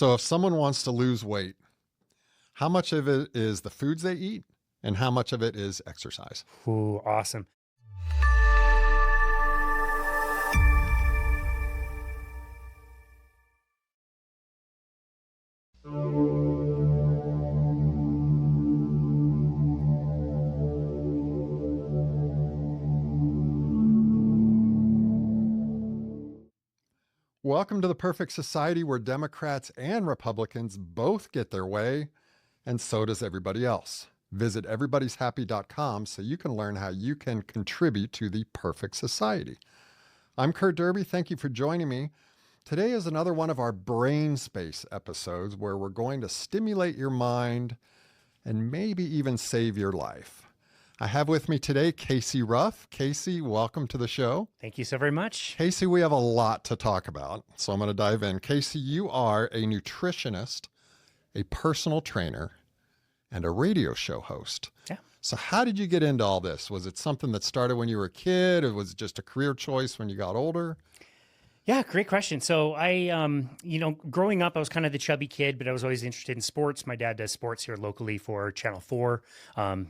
So if someone wants to lose weight, how much of it is the foods they eat and how much of it is exercise? Ooh, awesome. Welcome to the perfect society where Democrats and Republicans both get their way, and so does everybody else. Visit everybody'shappy.com so you can learn how you can contribute to the perfect society. I'm Curt Derby. Thank you for joining me. Today is another one of our brain space episodes where we're going to stimulate your mind and maybe even save your life. I have with me today Casey Ruff. Casey, welcome to the show. Thank you so very much. Casey, we have a lot to talk about, so I'm going to dive in. Casey, you are a nutritionist, a personal trainer, and a radio show host. Yeah. So how did you get into all this? Was it something that started when you were a kid, or was it just a career choice when you got older? Yeah, great question. So growing up, I was kind of the chubby kid, but I was always interested in sports. My dad does sports here locally for Channel 4.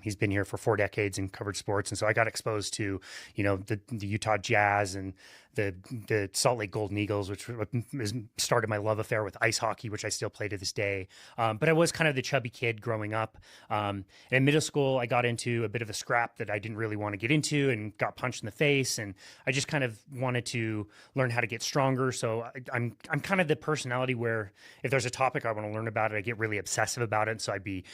He's been here for 4 decades and covered sports. And so I got exposed to, the Utah Jazz and the Salt Lake Golden Eagles, which started my love affair with ice hockey, which I still play to this day. But I was kind of the chubby kid growing up. And in middle school, I got into a bit of a scrap that I didn't really want to get into and got punched in the face. And I just kind of wanted to learn how to get stronger. So I'm kind of the personality where if there's a topic I want to learn about it, I get really obsessive about it. So I'd be,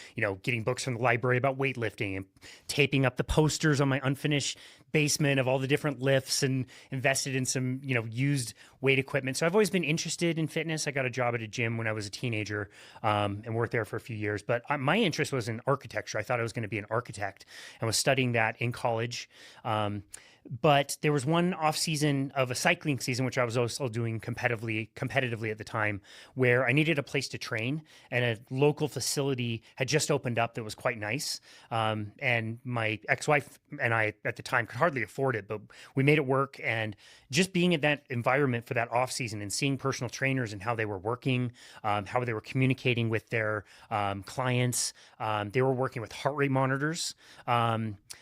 getting books from the library about weightlifting and taping up the posters on my unfinished basement of all the different lifts and invested in some, used weight equipment. So I've always been interested in fitness. I got a job at a gym when I was a teenager and worked there for a few years. But my interest was in architecture. I thought I was going to be an architect and was studying that in college. But there was one off season of a cycling season, which I was also doing competitively at the time, where I needed a place to train, and a local facility had just opened up that was quite nice. And my ex-wife and I at the time could hardly afford it, but we made it work. And just being in that environment for that off season and seeing personal trainers and how they were working, how they were communicating with their clients, they were working with heart rate monitors,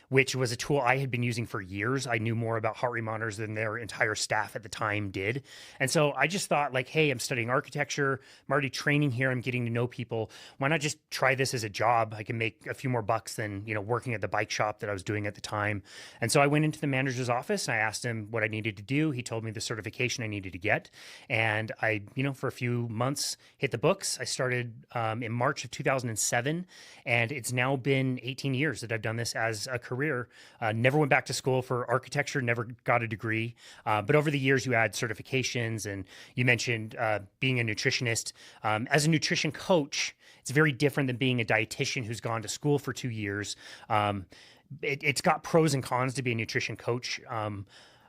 which was a tool I had been using for years. I knew more about heart rate monitors than their entire staff at the time did. And so I just thought hey, I'm studying architecture. I'm already training here. I'm getting to know people. Why not just try this as a job? I can make a few more bucks than, working at the bike shop that I was doing at the time. And so I went into the manager's office and I asked him what I needed to do. He told me the certification I needed to get. And I, for a few months hit the books. I started in March of 2007, and it's now been 18 years that I've done this as a career. Never went back to school for architecture, never got a degree. But over the years, you add certifications, and you mentioned being a nutritionist. As a nutrition coach, it's very different than being a dietitian who's gone to school for 2 years. It's got pros and cons to be a nutrition coach.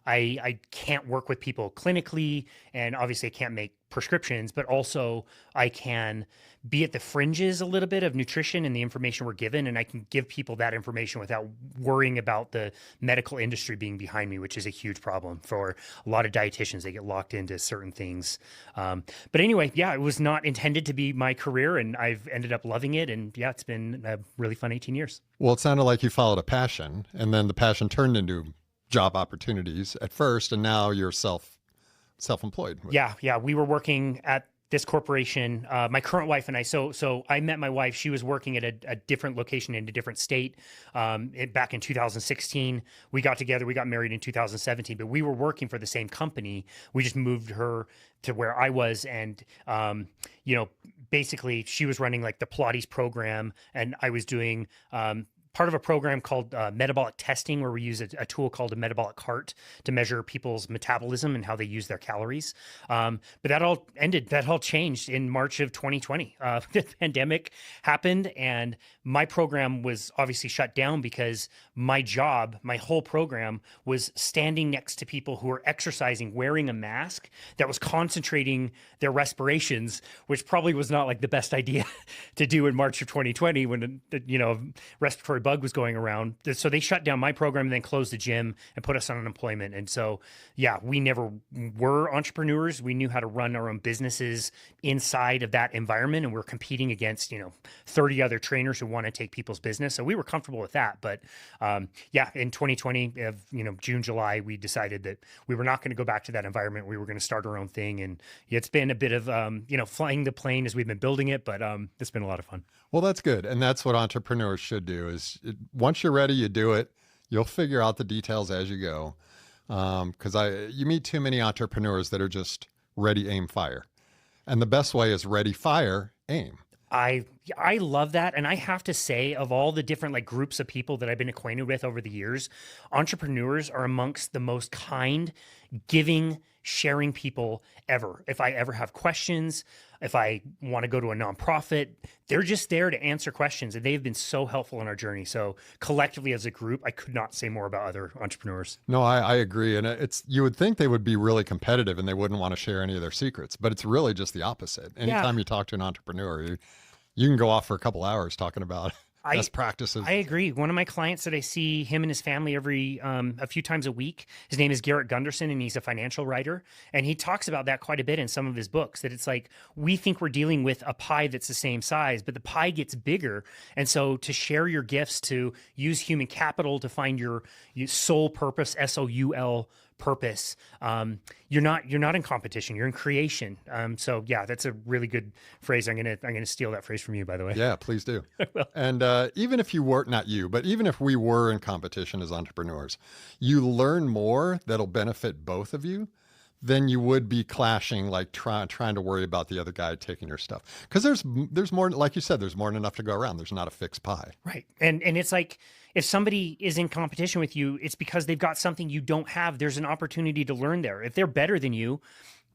I can't work with people clinically, and obviously I can't make prescriptions, but also I can be at the fringes a little bit of nutrition and the information we're given, and I can give people that information without worrying about the medical industry being behind me, which is a huge problem for a lot of dietitians. They get locked into certain things. But anyway, yeah, it was not intended to be my career, and I've ended up loving it. And yeah, it's been a really fun 18 years. Well, it sounded like you followed a passion, and then the passion turned into job opportunities at first, and now you're self-employed. Yeah. We were working at this corporation, my current wife and I. So I met my wife. She was working at a different location in a different state. Back in 2016, we got together. We got married in 2017, but we were working for the same company. We just moved her to where I was, and basically she was running like the Pilates program, and I was doing part of a program called metabolic testing, where we use a tool called a metabolic cart to measure people's metabolism and how they use their calories. But that all changed in March of 2020. The pandemic happened, and my program was obviously shut down because my whole program was standing next to people who were exercising, wearing a mask that was concentrating their respirations, which probably was not like the best idea to do in March of 2020 when, respiratory bug was going around. So they shut down my program and then closed the gym and put us on unemployment. And so, yeah, we never were entrepreneurs. We knew how to run our own businesses inside of that environment. And we're competing against, 30 other trainers who want to take people's business. So we were comfortable with that. But yeah, in 2020, June, July, we decided that we were not going to go back to that environment. We were going to start our own thing. And it's been a bit of, flying the plane as we've been building it, but it's been a lot of fun. Well, that's good. And that's what entrepreneurs should do once you're ready, you do it. You'll figure out the details as you go. Because you meet too many entrepreneurs that are just ready, aim, fire. And the best way is ready, fire, aim. I love that. And I have to say, of all the different groups of people that I've been acquainted with over the years, entrepreneurs are amongst the most kind, giving, sharing people ever. If I ever have questions, if I want to go to a nonprofit, they're just there to answer questions. And they've been so helpful in our journey. So collectively as a group, I could not say more about other entrepreneurs. No, I agree. And you would think they would be really competitive and they wouldn't want to share any of their secrets, but it's really just the opposite. Anytime you talk to an entrepreneur, you can go off for a couple hours talking about best practices. I agree. One of my clients that I see him and his family a few times a week, his name is Garrett Gunderson, and he's a financial writer. And he talks about that quite a bit in some of his books, that it's like, we think we're dealing with a pie that's the same size, but the pie gets bigger. And so to share your gifts, to use human capital to find your soul purpose, SOUL purpose, you're not in competition, you're in creation. So yeah, that's a really good phrase. I'm gonna steal that phrase from you, by the way. Yeah, please do. And even if you were, not you, but even if we were in competition as entrepreneurs, you learn more that'll benefit both of you than you would be clashing, trying to worry about the other guy taking your stuff. Because there's more, like you said, there's more than enough to go around. There's not a fixed pie. Right. And it's like, if somebody is in competition with you, it's because they've got something you don't have. There's an opportunity to learn there. If they're better than you,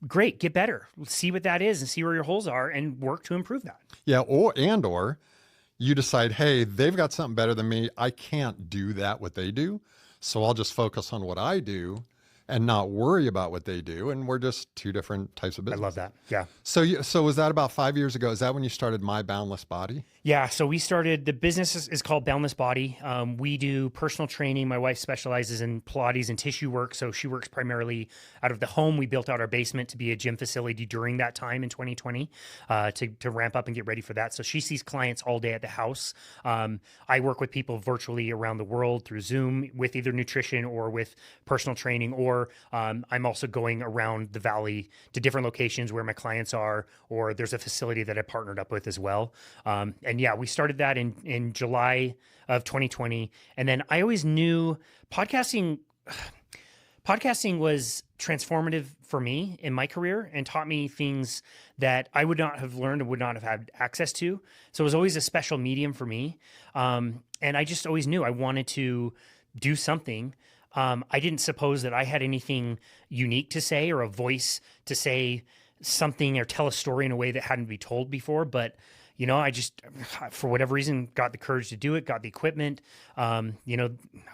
great, get better. See what that is and see where your holes are and work to improve that. Yeah. Or you decide, hey, they've got something better than me. I can't do what they do. So I'll just focus on what I do and not worry about what they do. And we're just two different types of business. I love that. Yeah. So was that about 5 years ago? Is that when you started My Boundless Body? Yeah. So we started, the business is called Boundless Body. We do personal training. My wife specializes in Pilates and tissue work. So she works primarily out of the home. We built out our basement to be a gym facility during that time in 2020 to ramp up and get ready for that. So she sees clients all day at the house. I work with people virtually around the world through Zoom with either nutrition or with personal training, or I'm also going around the valley to different locations where my clients are, or there's a facility that I partnered up with as well. And yeah, we started that in July of 2020. And then I always knew podcasting was transformative for me in my career and taught me things that I would not have learned and would not have had access to. So it was always a special medium for me. And I just always knew I wanted to do something. I didn't suppose that I had anything unique to say or a voice to say something or tell a story in a way that hadn't been told before. But I just, for whatever reason, got the courage to do it, got the equipment. I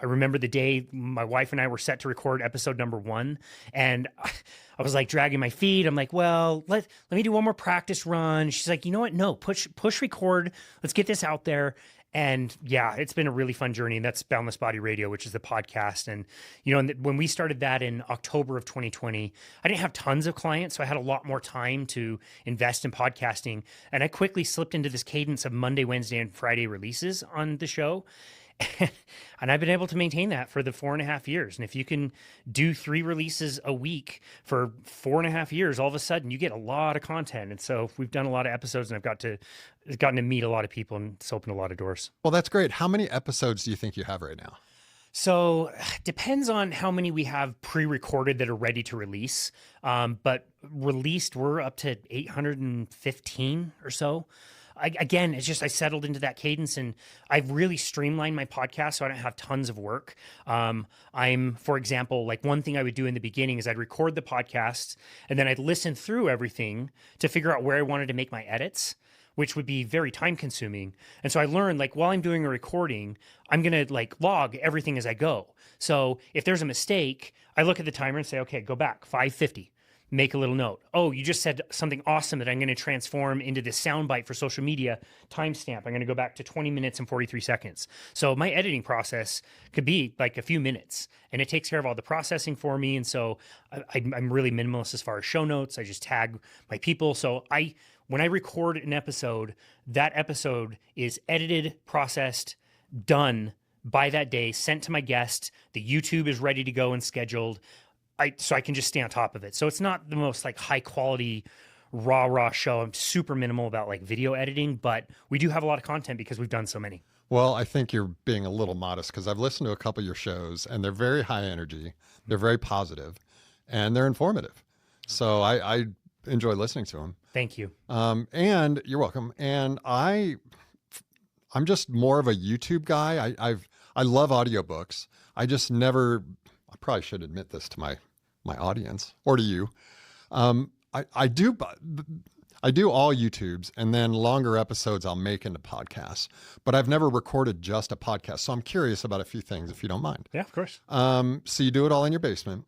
remember the day my wife and I were set to record episode number 1, and I was dragging my feet. I'm like, well, let me do one more practice run. She's like, you know what? No, push record. Let's get this out there. And yeah, it's been a really fun journey. And that's Boundless Body Radio, which is the podcast. And, when we started that in October of 2020, I didn't have tons of clients. So I had a lot more time to invest in podcasting. And I quickly slipped into this cadence of Monday, Wednesday, and Friday releases on the show. And I've been able to maintain that for the 4.5 years. And if you can do 3 releases a week for 4.5 years, all of a sudden you get a lot of content. And so we've done a lot of episodes, and I've gotten to meet a lot of people, and it's opened a lot of doors. Well, that's great. How many episodes do you think you have right now? So depends on how many we have pre-recorded that are ready to release. But released, we're up to 815 or so. Again, it's just I settled into that cadence, and I've really streamlined my podcast so I don't have tons of work. For example, one thing I would do in the beginning is I'd record the podcast, and then I'd listen through everything to figure out where I wanted to make my edits, which would be very time consuming. And so I learned, while I'm doing a recording, I'm going to log everything as I go. So if there's a mistake, I look at the timer and say, okay, go back 550. make a little note. Oh, you just said something awesome that I'm going to transform into this soundbite for social media. Timestamp. I'm going to go back to 20 minutes and 43 seconds. So my editing process could be like a few minutes, and it takes care of all the processing for me. And so I'm really minimalist as far as show notes. I just tag my people. So when I record an episode, that episode is edited, processed, done by that day, sent to my guest. The YouTube is ready to go and scheduled. So I can just stay on top of it. So it's not the most like high quality raw show. I'm super minimal about like video editing, but we do have a lot of content because we've done so many. Well, I think you're being a little modest because I've listened to a couple of your shows and they're very high energy, they're very positive, and they're informative. So I enjoy listening to them. Thank you. And you're welcome. And I'm just more of a YouTube guy. I love audiobooks. I just never, I probably should admit this to my audience or to you. I do all YouTubes, and then longer episodes I'll make into podcasts, but I've never recorded just a podcast. So I'm curious about a few things, if you don't mind. Yeah, of course. So you do it all in your basement.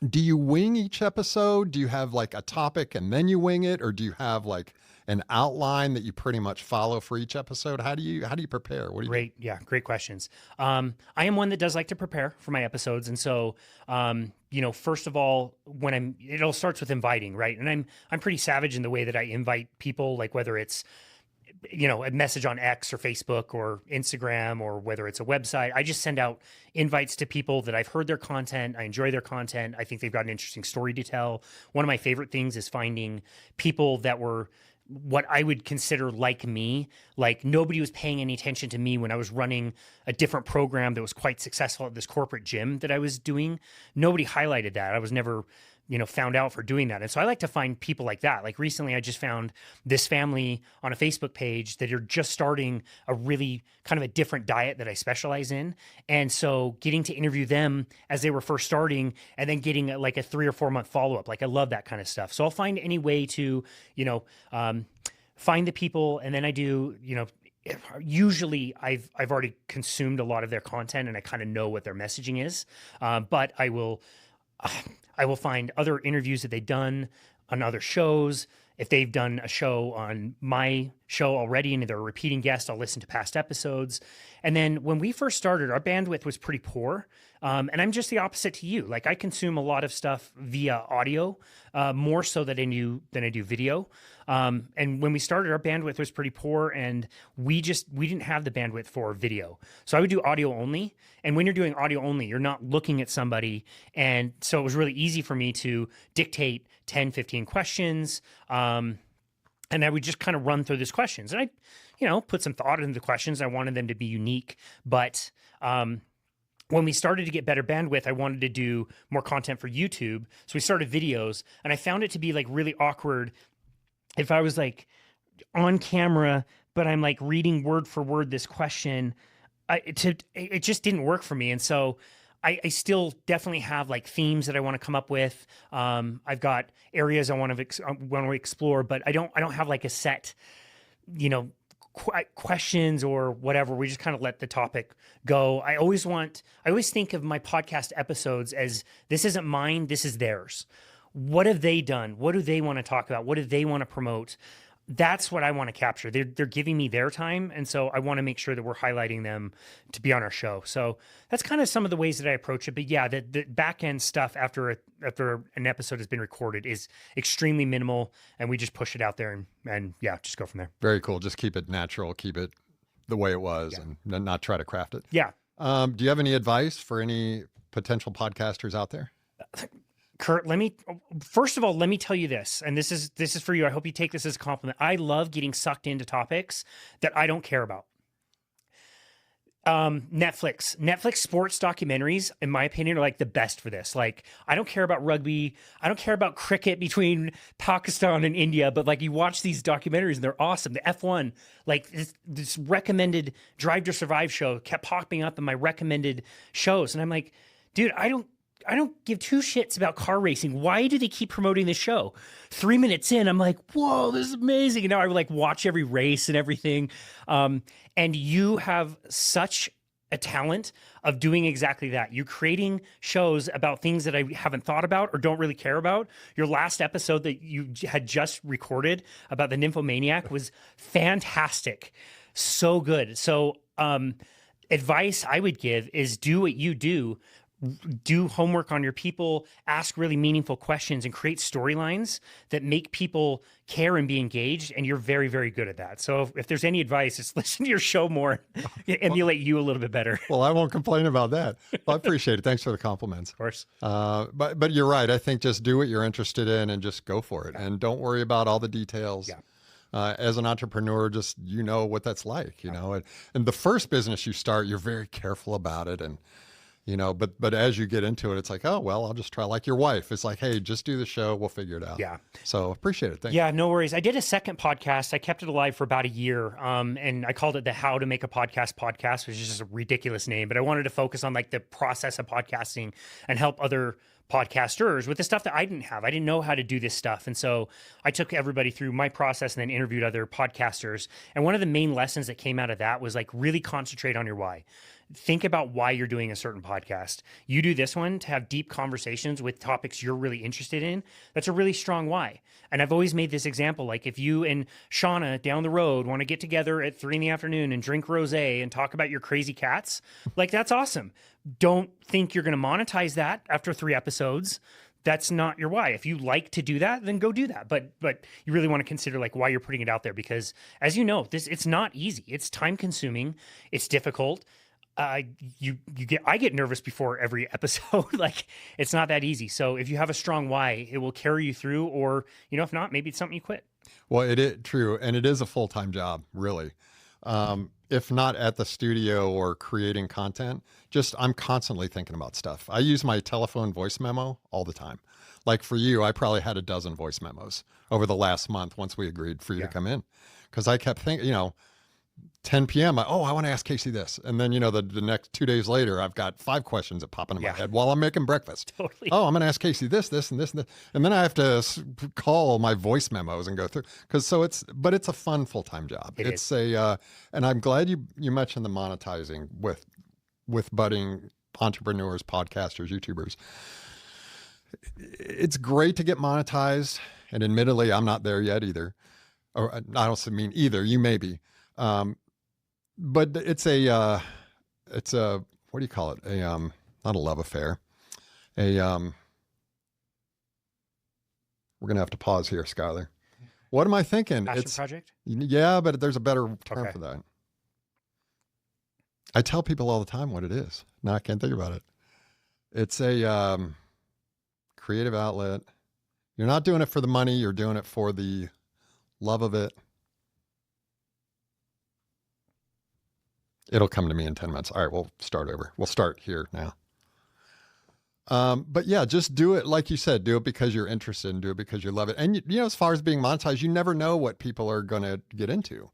Do you wing each episode? Do you have like a topic and then you wing it? Or do you have like an outline that you pretty much follow for each episode? How do you prepare? What do you Great. Yeah. Great questions. I am one that does like to prepare for my episodes. And so, first of all, it all starts with inviting, right? And I'm pretty savage in the way that I invite people, like whether it's, a message on X or Facebook or Instagram, or whether it's a website. I just send out invites to people that I've heard their content. I enjoy their content. I think they've got an interesting story to tell. One of my favorite things is finding people that were what I would consider like me. Like nobody was paying any attention to me when I was running a different program that was quite successful at this corporate gym that I was doing. Nobody highlighted that. I was never found out for doing that. And so I like to find people like that. Like recently I just found this family on a Facebook page that are just starting a really kind of a different diet that I specialize in. And so getting to interview them as they were first starting and then getting like a 3 or 4 month follow-up. Like I love that kind of stuff. So I'll find any way to, find the people. And then I do, usually I've already consumed a lot of their content and I kind of know what their messaging is. But I will find other interviews that they've done on other shows. If they've done a show on my show already and they're a repeating guest, I'll listen to past episodes. And then when we first started, our bandwidth was pretty poor. And I'm just the opposite to you. Like I consume a lot of stuff via audio, more so than I do video. And when we started, our bandwidth was pretty poor and we didn't have the bandwidth for video. So I would do audio only. And when you're doing audio only, you're not looking at somebody. And so it was really easy for me to dictate 10, 15 questions. And I would just kind of run through these questions. And I, put some thought into the questions. I wanted them to be unique. But when we started to get better bandwidth, I wanted to do more content for YouTube. So we started videos. And I found it to be like really awkward if I was like on camera, but I'm like reading word for word this question. It just didn't work for me. And so I still definitely have like themes that I want to come up with. I've got areas I want to explore, but I don't have like a set, questions or whatever. We just kind of let the topic go. I always think of my podcast episodes as this isn't mine, this is theirs. What have they done? What do they want to talk about? What do they want to promote? That's what I want to capture. They're giving me their time. And so I want to make sure that we're highlighting them to be on our show. So that's kind of some of the ways that I approach it. But yeah, the back end stuff after an episode has been recorded is extremely minimal. And we just push it out there and yeah, just go from there. Very cool. Just keep it natural, keep it the way it was and not try to craft it. Yeah. Do you have any advice for any potential podcasters out there? Curt, let me tell you this, and this is for you. I hope you take this as a compliment. I love getting sucked into topics that I don't care about. Netflix sports documentaries, in my opinion, are like the best for this. Like, I don't care about rugby. I don't care about cricket between Pakistan and India, but like you watch these documentaries and they're awesome. The F1, like this recommended Drive to Survive show kept popping up in my recommended shows. And I'm like, dude, I don't give two shits about car racing. Why do they keep promoting this show? 3 minutes in, I'm like, whoa, this is amazing. And now I like watch every race and everything. And you have such a talent of doing exactly that. You're creating shows about things that I haven't thought about or don't really care about. Your last episode that you had just recorded about the nymphomaniac was fantastic. So good. So, advice I would give is do what you do homework on your people, ask really meaningful questions, and create storylines that make people care and be engaged. And you're very, very good at that. So if there's any advice, it's listen to your show more, emulate you a little bit better. Well, I won't complain about that. Well, I appreciate it. Thanks for the compliments. Of course. But you're right. I think just do what you're interested in and just go for it. And don't worry about all the details. Yeah. As an entrepreneur, just, you know what that's like, you know, and the first business you start, you're very careful about it. And, you know, but as you get into it, it's like, oh, well, I'll just try, like your wife. It's like, hey, just do the show. We'll figure it out. Yeah. So appreciate it. Thank you. Yeah, no worries. I did a second podcast. I kept it alive for about a year. And I called it the How to Make a Podcast, which is just a ridiculous name, but I wanted to focus on like the process of podcasting and help other podcasters with the stuff that I didn't have. I didn't know how to do this stuff. And so I took everybody through my process and then interviewed other podcasters. And one of the main lessons that came out of that was like really concentrate on your why. Think about why you're doing a certain podcast. You do this one to have deep conversations with topics you're really interested in. That's a really strong why. And I've always made this example, like if you and Shauna down the road want to get together at 3 p.m. and drink rosé and talk about your crazy cats, like that's awesome. Don't think you're going to monetize that after 3 episodes. That's not your why. If you like to do that, then go do that. But you really want to consider like why you're putting it out there, because as you know, it's not easy. It's time consuming. It's difficult. I get nervous before every episode. Like it's not that easy. So if you have a strong why, it will carry you through, or, you know, if not, maybe it's something you quit. Well, it is true. And it is a full-time job, really. If not at the studio or creating content, just I'm constantly thinking about stuff. I use my telephone voice memo all the time. Like for you, I probably had a dozen voice memos over the last month once we agreed for you to come in. Because I kept thinking, you know, 10 p.m. I want to ask Casey this. And then, you know, the next 2 days later, I've got 5 questions that pop into my head while I'm making breakfast. Totally. Oh, I'm going to ask Casey this, and this, and this. And then I have to call my voice memos and go through. But it's a fun full-time job. It's and I'm glad you mentioned the monetizing with budding entrepreneurs, podcasters, YouTubers. It's great to get monetized. And admittedly, I'm not there yet either. Or I don't mean either. You may be. But it's a what do you call it? Not a love affair. We're going to have to pause here, Skylar. What am I thinking? Passion project? Yeah, but there's a better term for that. I tell people all the time what it is. Now I can't think about it. It's a creative outlet. You're not doing it for the money. You're doing it for the love of it. It'll come to me in 10 minutes. All right, we'll start over. We'll start here now. But yeah, just do it. Like you said, do it because you're interested and do it because you love it. And, you know, as far as being monetized, you never know what people are going to get into.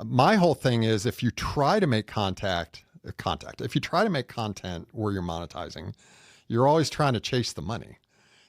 My whole thing is if you try to make if you try to make content where you're monetizing, you're always trying to chase the money.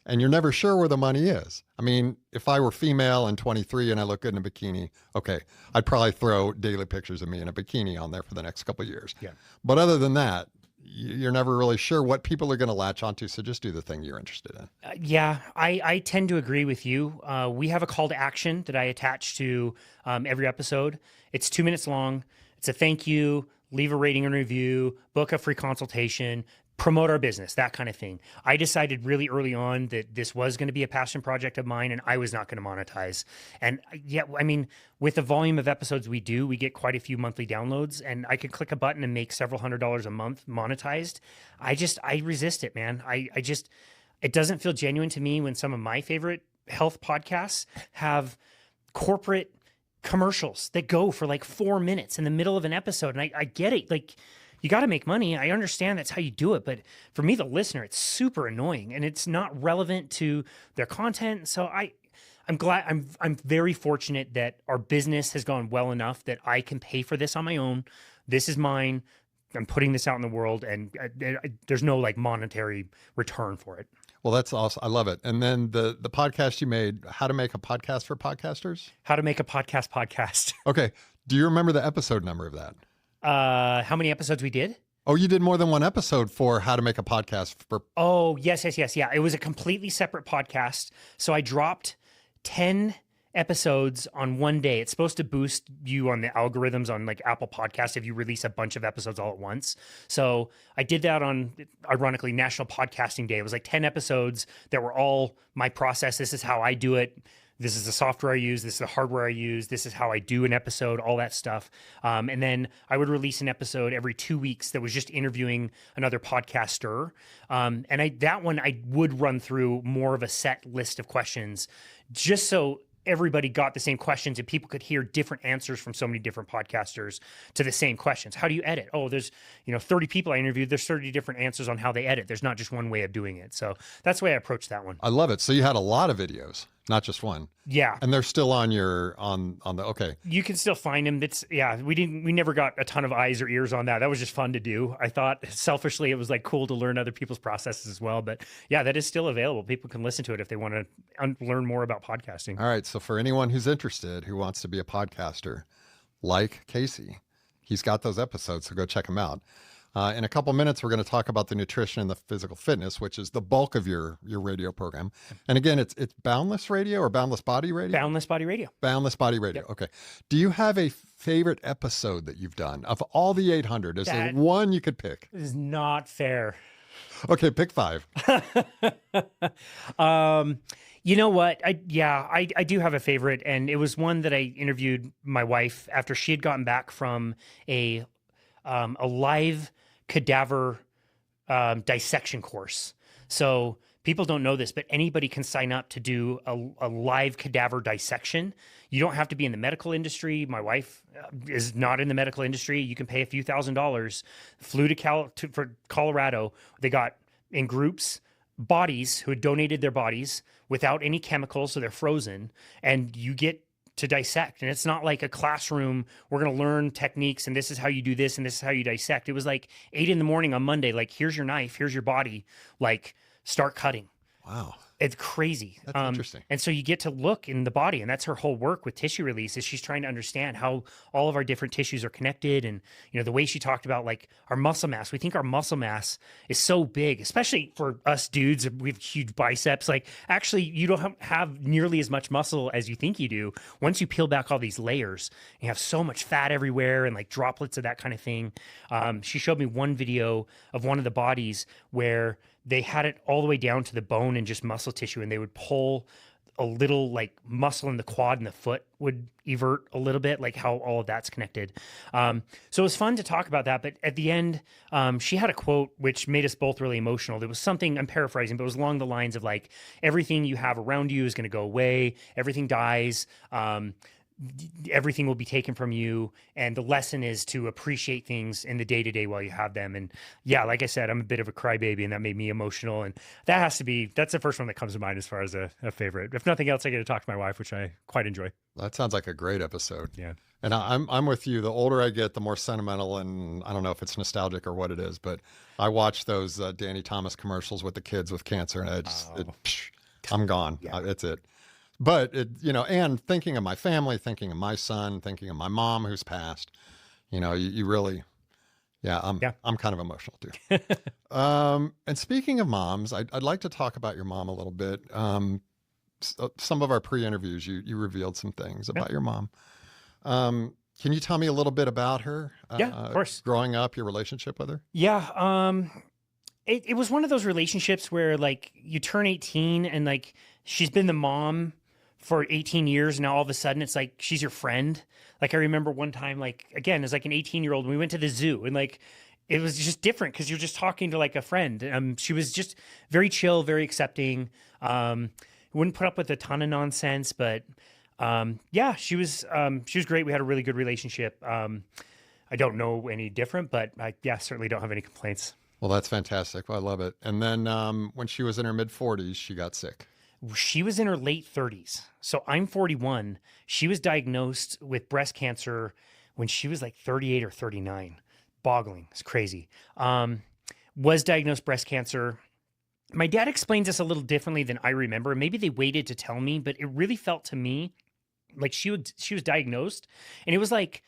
And you're never sure where the money is. I mean, if I were female and 23 and I look good in a bikini, okay, I'd probably throw daily pictures of me in a bikini on there for the next couple of years. Yeah. But other than that, you're never really sure what people are going to latch onto. So just do the thing you're interested in. Yeah, I tend to agree with you. We have a call to action that I attach to every episode. It's 2 minutes long. It's a thank you, leave a rating and review, book a free consultation, promote our business, that kind of thing. I decided really early on that this was going to be a passion project of mine and I was not going to monetize. And yeah, I mean, with the volume of episodes we do, we get quite a few monthly downloads and I could click a button and make several $100s a month monetized. I resist it, man. It doesn't feel genuine to me when some of my favorite health podcasts have corporate commercials that go for like 4 minutes in the middle of an episode. And I get it. Like, you got to make money. I understand that's how you do it. But for me, the listener, it's super annoying and it's not relevant to their content. So I'm glad, I'm very fortunate that our business has gone well enough that I can pay for this on my own. This is mine. I'm putting this out in the world and there's no like monetary return for it. Well, that's awesome. I love it. And then the podcast you made, How to Make a Podcast for Podcasters? How to Make a Podcast. Okay. Do you remember the episode number of that? How many episodes we did? Oh, you did more than one episode for how to make a podcast for. Oh, yes, yes, yes. Yeah. It was a completely separate podcast. So I dropped 10 episodes on one day. It's supposed to boost you on the algorithms on like Apple Podcasts if you release a bunch of episodes all at once. So I did that on, ironically, National Podcasting Day. It was like 10 episodes that were all my process. This is how I do it. This is the software I use. This is the hardware I use. This is how I do an episode, all that stuff. And then I would release an episode every 2 weeks that was just interviewing another podcaster. That one I would run through more of a set list of questions just so everybody got the same questions and people could hear different answers from so many different podcasters to the same questions. How do you edit? Oh, there's 30 people I interviewed. There's 30 different answers on how they edit. There's not just one way of doing it. So that's the way I approached that one. I love it. So you had a lot of videos, not just one. Yeah. And they're still on okay. You can still find them. We never got a ton of eyes or ears on that. That was just fun to do. I thought selfishly it was like cool to learn other people's processes as well. But yeah, that is still available. People can listen to it if they want to learn more about podcasting. All right. So for anyone who's interested, who wants to be a podcaster like Casey, he's got those episodes. So go check them out. In a couple minutes, we're going to talk about the nutrition and the physical fitness, which is the bulk of your radio program. And again, it's Boundless Radio or Boundless Body Radio? Boundless Body Radio. Boundless Body Radio. Yep. Okay. Do you have a favorite episode that you've done of all the 800? Is there one you could pick? This is not fair. Okay, pick 5. You know what? I do have a favorite, and it was one that I interviewed my wife after she had gotten back from a live cadaver dissection course. So people don't know this, but anybody can sign up to do a live cadaver dissection. You don't have to be in the medical industry. My wife is not in the medical industry. You can pay a few $1,000s. Flew for Colorado. They got in groups bodies who had donated their bodies without any chemicals, so they're frozen, and you get to dissect. And it's not like a classroom, we're going to learn techniques and this is how you do this and this is how you dissect. It was like 8 a.m. on Monday, like, here's your knife, here's your body, like, start cutting. Wow. It's crazy. That's interesting. And so you get to look in the body, and that's her whole work with tissue release, is she's trying to understand how all of our different tissues are connected. And, the way she talked about like our muscle mass, we think our muscle mass is so big, especially for us dudes. We have huge biceps. Like, actually, you don't have nearly as much muscle as you think you do. Once you peel back all these layers, you have so much fat everywhere and like droplets of that kind of thing. She showed me one video of one of the bodies where they had it all the way down to the bone and just muscle tissue, and they would pull a little like muscle in the quad and the foot would evert a little bit, like how all of that's connected. So it was fun to talk about that. But at the end, she had a quote which made us both really emotional. There was something, I'm paraphrasing, but it was along the lines of like, everything you have around you is going to go away. Everything dies. Everything will be taken from you, and the lesson is to appreciate things in the day-to-day while you have them. And yeah, like I said, I'm a bit of a crybaby, and that made me emotional, and that's the first one that comes to mind as far as a favorite. If nothing else, I get to talk to my wife, which I quite enjoy. That sounds like a great episode. Yeah. And I'm with you. The older I get, the more sentimental, and I don't know if it's nostalgic or what it is, but I watch those Danny Thomas commercials with the kids with cancer, and I'm gone. Yeah. That's it. But and thinking of my family, thinking of my son, thinking of my mom who's passed, you really, I'm kind of emotional too. And speaking of moms, I'd like to talk about your mom a little bit. Some of our pre-interviews, you revealed some things about your mom. Can you tell me a little bit about her? Yeah, of course. Growing up, your relationship with her? Yeah. It was one of those relationships where like you turn 18 and like she's been the mom for 18 years. Now all of a sudden it's like she's your friend. Like I remember one time, like again, as like an 18-year-old, we went to the zoo, and like it was just different because you're just talking to like a friend. She was just very chill, very accepting. Wouldn't put up with a ton of nonsense, but she was great. We had a really good relationship. I don't know any different, but I certainly don't have any complaints. Well, that's fantastic. Well, I love it. And then when she was in her mid-40s, she got sick. She was in her late 30s. So I'm 41. She was diagnosed with breast cancer when she was like 38 or 39. Boggling. It's crazy. Was diagnosed breast cancer. My dad explains this a little differently than I remember. Maybe they waited to tell me, but it really felt to me like she was diagnosed, and it was like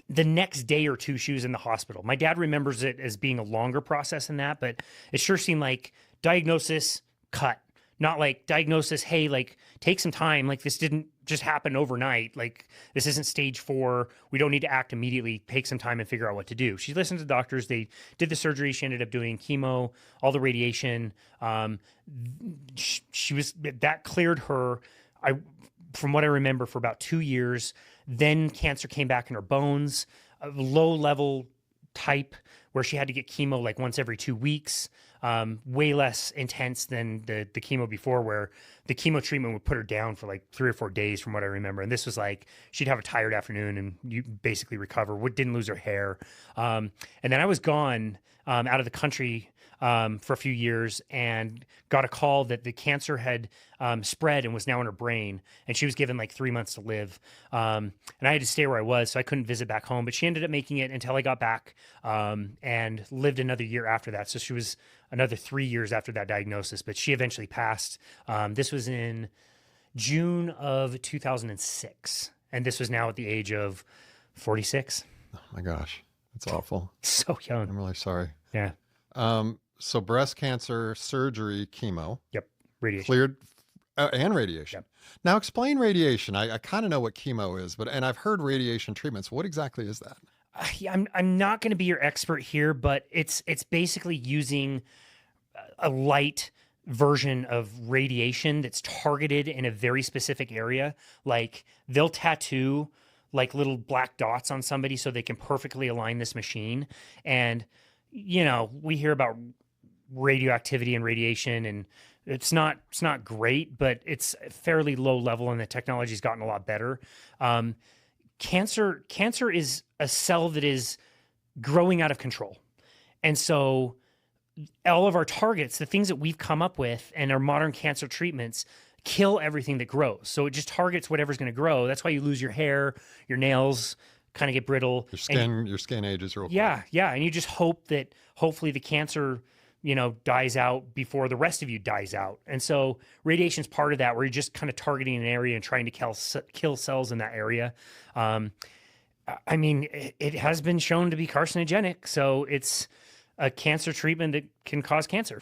The next day or two, she was in the hospital. My dad remembers it as being a longer process than that, but it sure seemed like diagnosis, cut. Not like diagnosis, hey, like take some time. Like this didn't just happen overnight. Like this isn't stage 4. We don't need to act immediately. Take some time and figure out what to do. She listened to doctors. They did the surgery. She ended up doing chemo, all the radiation. She was, that cleared her. From what I remember, for about 2 years. Then cancer came back in her bones, a low level type where she had to get chemo like once every 2 weeks, way less intense than the chemo before, where the chemo treatment would put her down for like 3 or 4 days from what I remember. And this was like, she'd have a tired afternoon and you basically recover, didn't lose her hair. And then I was gone out of the country for a few years and got a call that the cancer had spread and was now in her brain, and she was given like 3 months to live. And I had to stay where I was, so I couldn't visit back home, but she ended up making it until I got back, and lived another year after that. So she was another 3 years after that diagnosis, but she eventually passed. This was in June of 2006, and this was now at the age of 46. Oh my gosh, that's awful. So young. I'm really sorry. Yeah. So breast cancer surgery, chemo. Yep. Radiation. Cleared, and radiation. Yep. Now explain radiation. I kind of know what chemo is, and I've heard radiation treatments. What exactly is that? I'm not going to be your expert here, but it's basically using a light version of radiation that's targeted in a very specific area. Like they'll tattoo like little black dots on somebody so they can perfectly align this machine. And, you know, we hear about radioactivity and radiation, and it's not great, but it's fairly low level, and the technology's gotten a lot better. Cancer is a cell that is growing out of control. And so all of our targets, the things that we've come up with and our modern cancer treatments, kill everything that grows. So it just targets whatever's going to grow. That's why you lose your hair, your nails kind of get brittle. Your skin ages real quick. Yeah. And you just hope that hopefully the cancer, dies out before the rest of you dies out. And so radiation is part of that, where you're just kind of targeting an area and trying to kill cells in that area. I mean, it has been shown to be carcinogenic. So it's a cancer treatment that can cause cancer.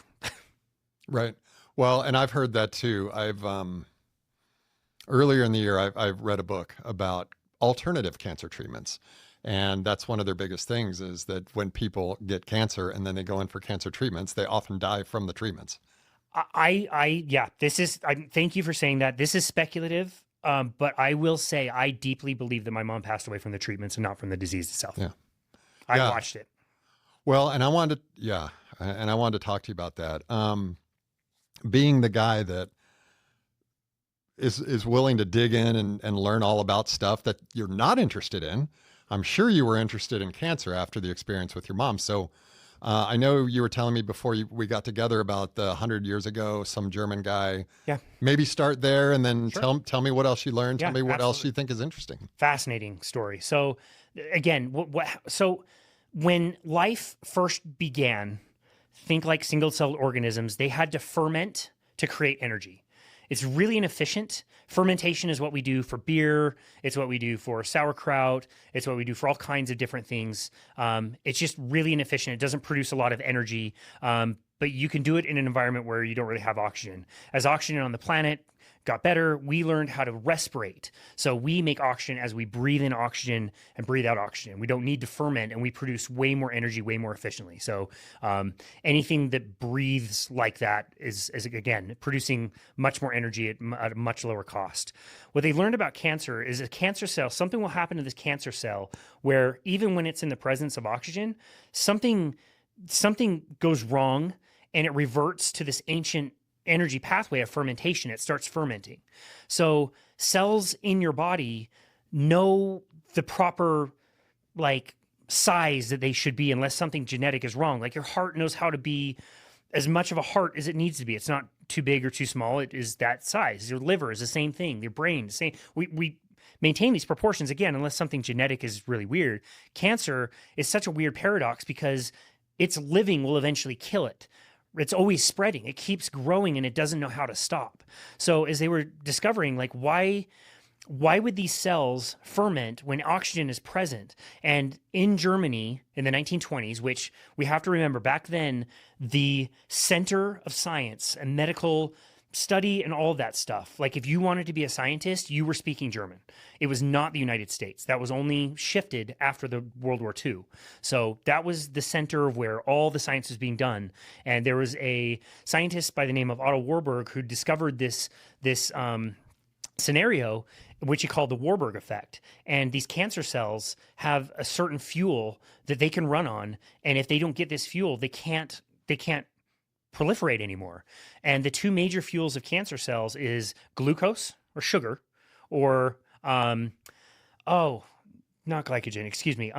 Right. Well, and I've heard that too. Earlier in the year, I've read a book about alternative cancer treatments. And that's one of their biggest things, is that when people get cancer and then they go in for cancer treatments, they often die from the treatments. Thank you for saying that. This is speculative, but I will say I deeply believe that my mom passed away from the treatments and not from the disease itself. Yeah. I watched it. Well, and I wanted to talk to you about that. Being the guy that is willing to dig in and learn all about stuff that you're not interested in. I'm sure you were interested in cancer after the experience with your mom. So I know you were telling me before we got together about the 100 years ago, some German guy. Yeah. Maybe start there and then Sure. tell me what else you learned. Yeah, Tell me what else absolutely. you think is interesting. Fascinating story. So again, so when life first began, think like single-celled organisms, they had to ferment to create energy. It's really inefficient. Fermentation is what we do for beer. It's what we do for sauerkraut. It's what we do for all kinds of different things. It's just really inefficient. It doesn't produce a lot of energy, but you can do it in an environment where you don't really have oxygen. As oxygen on the planet got better, we learned how to respirate. So we make oxygen as we breathe in oxygen and breathe out oxygen. We don't need to ferment, and we produce way more energy, way more efficiently. So anything that breathes like that is again, producing much more energy at a much lower cost. What they learned about cancer is a cancer cell, something will happen to this cancer cell where even when it's in the presence of oxygen, something goes wrong and it reverts to this ancient energy pathway of fermentation. It starts fermenting. So cells in your body know the proper size that they should be unless something genetic is wrong. Like your heart knows how to be as much of a heart as it needs to be. It's not too big or too small. It is that size. Your liver is the same thing. Your brain, the same. We maintain these proportions again, unless something genetic is really weird. Cancer is such a weird paradox because its living will eventually kill it. It's always spreading. It keeps growing and it doesn't know how to stop. So as they were discovering, why why would these cells ferment when oxygen is present? And in Germany in the 1920s, which we have to remember back then, the center of science and medical study and all of that stuff, like if you wanted to be a scientist, you were speaking German. It was not the United States. That was only shifted after the World War II. So that was the center of where all the science was being done. And there was a scientist by the name of Otto Warburg who discovered this scenario, which he called the Warburg effect. And these cancer cells have a certain fuel that they can run on, and if they don't get this fuel, they can't proliferate anymore. And the two major fuels of cancer cells is glucose or sugar, or not glycogen, excuse me.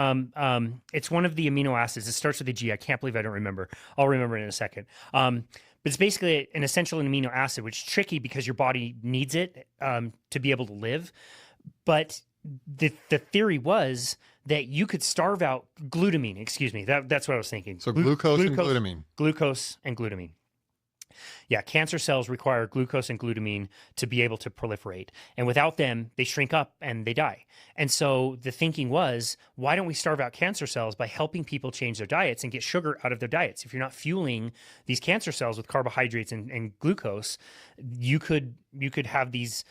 It's one of the amino acids. It starts with a G. I can't believe I don't remember. I'll remember it in a second. But it's basically an essential amino acid, which is tricky because your body needs it to be able to live. But the theory was that you could starve out glutamine. Excuse me. That's what I was thinking. So glucose and glutamine. Glucose and glutamine. Yeah, cancer cells require glucose and glutamine to be able to proliferate. And without them, they shrink up and they die. And so the thinking was, why don't we starve out cancer cells by helping people change their diets and get sugar out of their diets? If you're not fueling these cancer cells with carbohydrates and glucose, you could have these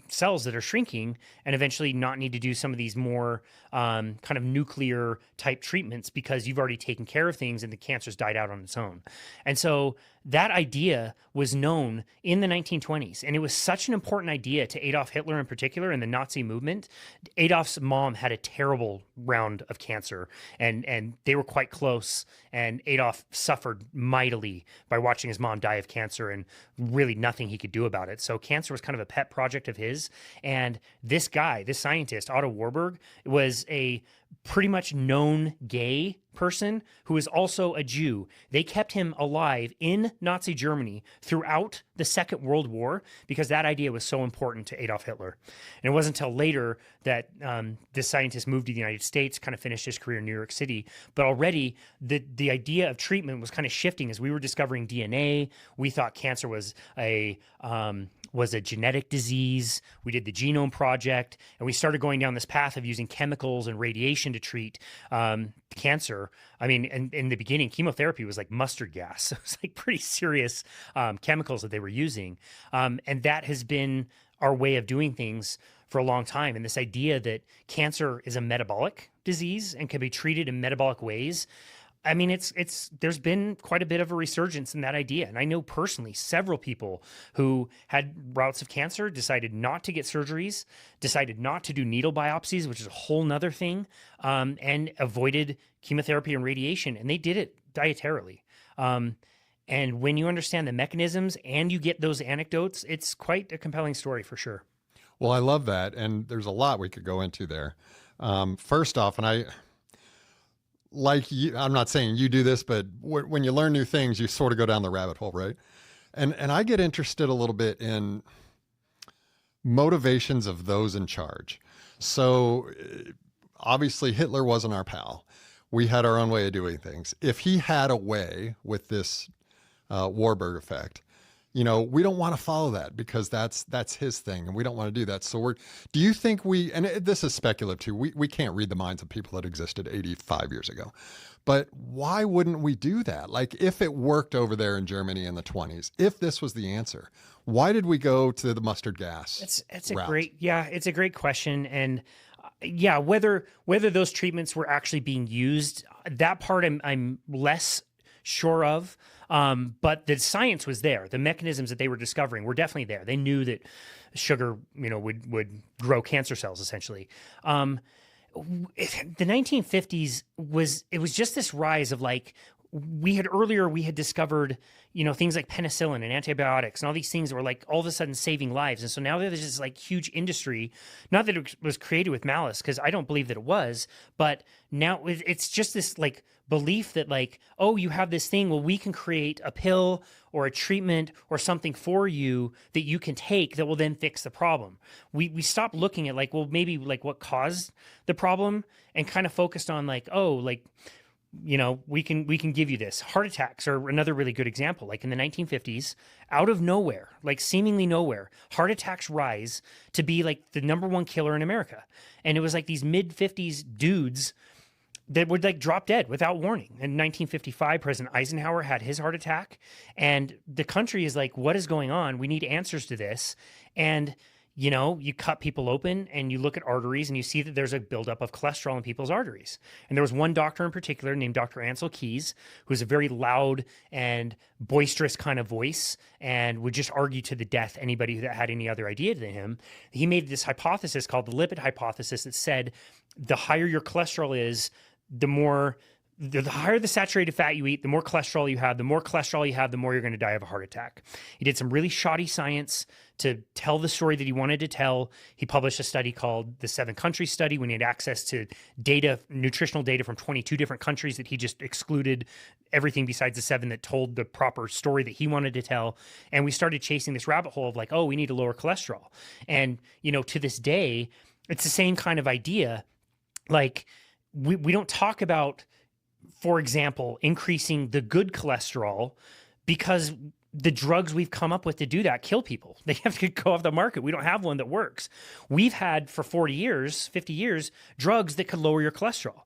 cells that are shrinking and eventually not need to do some of these more kind of nuclear type treatments because you've already taken care of things and the cancer's died out on its own. And so that idea was known in the 1920s, and it was such an important idea to Adolf Hitler in particular and the Nazi movement. Adolf's mom had a terrible round of cancer, and they were quite close, and Adolf suffered mightily by watching his mom die of cancer and really nothing he could do about it. So cancer was kind of a pet project of his, and this guy, this scientist, Otto Warburg, was a pretty much known gay person who was also a Jew. They kept him alive in Nazi Germany throughout the Second World War because that idea was so important to Adolf Hitler. And it wasn't until later that this scientist moved to the United States, kind of finished his career in New York City. But already the idea of treatment was kind of shifting as we were discovering DNA. We thought cancer was a genetic disease. We did the Genome Project, and we started going down this path of using chemicals and radiation to treat cancer. I mean, in the beginning, chemotherapy was like mustard gas. So it was like pretty serious chemicals that they were using. And that has been our way of doing things for a long time. And this idea that cancer is a metabolic disease and can be treated in metabolic ways, I mean, there's been quite a bit of a resurgence in that idea. And I know personally several people who had bouts of cancer, decided not to get surgeries, decided not to do needle biopsies, which is a whole nother thing, and avoided chemotherapy and radiation. And they did it dietarily. And when you understand the mechanisms and you get those anecdotes, it's quite a compelling story for sure. Well, I love that. And there's a lot we could go into there. First off, and I'm not saying you do this, but when you learn new things, you sort of go down the rabbit hole, right? And I get interested a little bit in motivations of those in charge. So obviously Hitler wasn't our pal. We had our own way of doing things. If he had a way with this Warburg effect, we don't want to follow that because that's his thing, and we don't want to do that. So do you think and this is speculative too, we can't read the minds of people that existed 85 years ago, but why wouldn't we do that? Like if it worked over there in Germany in the 20s, if this was the answer, why did we go to the mustard gas? It's a great question. And yeah, whether those treatments were actually being used, that part I'm less sure of. But the science was there. The mechanisms that they were discovering were definitely there. They knew that sugar, would grow cancer cells essentially. The 1950s was just this rise of like, we had discovered, things like penicillin and antibiotics and all these things that were like all of a sudden saving lives. And so now there's this like huge industry, not that it was created with malice, because I don't believe that it was, but now it's just this like belief that like, oh, you have this thing, well, we can create a pill or a treatment or something for you that you can take that will then fix the problem. We stopped looking at like, well, maybe like what caused the problem and kind of focused on like, oh, like we can give you this. Heart attacks are another really good example. Like in the 1950s, out of nowhere, like seemingly nowhere, heart attacks rise to be like the number one killer in America. And it was like these mid 50s dudes that would like drop dead without warning. In 1955, President Eisenhower had his heart attack, and the country is like, what is going on? We need answers to this. And you cut people open and you look at arteries and you see that there's a buildup of cholesterol in people's arteries. And there was one doctor in particular named Dr. Ansel Keys, who's a very loud and boisterous kind of voice and would just argue to the death anybody that had any other idea than him. He made this hypothesis called the lipid hypothesis that said the higher your cholesterol is, the higher the saturated fat you eat, the more cholesterol you have, the more cholesterol you have, the more you're going to die of a heart attack. He did some really shoddy science to tell the story that he wanted to tell. He published a study called the 7-country study when he had access to data, nutritional data from 22 different countries that he just excluded everything besides the 7 that told the proper story that he wanted to tell. And we started chasing this rabbit hole of like, oh, we need to lower cholesterol. And, to this day, it's the same kind of idea. Like we don't talk about, for example, increasing the good cholesterol because the drugs we've come up with to do that kill people. They have to go off the market. We don't have one that works. We've had for 40 years, 50 years, drugs that could lower your cholesterol.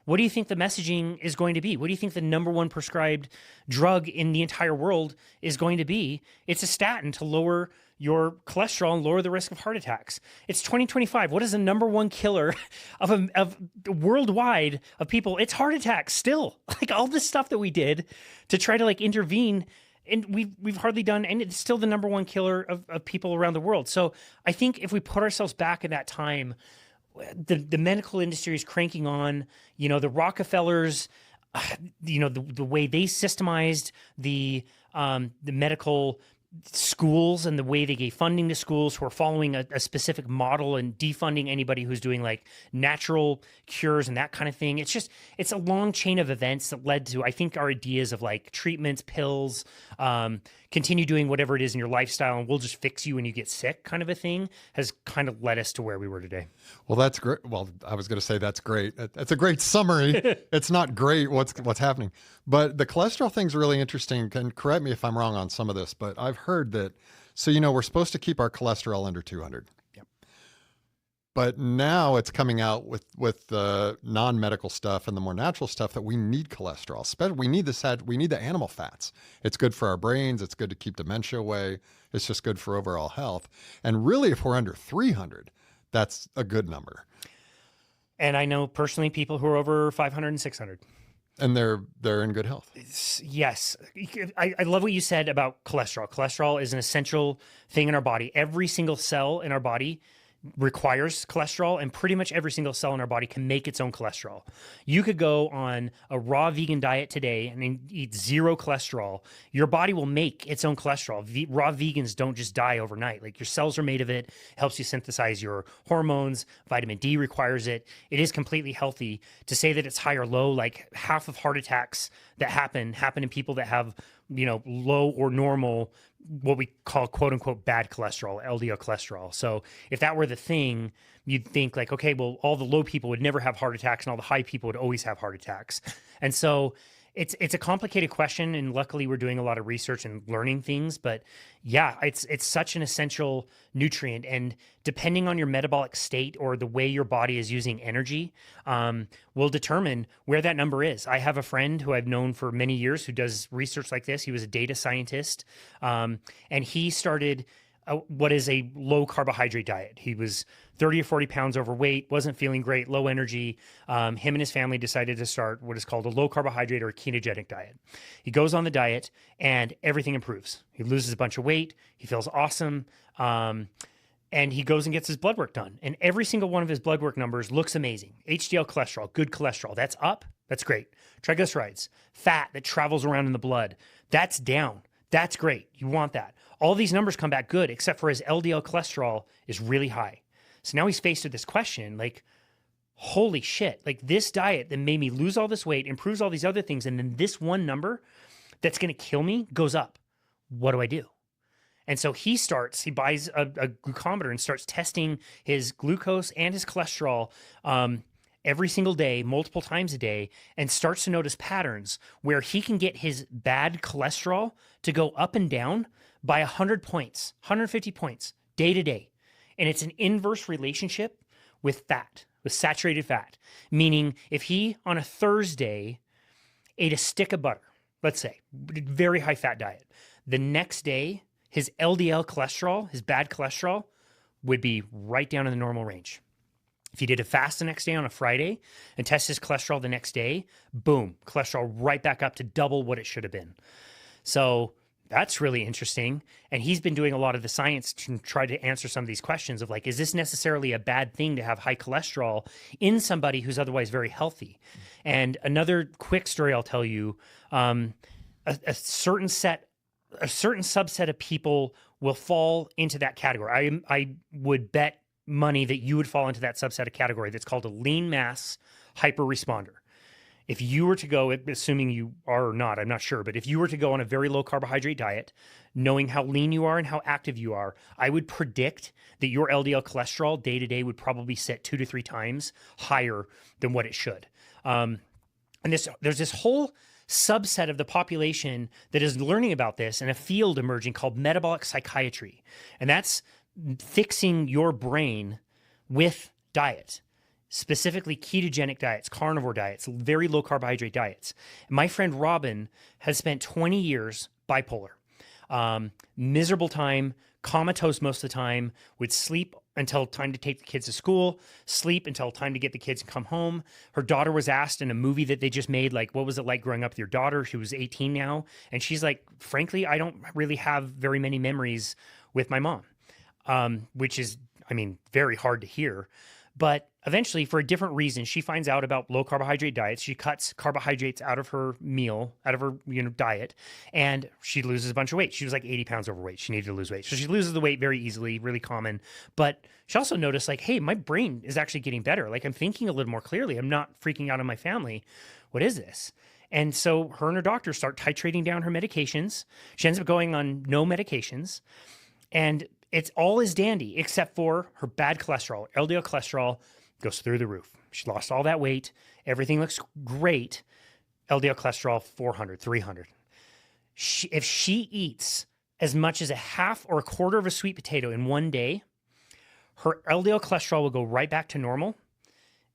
What do you think the messaging is going to be? What do you think the number one prescribed drug in the entire world is going to be? It's a statin to lower your cholesterol and lower the risk of heart attacks. It's 2025. What is the number one killer of worldwide of people? It's heart attacks still. Like all this stuff that we did to try to like intervene, and we've hardly done, and it's still the number one killer of people around the world. So I think if we put ourselves back in that time, the medical industry is cranking on, the Rockefellers, the way they systemized the medical schools and the way they gave funding to schools who are following a specific model and defunding anybody who's doing like natural cures and that kind of thing. It's a long chain of events that led to, I think, our ideas of like treatments, pills, continue doing whatever it is in your lifestyle and we'll just fix you when you get sick kind of a thing has kind of led us to where we were today. Well, that's great. Well, I was going to say that's great. That's a great summary. It's not great what's happening. But the cholesterol thing's really interesting. And correct me if I'm wrong on some of this, but I've heard that, so, we're supposed to keep our cholesterol under 200. Yep. But now it's coming out with the non-medical stuff and the more natural stuff that we need cholesterol. Especially, we need the animal fats. It's good for our brains. It's good to keep dementia away. It's just good for overall health. And really, if we're under 300, that's a good number. And I know personally people who are over 500 and 600. And they're in good health. Yes. I love what you said about cholesterol. Cholesterol is an essential thing in our body. Every single cell in our body requires cholesterol, and pretty much every single cell in our body can make its own cholesterol. You could go on a raw vegan diet today and eat zero cholesterol. Your body will make its own cholesterol. Raw vegans don't just die overnight. Like your cells are made of it, helps you synthesize your hormones. Vitamin D requires it. It is completely healthy. To say that it's high or low, like half of heart attacks that happen in people that have, low or normal, what we call quote unquote bad cholesterol, LDL cholesterol. So if that were the thing, you'd think like, okay, well, all the low people would never have heart attacks and all the high people would always have heart attacks. And so it's a complicated question, and luckily we're doing a lot of research and learning things. But yeah, it's such an essential nutrient, and depending on your metabolic state or the way your body is using energy, will determine where that number is. I have a friend who I've known for many years who does research like this. He was a data scientist, and he started what is a low carbohydrate diet. He was 30 or 40 pounds overweight, wasn't feeling great, low energy. Him and his family decided to start what is called a low carbohydrate or a ketogenic diet. He goes on the diet and everything improves. He loses a bunch of weight. He feels awesome. And he goes and gets his blood work done. And every single one of his blood work numbers looks amazing. HDL cholesterol, good cholesterol, that's up. That's great. Triglycerides, fat that travels around in the blood, that's down. That's great. You want that. All these numbers come back good, except for his LDL cholesterol is really high. So now he's faced with this question, like, holy shit, like this diet that made me lose all this weight, improves all these other things, and then this one number that's going to kill me goes up. What do I do? And so he buys a glucometer and starts testing his glucose and his cholesterol every single day, multiple times a day, and starts to notice patterns where he can get his bad cholesterol to go up and down by 100 points, 150 points, day to day. And it's an inverse relationship with fat, with saturated fat. Meaning, if he on a Thursday ate a stick of butter, let's say, very high fat diet, the next day, his LDL cholesterol, his bad cholesterol, would be right down in the normal range. If he did a fast the next day on a Friday and test his cholesterol the next day, boom, cholesterol right back up to double what it should have been. So that's really interesting. And he's been doing a lot of the science to try to answer some of these questions of like, is this necessarily a bad thing to have high cholesterol in somebody who's otherwise very healthy? And another quick story I'll tell you, a certain subset of people will fall into that category. I would bet money that you would fall into that subset of category that's called a lean mass hyperresponder. If you were to go, assuming you are or not, I'm not sure, but if you were to go on a very low carbohydrate diet, knowing how lean you are and how active you are, I would predict that your LDL cholesterol day to day would probably sit 2 to 3 times higher than what it should. And there's this whole subset of the population that is learning about this in a field emerging called metabolic psychiatry. And that's fixing your brain with diet, specifically ketogenic diets, carnivore diets, very low carbohydrate diets. My friend Robin has spent 20 years bipolar, miserable time, comatose most of the time, would sleep until time to take the kids to school, sleep until time to get the kids to come home. Her daughter was asked in a movie that they just made, like, what was it like growing up with your daughter? She was 18 now. And she's like, frankly, I don't really have very many memories with my mom, which is, I mean, very hard to hear. But eventually, for a different reason, she finds out about low carbohydrate diets. She cuts carbohydrates out of her meal, out of her diet, and she loses a bunch of weight. She was like 80 pounds overweight. She needed to lose weight. So she loses the weight very easily, really common. But she also noticed like, hey, my brain is actually getting better. Like I'm thinking a little more clearly. I'm not freaking out on my family. What is this? And so her and her doctor start titrating down her medications. She ends up going on no medications. And it's all is dandy except for her bad cholesterol. LDL cholesterol goes through the roof. She lost all that weight. Everything looks great. LDL cholesterol, 400, 300. If she eats as much as a half or a quarter of a sweet potato in one day, her LDL cholesterol will go right back to normal.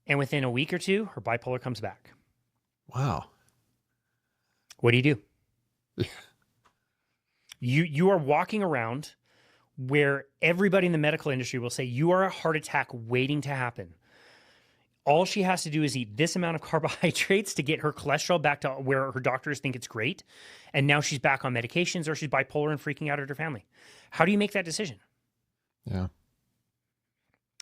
And within a week or two, her bipolar comes back. Wow. What do you do? You are walking around where everybody in the medical industry will say you are a heart attack waiting to happen. All she has to do is eat this amount of carbohydrates to get her cholesterol back to where her doctors think it's great. And now she's back on medications or she's bipolar and freaking out at her family. How do you make that decision? Yeah.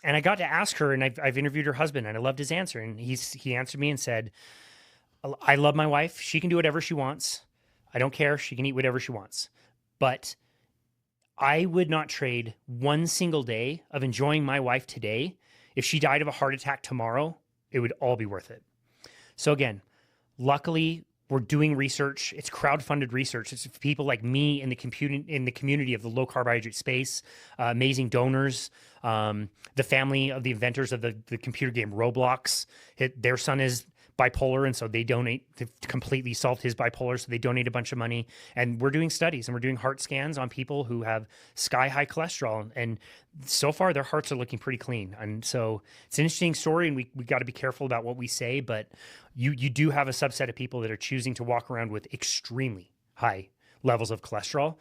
And I got to ask her, and I've interviewed her husband, and I loved his answer. And he answered me and said, I love my wife. She can do whatever she wants. I don't care. She can eat whatever she wants. But I would not trade one single day of enjoying my wife today. If she died of a heart attack tomorrow, it would all be worth it. So again, luckily we're doing research. It's crowdfunded research. It's people like me in the community of the low carbohydrate space, amazing donors, the family of the inventors of the computer game Roblox. Their son is bipolar, and so they donate to completely solve his bipolar, so they donate a bunch of money. And we're doing studies and we're doing heart scans on people who have sky high cholesterol, and so far their hearts are looking pretty clean. And so it's an interesting story, and we got to be careful about what we say, but you do have a subset of people that are choosing to walk around with extremely high levels of cholesterol.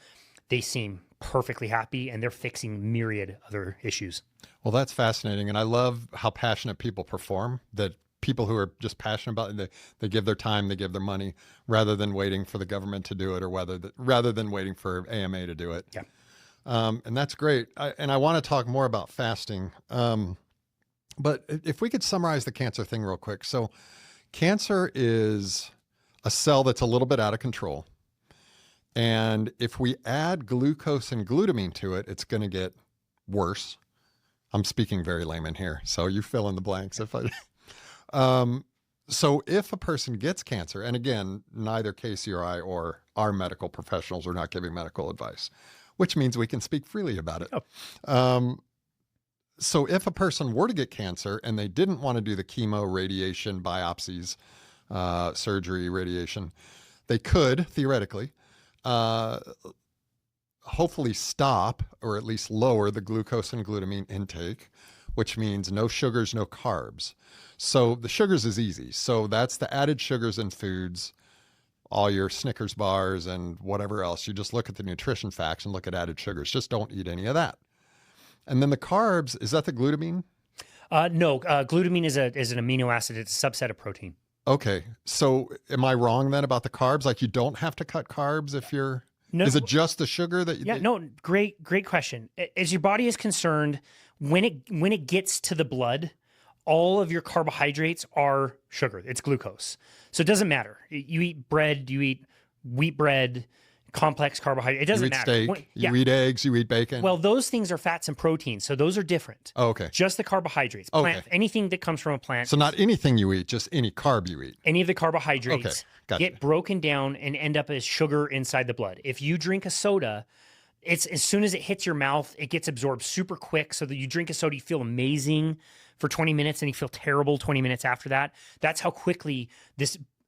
They seem perfectly happy, and they're fixing myriad other issues. Well, that's fascinating. And I love how passionate people perform, that people who are just passionate about it, they give their time, they give their money, rather than waiting for the government to do it, or rather than waiting for AMA to do it. Yeah. And that's great. And I want to talk more about fasting. But if we could summarize the cancer thing real quick. So cancer is a cell that's a little bit out of control. And if we add glucose and glutamine to it, it's going to get worse. I'm speaking very layman here, so you fill in the blanks if I... So if a person gets cancer, and again, neither Casey or I or our medical professionals are not giving medical advice, which means we can speak freely about it. Oh. So if a person were to get cancer and they didn't want to do the chemo, radiation, biopsies, surgery, radiation, they could theoretically, uh, hopefully stop or at least lower the glucose and glutamine intake, which means no sugars, no carbs. So the sugars is easy. So that's the added sugars in foods, all your Snickers bars and whatever else. You just look at the nutrition facts and look at added sugars. Just don't eat any of that. And then the carbs, is that the glutamine? No, glutamine is an amino acid. It's a subset of protein. Okay. So am I wrong then about the carbs? Like you don't have to cut carbs if you're, No, is it just the sugar that you yeah, no, great question. As your body is concerned, when it gets to the blood, all of your carbohydrates are sugar. It's glucose. So it doesn't matter. You eat bread, you eat wheat bread, complex carbohydrate. It doesn't matter. You eat steak, you eat eggs, you eat bacon. Well, those things are fats and proteins, so those are different. Oh, okay. Just the carbohydrates. Plant, anything that comes from a plant. So not anything you eat, just any carb you eat. Any of the carbohydrates gotcha. get broken down and end up as sugar inside the blood. If you drink a soda, it's as soon as it hits your mouth, it gets absorbed super quick so that you drink a soda, you feel amazing for 20 minutes and you feel terrible 20 minutes after that. That's how quickly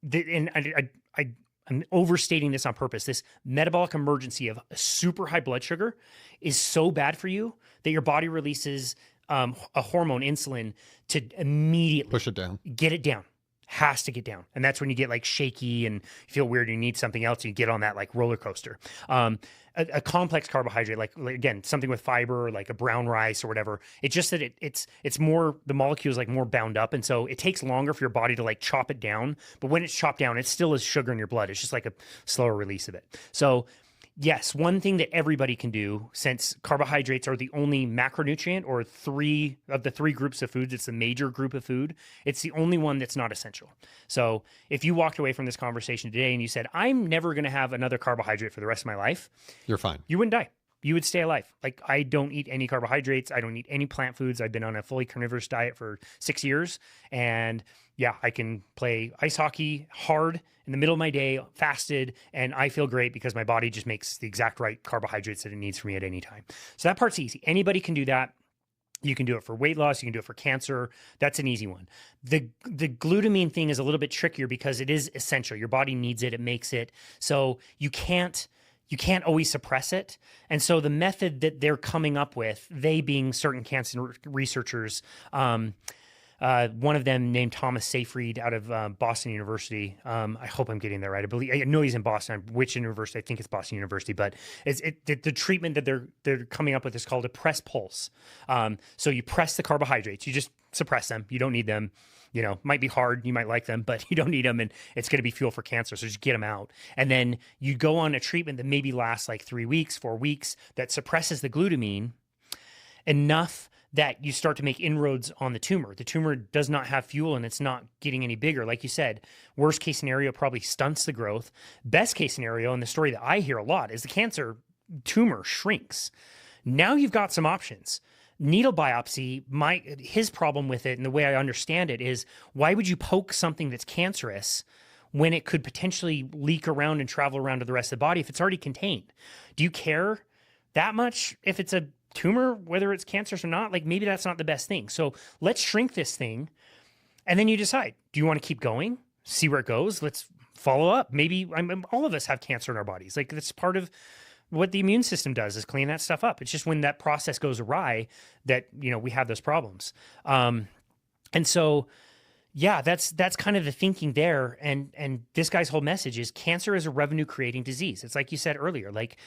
I'm overstating this on purpose. This metabolic emergency of super high blood sugar is so bad for you that your body releases a hormone, insulin, to immediately push it down, get it down. Has to get down. And that's when you get like shaky and you feel weird and you need something else. And you get on that like roller coaster. A complex carbohydrate, like again, something with fiber, like a brown rice or whatever. It's just that it's more, the molecule is like more bound up. And so it takes longer for your body to like chop it down. But when it's chopped down, it still is sugar in your blood. It's just like a slower release of it. So yes, one thing that everybody can do, since carbohydrates are the only macronutrient, or three of the three groups of foods, it's the major group of food, it's the only one that's not essential. So if you walked away from this conversation today and you said, I'm never going to have another carbohydrate for the rest of my life, you're fine. You wouldn't die. You would stay alive. Like, I don't eat any carbohydrates. I don't eat any plant foods. I've been on a fully carnivorous diet for 6 years. And yeah, I can play ice hockey hard in the middle of my day, fasted, and I feel great because my body just makes the exact right carbohydrates that it needs for me at any time. So that part's easy. Anybody can do that. You can do it for weight loss. You can do it for cancer. That's an easy one. The glutamine thing is a little bit trickier because it is essential. Your body needs it. It makes it. So you can't always suppress it. And so the method that they're coming up with, they being certain cancer researchers, one of them named Thomas Seyfried out of Boston University. I hope I'm getting that right. I know he's in Boston. Which university? I think it's Boston University. But the treatment that they're coming up with is called a press pulse. So you press the carbohydrates. You just suppress them. You don't need them. You know, might be hard. You might like them, but you don't need them, and it's going to be fuel for cancer. So just get them out. And then you go on a treatment that maybe lasts like 3 weeks, 4 weeks, that suppresses the glutamine enough that you start to make inroads on the tumor. The tumor does not have fuel and it's not getting any bigger. Like you said, worst case scenario probably stunts the growth. Best case scenario, and the story that I hear a lot, is the cancer tumor shrinks. Now you've got some options. Needle biopsy, his problem with it, and the way I understand it, is why would you poke something that's cancerous when it could potentially leak around and travel around to the rest of the body if it's already contained? Do you care that much if it's a tumor, whether it's cancerous or not? Like, maybe that's not the best thing. So let's shrink this thing, and then you decide, do you want to keep going, see where it goes? Let's follow up. Maybe all of us have cancer in our bodies. Like, that's part of what the immune system does, is clean that stuff up. It's just when that process goes awry that, we have those problems. And so, yeah, that's kind of the thinking there. And this guy's whole message is cancer is a revenue creating disease. It's like you said earlier, like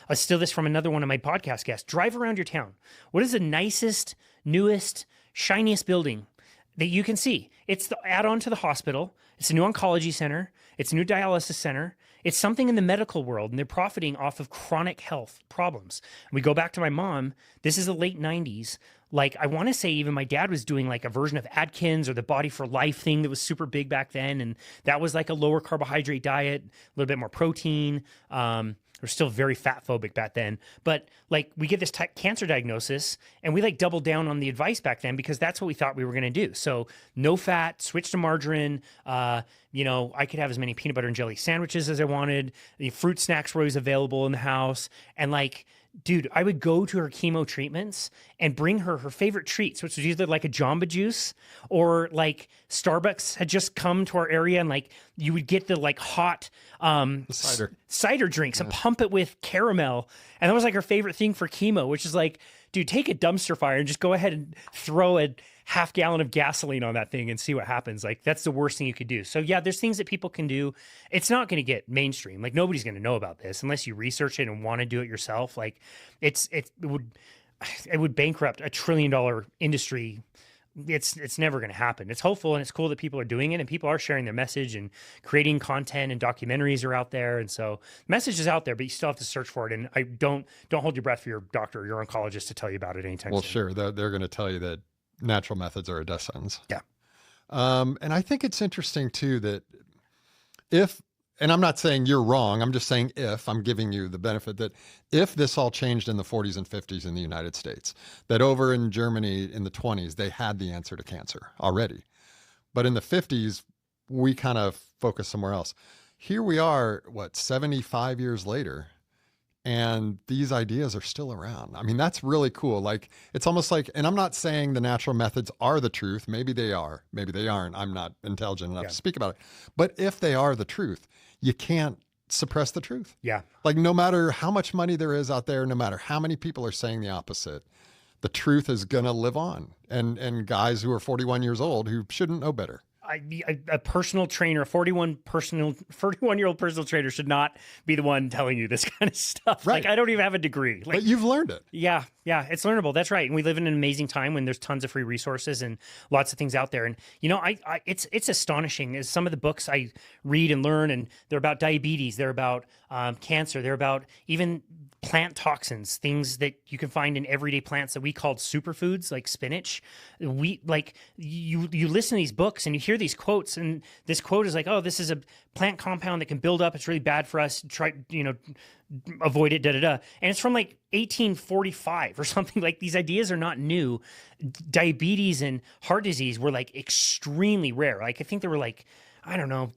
I steal this from another one of my podcast guests. Drive around your town. What is the nicest, newest, shiniest building that you can see? It's the add-on to the hospital. It's a new oncology center. It's a new dialysis center. It's something in the medical world, and they're profiting off of chronic health problems. We go back to my mom. This is the late 90s. Like, I want to say even my dad was doing like a version of Atkins or the Body for Life thing that was super big back then. And that was like a lower carbohydrate diet, a little bit more protein. We're still very fat phobic back then. But like, we get this cancer diagnosis and we like doubled down on the advice back then because that's what we thought we were going to do. So no fat, switch to margarine. I could have as many peanut butter and jelly sandwiches as I wanted. The fruit snacks were always available in the house. And like, Dude, I would go to her chemo treatments and bring her her favorite treats, which was either like a Jamba Juice or like Starbucks had just come to our area, and like you would get the like hot cider drinks and pump it with caramel. And that was like her favorite thing for chemo, which is like, dude, take a dumpster fire and just go ahead and throw a half gallon of gasoline on that thing and see what happens. Like, that's the worst thing you could do. So yeah, there's things that people can do. It's not going to get mainstream. Like, nobody's going to know about this unless you research it and want to do it yourself. Like, it would bankrupt $1 trillion industry. It's never going to happen. It's hopeful and it's cool that people are doing it and people are sharing their message and creating content, and documentaries are out there. And so message is out there, but you still have to search for it. And I don't hold your breath for your doctor or your oncologist to tell you about it anytime soon. Well, sure. They're going to tell you that natural methods are a death sentence. Yeah. And I think it's interesting too, that and I'm not saying you're wrong, I'm just saying I'm giving you the benefit that if this all changed in the 40s and 50s in the United States, that over in Germany in the 20s, they had the answer to cancer already. But in the 50s, we kind of focused somewhere else. Here we are, 75 years later, and these ideas are still around. I mean, that's really cool. Like, it's almost like, and I'm not saying the natural methods are the truth. Maybe they are, maybe they aren't. I'm not intelligent enough to speak about it. But if they are the truth, you can't suppress the truth. Yeah. Like, no matter how much money there is out there, no matter how many people are saying the opposite, the truth is going to live on. And guys who are 41 years old who shouldn't know better. A personal trainer, a 41-year-old personal trainer should not be the one telling you this kind of stuff. Right. Like, I don't even have a degree. Like, but you've learned it. Yeah, it's learnable. That's right. And we live in an amazing time when there's tons of free resources and lots of things out there. And it's astonishing as some of the books I read and learn, and they're about diabetes, they're about cancer, they're about even plant toxins, things that you can find in everyday plants that we called superfoods, like spinach. You listen to these books and you hear these quotes, and this quote is like, oh, this is a plant compound that can build up. It's really bad for us. Try, avoid it, And it's from like 1845 or something. Like, these ideas are not new. Diabetes and heart disease were like extremely rare. Like, I think there were like, I don't know,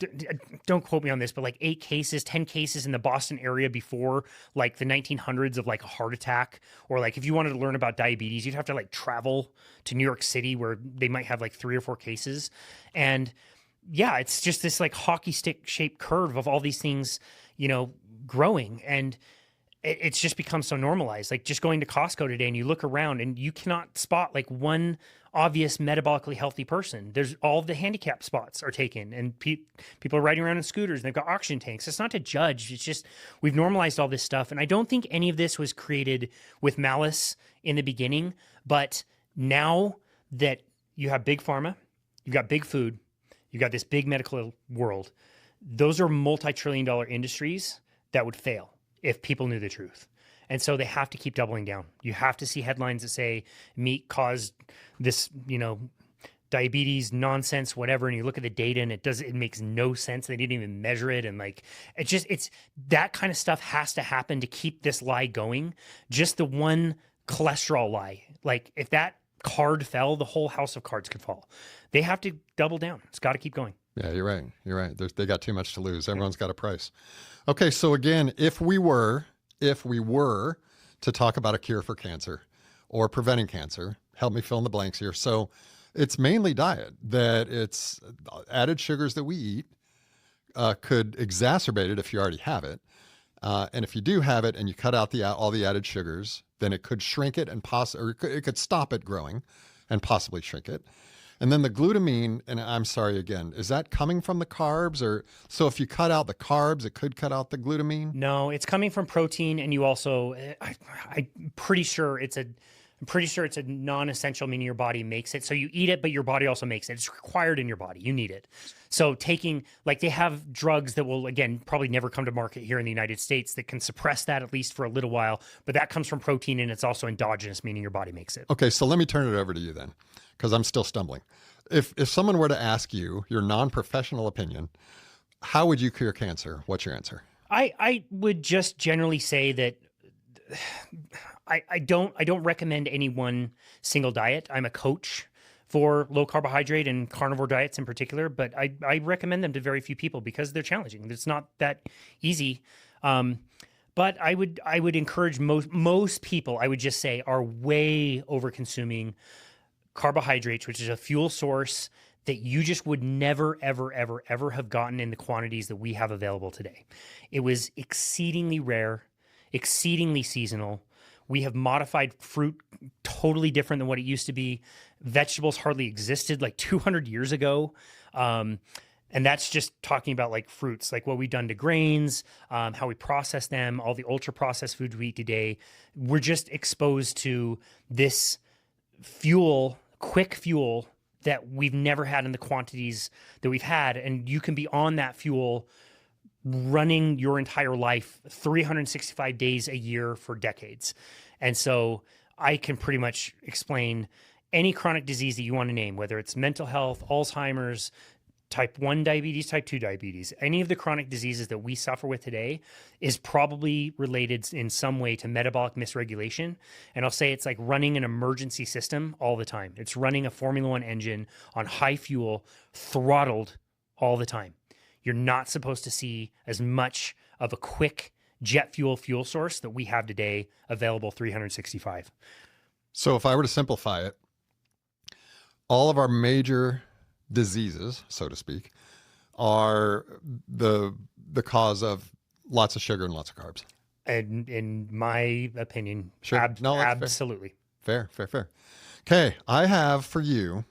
don't quote me on this, but like 10 cases in the Boston area before like the 1900s of like a heart attack. Or like, if you wanted to learn about diabetes, you'd have to like travel to New York City where they might have like 3 or 4 cases. And yeah, it's just this like hockey stick shaped curve of all these things, growing. And it's just become so normalized. Like, just going to Costco today and you look around and you cannot spot like one obvious metabolically healthy person. There's all the handicap spots are taken, and people are riding around in scooters and they've got oxygen tanks. It's not to judge. It's just, we've normalized all this stuff. And I don't think any of this was created with malice in the beginning, but now that you have big pharma, you've got big food, you've got this big medical world, those are multi-trillion-dollar industries that would fail if people knew the truth. And so they have to keep doubling down. You have to see headlines that say meat caused this, diabetes nonsense, whatever. And you look at the data and it makes no sense. They didn't even measure it. And like, it's that kind of stuff has to happen to keep this lie going. Just the one cholesterol lie. Like, if that card fell, the whole house of cards could fall. They have to double down. It's got to keep going. Yeah, you're right. You're right. They got too much to lose. Everyone's got a price. Okay. So again, if we were to talk about a cure for cancer or preventing cancer, help me fill in the blanks here. So it's mainly diet, that it's added sugars that we eat could exacerbate it if you already have it. And if you do have it and you cut out all the added sugars, then it could shrink it or it could stop it growing and possibly shrink it. And then the glutamine, and I'm sorry again, is that coming from the carbs? Or so if you cut out the carbs, it could cut out the glutamine? No, it's coming from protein, and you also, I'm pretty sure it's a non-essential, meaning your body makes it. So you eat it, but your body also makes it. It's required in your body. You need it. So they have drugs that will, again, probably never come to market here in the United States that can suppress that at least for a little while. But that comes from protein, and it's also endogenous, meaning your body makes it. Okay, so let me turn it over to you then, because I'm still stumbling. If someone were to ask you your non-professional opinion, how would you cure cancer? What's your answer? I would just generally say that I don't recommend any one single diet. I'm a coach for low carbohydrate and carnivore diets in particular, but I recommend them to very few people because they're challenging. It's not that easy. But I would encourage most people, I would just say, are way over consuming carbohydrates, which is a fuel source that you just would never, ever, ever, ever have gotten in the quantities that we have available today. It was exceedingly rare, exceedingly seasonal. We have modified fruit totally different than what it used to be. Vegetables hardly existed like 200 years ago. And that's just talking about like fruits, like what we've done to grains, how we process them, all the ultra processed foods we eat today. We're just exposed to this fuel, quick fuel that we've never had in the quantities that we've had. And you can be on that fuel running your entire life 365 days a year for decades. And so I can pretty much explain any chronic disease that you want to name, whether it's mental health, Alzheimer's, type 1 diabetes, type 2 diabetes, any of the chronic diseases that we suffer with today is probably related in some way to metabolic misregulation. And I'll say it's like running an emergency system all the time. It's running a Formula One engine on high fuel, throttled all the time. You're not supposed to see as much of a quick jet fuel source that we have today available 365. So if I were to simplify it, all of our major diseases, so to speak, are the cause of lots of sugar and lots of carbs. And in my opinion, Sure. No, that's absolutely. Fair. Okay, I have for you,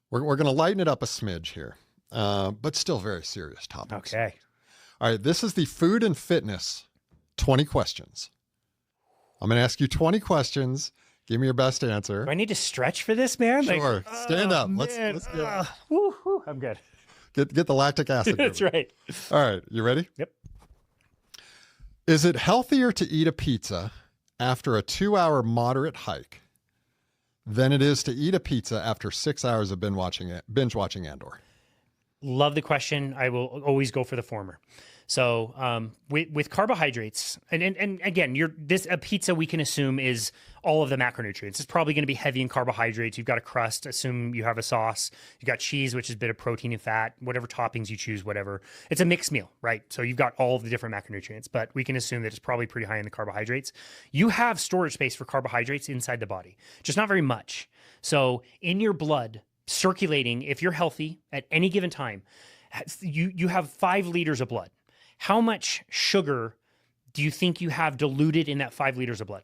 we're going to lighten it up a smidge here, but still very serious topics. Okay. All right, this is the food and fitness 20 questions. I'm going to ask you 20 questions. Give me your best answer. Do I need to stretch for this, man? Sure. Stand up. Let's get it. I'm good. Get the lactic acid. That's right. All right. You ready? Yep. Is it healthier to eat a pizza after a 2-hour moderate hike than it is to eat a pizza after 6 hours of binge watching Andor? Love the question. I will always go for the former. So with carbohydrates, and again, a pizza we can assume is all of the macronutrients. It's probably going to be heavy in carbohydrates. You've got a crust. Assume you have a sauce. You got cheese, which is a bit of protein and fat. Whatever toppings you choose, whatever. It's a mixed meal, right? So you've got all of the different macronutrients, but we can assume that it's probably pretty high in the carbohydrates. You have storage space for carbohydrates inside the body, just not very much. So in your blood, circulating, if you're healthy at any given time, you have 5 liters of blood. How much sugar do you think you have diluted in that 5 liters of blood?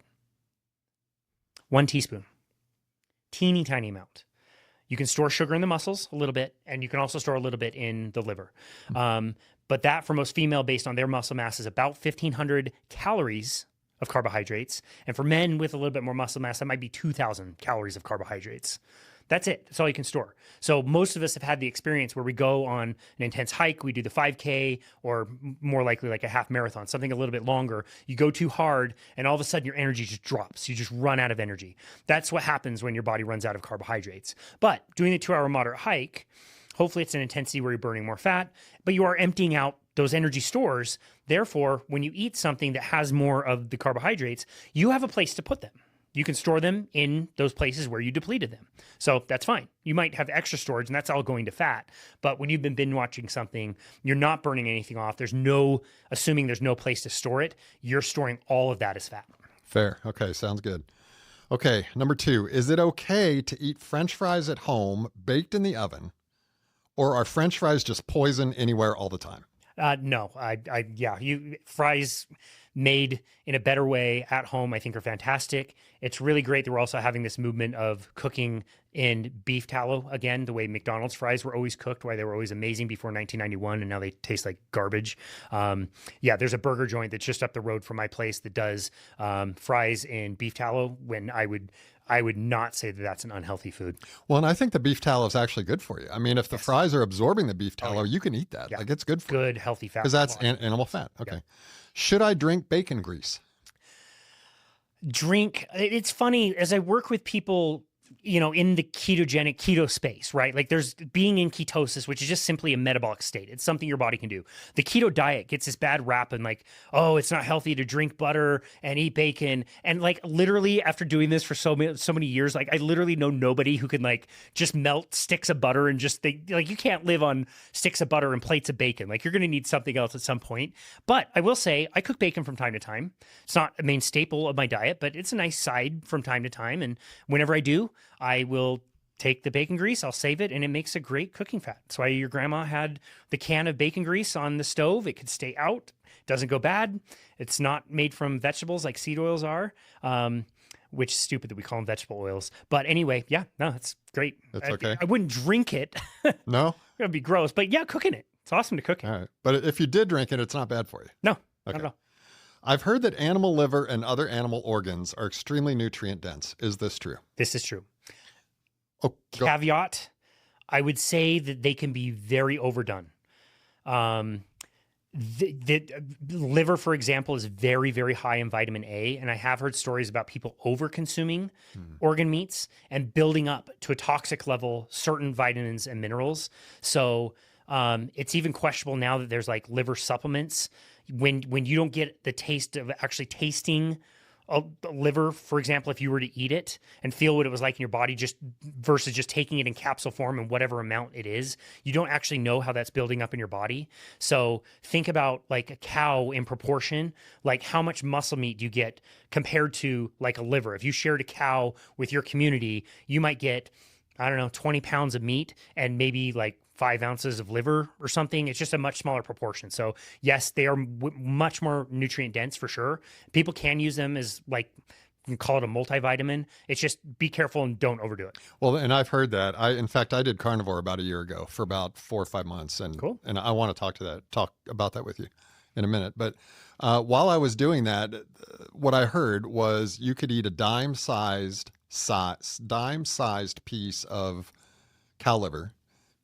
1 teaspoon. Teeny tiny amount. You can store sugar in the muscles a little bit, and you can also store a little bit in the liver. But that, for most female, based on their muscle mass, is about 1,500 calories of carbohydrates. And for men with a little bit more muscle mass, that might be 2,000 calories of carbohydrates. That's it. That's all you can store. So most of us have had the experience where we go on an intense hike, we do the 5K, or more likely like a half marathon, something a little bit longer. You go too hard, and all of a sudden your energy just drops. You just run out of energy. That's what happens when your body runs out of carbohydrates. But doing the 2-hour moderate hike, hopefully it's an intensity where you're burning more fat, but you are emptying out those energy stores. Therefore, when you eat something that has more of the carbohydrates, you have a place to put them. You can store them in those places where you depleted them. So that's fine. You might have extra storage, and that's all going to fat. But when you've been binge watching something, you're not burning anything off. Assuming there's no place to store it, you're storing all of that as fat. Fair. Okay, sounds good. Okay, number 2, is it okay to eat French fries at home, baked in the oven, or are French fries just poison anywhere all the time? No, fries made in a better way at home, I think, are fantastic. It's really great that we're also having this movement of cooking in beef tallow again, the way McDonald's fries were always cooked, why they were always amazing before 1991, and now they taste like garbage. There's a burger joint that's just up the road from my place that does fries in beef tallow, when I would not say that that's an unhealthy food. Well, and I think the beef tallow is actually good for you. I mean, if the fries are absorbing the beef tallow, you can eat that. Yeah. Like, it's good for you. Good, healthy fat. Because that's animal fat. Okay. Yeah. Should I drink bacon grease? It's funny, as I work with people in the keto space, right? Like there's being in ketosis, which is just simply a metabolic state. It's something your body can do. The keto diet gets this bad rap and like, oh, it's not healthy to drink butter and eat bacon. And like literally after doing this for so many years, like I literally know nobody who can like just melt sticks of butter and just like you can't live on sticks of butter and plates of bacon. Like you're going to need something else at some point. But I will say I cook bacon from time to time. It's not a main staple of my diet, but it's a nice side from time to time. And whenever I do, I will take the bacon grease, I'll save it, and it makes a great cooking fat. That's why your grandma had the can of bacon grease on the stove. It could stay out, doesn't go bad. It's not made from vegetables like seed oils are, which is stupid that we call them vegetable oils. But anyway, yeah, no, it's great. It's okay. I wouldn't drink it. No? It would be gross, but yeah, cooking it. It's awesome to cook it. All right. But if you did drink it, it's not bad for you. No, not at all. I've heard that animal liver and other animal organs are extremely nutrient dense. Is this true? This is true. Oh, caveat, I would say that they can be very overdone. The liver, for example, is very, very high in vitamin A. And I have heard stories about people over consuming organ meats and building up to a toxic level certain vitamins and minerals. So it's even questionable now that there's like liver supplements. When you don't get the taste of actually tasting a liver, for example, if you were to eat it and feel what it was like in your body, just versus just taking it in capsule form and whatever amount it is, you don't actually know how that's building up in your body. So think about like a cow in proportion, like how much muscle meat do you get compared to like a liver? If you shared a cow with your community, you might get, I don't know, 20 pounds of meat and maybe like 5 ounces of liver or something. It's just a much smaller proportion. So yes, they are much more nutrient dense for sure. People can use them as like, you can call it a multivitamin. It's just be careful and don't overdo it. Well, and I've heard that. In fact, I did carnivore about a year ago for about 4 or 5 months. And, cool. And I want to talk about that with you in a minute. But while I was doing that, what I heard was you could eat a dime-sized piece of cow liver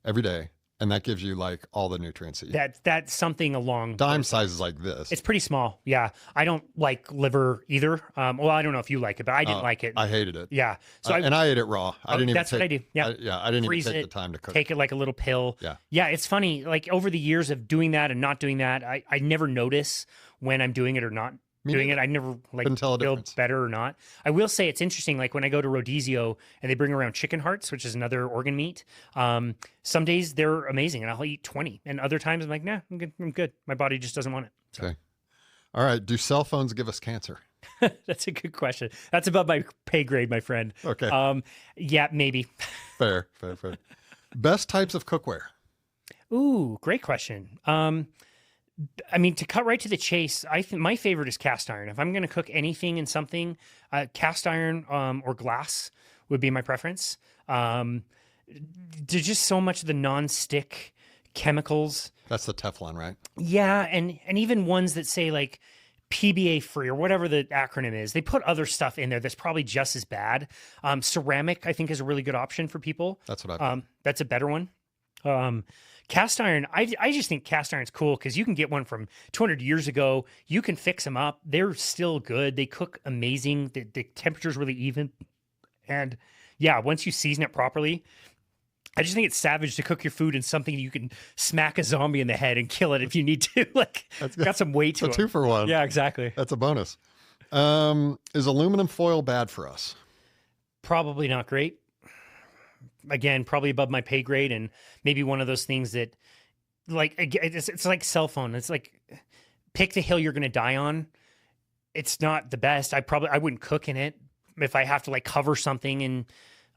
every day, and that gives you like all the nutrients that you that's something along dime size is like this. It's pretty small. Yeah. I don't like liver either. Well, I don't know if you like it, but I didn't like it. I hated it. Yeah. So and I ate it raw. I didn't even that's what I do. Yeah. I didn't Freeze even take it, the time to cook. Take it like a little pill. Yeah. Yeah. It's funny. Like over the years of doing that and not doing that, I never notice when I'm doing it or not doing it. I never like feel better or not. I will say it's interesting. Like when I go to Rodizio and they bring around chicken hearts, which is another organ meat. Some days they're amazing and I'll eat 20. And other times I'm like, nah, I'm good. My body just doesn't want it. So. Okay. All right. Do cell phones give us cancer? That's a good question. That's above my pay grade, my friend. Okay. Yeah, maybe. Fair. Best types of cookware? Ooh, great question. I mean, to cut right to the chase, I think my favorite is cast iron. If I'm going to cook anything in something, cast iron or glass would be my preference. There's just so much of the non-stick chemicals. That's the Teflon, right? Yeah, and even ones that say like PBA free or whatever the acronym is, they put other stuff in there that's probably just as bad. Ceramic, I think, is a really good option for people. That's what I've That's a better one. Cast iron, I just think cast iron's cool because you can get one from 200 years ago. You can fix them up. They're still good. They cook amazing. The temperature's really even. And yeah, once you season it properly, I just think it's savage to cook your food in something you can smack a zombie in the head and kill it if you need to. Like, got some weight to it. It's a 2-for-1. Yeah, exactly. That's a bonus. Is aluminum foil bad for us? Probably not great. Again, probably above my pay grade, and maybe one of those things that, like, it's like cell phone. It's like pick the hill you're going to die on. It's not the best. I wouldn't cook in it if I have to like cover something in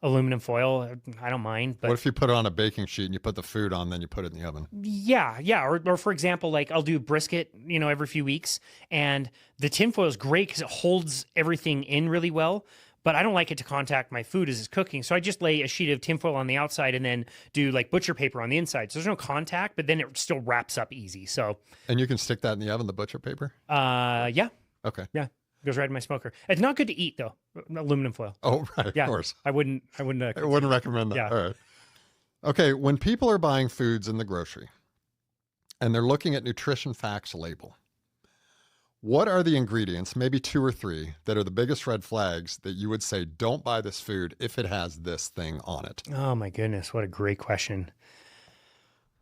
aluminum foil. I don't mind. But what if you put it on a baking sheet and you put the food on, then you put it in the oven? Yeah. Or for example, like I'll do brisket, every few weeks, and the tinfoil is great because it holds everything in really well. But I don't like it to contact my food as it's cooking. So I just lay a sheet of tinfoil on the outside and then do like butcher paper on the inside. So there's no contact, but then it still wraps up easy. So. And you can stick that in the oven, the butcher paper? Yeah. Okay. Yeah. It goes right in my smoker. It's not good to eat though. Aluminum foil. Oh, right. Yeah. Of course. I wouldn't I wouldn't recommend that. Yeah. All right. Okay. When people are buying foods in the grocery and they're looking at nutrition facts label, What are the ingredients, maybe 2 or 3, that are the biggest red flags that you would say, don't buy this food if it has this thing on it? Oh my goodness, what a great question.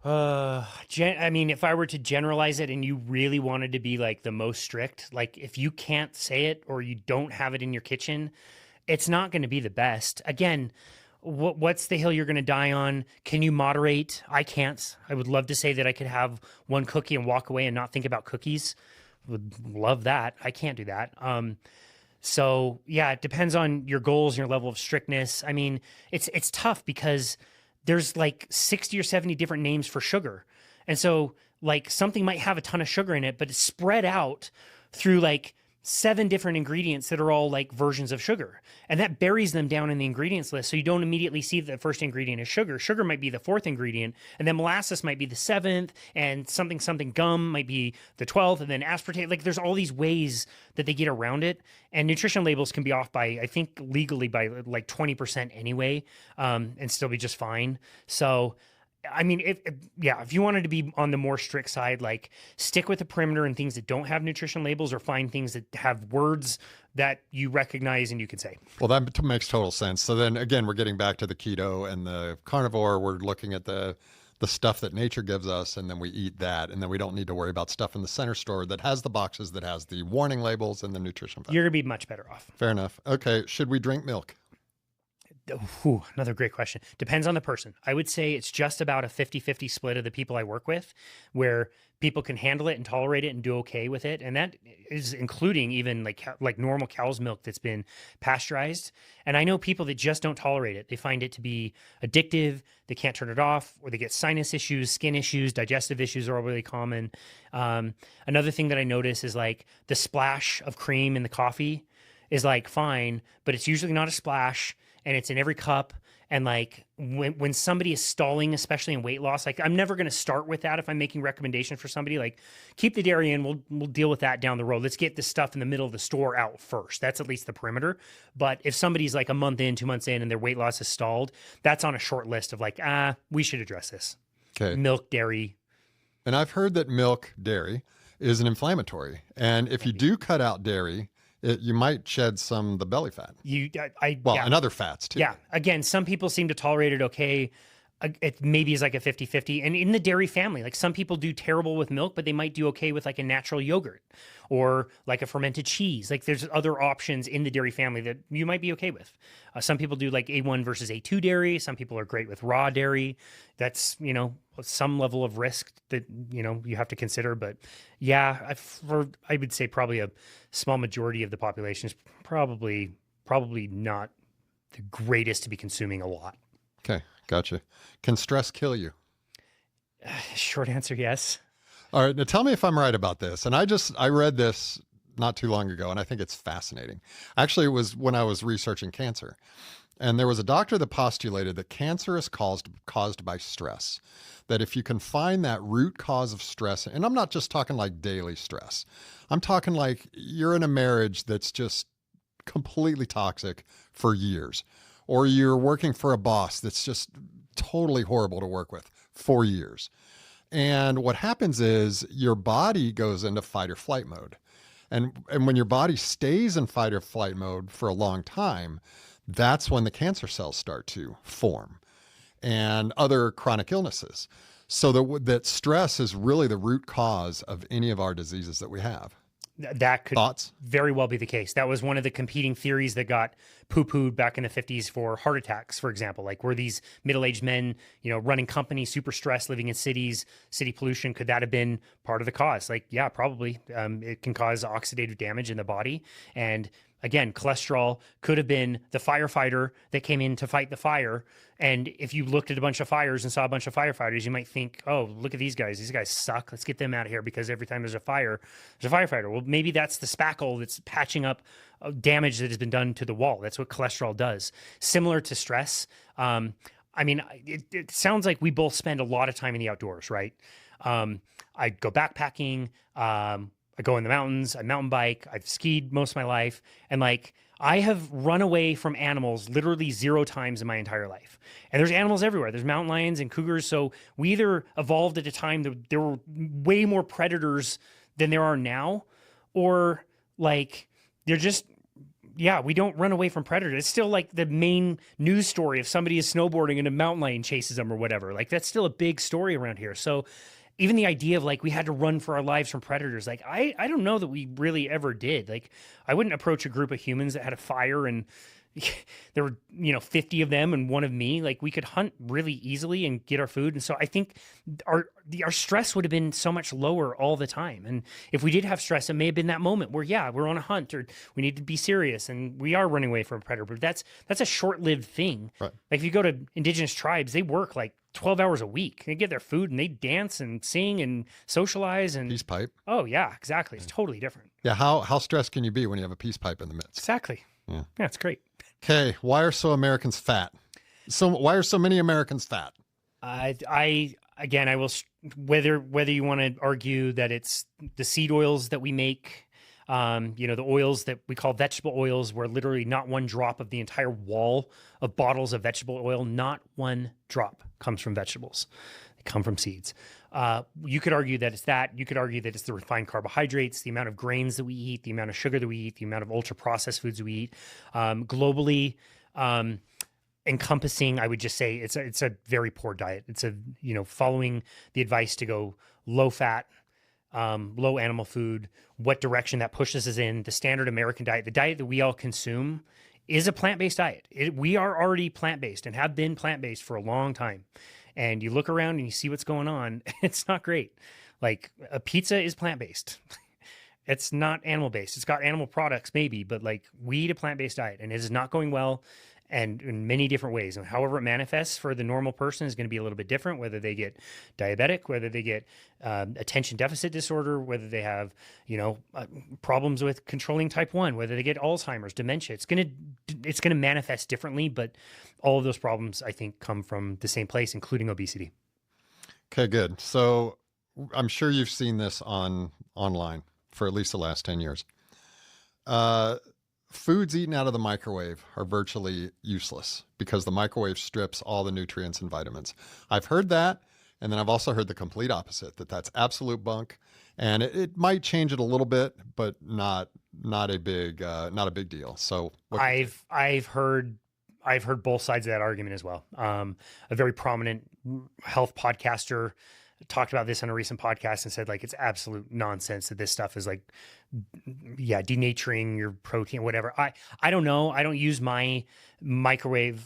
I mean, if I were to generalize it and you really wanted to be like the most strict, like if you can't say it or you don't have it in your kitchen, it's not going to be the best. Again, what's the hill you're going to die on? Can you moderate? I can't. I would love to say that I could have one cookie and walk away and not think about cookies. Would love that. I can't do that. So yeah, it depends on your goals and your level of strictness. I mean, it's tough because there's like 60 or 70 different names for sugar. And so like something might have a ton of sugar in it, but it's spread out through like 7 different ingredients that are all like versions of sugar. And that buries them down in the ingredients list. So you don't immediately see that the first ingredient is sugar. Sugar might be the 4th ingredient, and then molasses might be the 7th, and something gum might be the 12th, and then aspartame. Like there's all these ways that they get around it. And nutrition labels can be off by, I think legally by like 20% anyway, and still be just fine. So I mean, if you wanted to be on the more strict side, like stick with the perimeter and things that don't have nutrition labels, or find things that have words that you recognize and you can say. Well, that makes total sense. So then again, we're getting back to the keto and the carnivore. We're looking at the stuff that nature gives us, and then we eat that, and then we don't need to worry about stuff in the center store that has the boxes that has the warning labels and the nutrition facts. You're going to be much better off. Fair enough. Okay. Should we drink milk? Ooh, another great question. Depends on the person. I would say it's just about a 50-50 split of the people I work with, where people can handle it and tolerate it and do okay with it. And that is including even like normal cow's milk that's been pasteurized. And I know people that just don't tolerate it. They find it to be addictive. They can't turn it off, or they get sinus issues, skin issues, digestive issues are all really common. Another thing that I notice is like the splash of cream in the coffee is like fine, but it's usually not a splash. And it's in every cup. And like when somebody is stalling, especially in weight loss, like I'm never going to start with that. If I'm making recommendations for somebody, like keep the dairy in, we'll deal with that down the road. Let's get the stuff in the middle of the store out first. That's at least the perimeter. But if somebody's like a month in, 2 months in, and their weight loss is stalled, that's on a short list of like, we should address this. Okay. Milk, dairy. And I've heard that milk, dairy, is an inflammatory. And if you do cut out dairy, you might shed some of the belly fat. And other fats too. Yeah. Again, some people seem to tolerate it okay. It maybe is like a 50-50. And in the dairy family, like some people do terrible with milk, but they might do okay with like a natural yogurt or like a fermented cheese. Like there's other options in the dairy family that you might be okay with. Some people do like A1 versus A2 dairy. Some people are great with raw dairy. That's, some level of risk that, you have to consider. But yeah, I would say probably a small majority of the population is probably not the greatest to be consuming a lot. Okay. Gotcha. Can stress kill you? Short answer, yes. All right. Now tell me if I'm right about this. And I read this not too long ago, and I think it's fascinating. Actually, it was when I was researching cancer. And there was a doctor that postulated that cancer is caused by stress. That if you can find that root cause of stress, and I'm not just talking like daily stress, I'm talking like you're in a marriage that's just completely toxic for years, or you're working for a boss that's just totally horrible to work with for years. And what happens is your body goes into fight or flight mode. And when your body stays in fight or flight mode for a long time, that's when the cancer cells start to form and other chronic illnesses. So that stress is really the root cause of any of our diseases that we have. That could Thoughts? Very well be the case. That was one of the competing theories that got poo-pooed back in the 50s for heart attacks, for example. Like, were these middle-aged men, running companies, super stressed, living in cities, city pollution, could that have been part of the cause? Like, yeah, probably. It can cause oxidative damage in the body. And again, cholesterol could have been the firefighter that came in to fight the fire. And if you looked at a bunch of fires and saw a bunch of firefighters, you might think, oh, look at these guys. These guys suck. Let's get them out of here, because every time there's a fire, there's a firefighter. Well, maybe that's the spackle that's patching up damage that has been done to the wall. That's what cholesterol does. Similar to stress. It sounds like we both spend a lot of time in the outdoors, right? I go backpacking. I go in the mountains, I mountain bike, I've skied most of my life. And I have run away from animals literally 0 times in my entire life. And there's animals everywhere. There's mountain lions and cougars. So we either evolved at a time that there were way more predators than there are now, or like they're just, yeah, we don't run away from predators. It's still like the main news story if somebody is snowboarding and a mountain lion chases them or whatever. Like that's still a big story around here. So even the idea of like we had to run for our lives from predators, like I don't know that we really ever did. Like I wouldn't approach a group of humans that had a fire and there were 50 of them and one of me. Like we could hunt really easily and get our food. And so I think our stress would have been so much lower all the time. And if we did have stress, it may have been that moment where we're on a hunt or we need to be serious and we are running away from a predator. But that's a short-lived thing. Right. Like if you go to indigenous tribes, they work like 12 hours a week. They get their food and they dance and sing and socialize and Peace pipe. Oh yeah, exactly. It's totally different. Yeah. How stressed can you be when you have a peace pipe in the midst? Exactly. Yeah, it's great. Okay. Why are so Americans fat? Why are so many Americans fat? I will, whether you want to argue that it's the seed oils that we make, the oils that we call vegetable oils, where literally not one drop of the entire wall of bottles of vegetable oil, not one drop comes from vegetables. They come from seeds. You could argue that it's that. You could argue that it's the refined carbohydrates, the amount of grains that we eat, the amount of sugar that we eat, the amount of ultra-processed foods we eat. Globally, encompassing, I would just say it's a very poor diet. It's following the advice to go low fat, low animal food, what direction that pushes us in. The standard American diet, the diet that we all consume, is a plant-based diet. We are already plant-based and have been plant-based for a long time. And you look around and you see what's going on. It's not great. Like a pizza is plant-based. It's not animal-based. It's got animal products maybe, but like we eat a plant-based diet and it is not going well. And in many different ways. And however it manifests for the normal person is going to be a little bit different, whether they get diabetic, whether they get attention deficit disorder, whether they have, problems with controlling type 1, whether they get Alzheimer's, dementia. It's going to manifest differently, but all of those problems, I think, come from the same place, including obesity. Okay, good. So I'm sure you've seen this online for at least the last 10 years. Foods eaten out of the microwave are virtually useless because the microwave strips all the nutrients and vitamins. I've heard that, and then I've also heard the complete opposite, that that's absolute bunk, and it might change it a little bit, but not a big deal. So I've heard both sides of that argument as well. A very prominent health podcaster talked about this on a recent podcast and said like it's absolute nonsense that this stuff is like denaturing your protein, whatever. I don't know. I don't use my microwave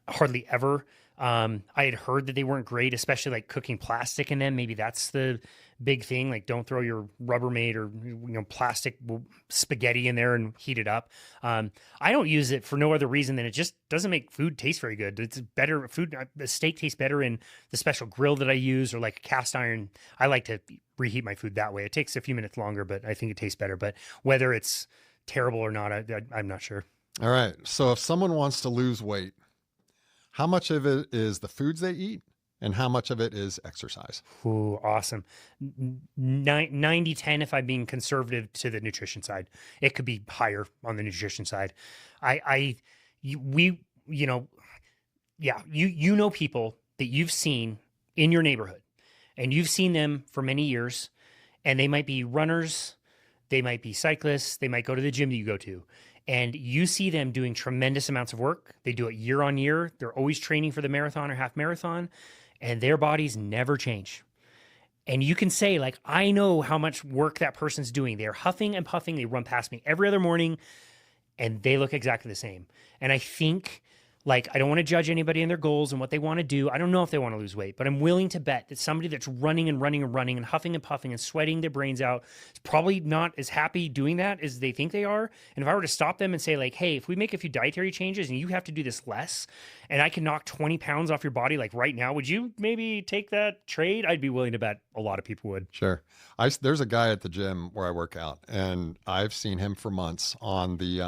hardly ever. I had heard that they weren't great, especially like cooking plastic in them. Maybe that's the big thing. Like don't throw your Rubbermaid or plastic spaghetti in there and heat it up. I don't use it for no other reason than it just doesn't make food taste very good. It's better food. The steak tastes better in the special grill that I use, or like a cast iron. I like to reheat my food that way. It takes a few minutes longer, but I think it tastes better. But whether it's terrible or not, I'm not sure. All right. So if someone wants to lose weight, how much of it is the foods they eat and how much of it is exercise? Ooh, awesome. 90-10 if I'm being conservative to the nutrition side. It could be higher on the nutrition side. You know people that you've seen in your neighborhood and you've seen them for many years, and they might be runners, they might be cyclists, they might go to the gym that you go to. And you see them doing tremendous amounts of work. They do it year on year. They're always training for the marathon or half marathon, and their bodies never change. And you can say, like, I know how much work that person's doing. They're huffing and puffing. They run past me every other morning, and they look exactly the same. And I think, like, I don't want to judge anybody and their goals and what they want to do. I don't know if they want to lose weight, but I'm willing to bet that somebody that's running and running and running and huffing and puffing and sweating their brains out is probably not as happy doing that as they think they are. And if I were to stop them and say, like, hey, if we make a few dietary changes and you have to do this less, and I can knock 20 pounds off your body, like right now, would you maybe take that trade? I'd be willing to bet a lot of people would. Sure. There's a guy at the gym where I work out, and I've seen him for months on the,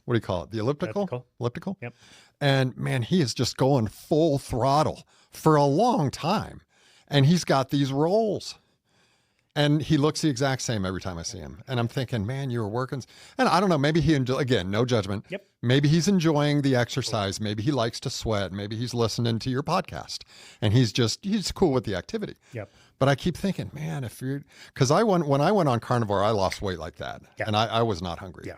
what do you call it? The elliptical? Elliptical? Yep. And man, he is just going full throttle for a long time. And he's got these rolls. And he looks the exact same every time I see him. And I'm thinking, man, you were working. And I don't know, maybe again, no judgment. Yep. Maybe he's enjoying the exercise. Maybe he likes to sweat. Maybe he's listening to your podcast and he's cool with the activity. Yep. But I keep thinking, man, because when I went on carnivore, I lost weight like that, and I was not hungry. Yeah.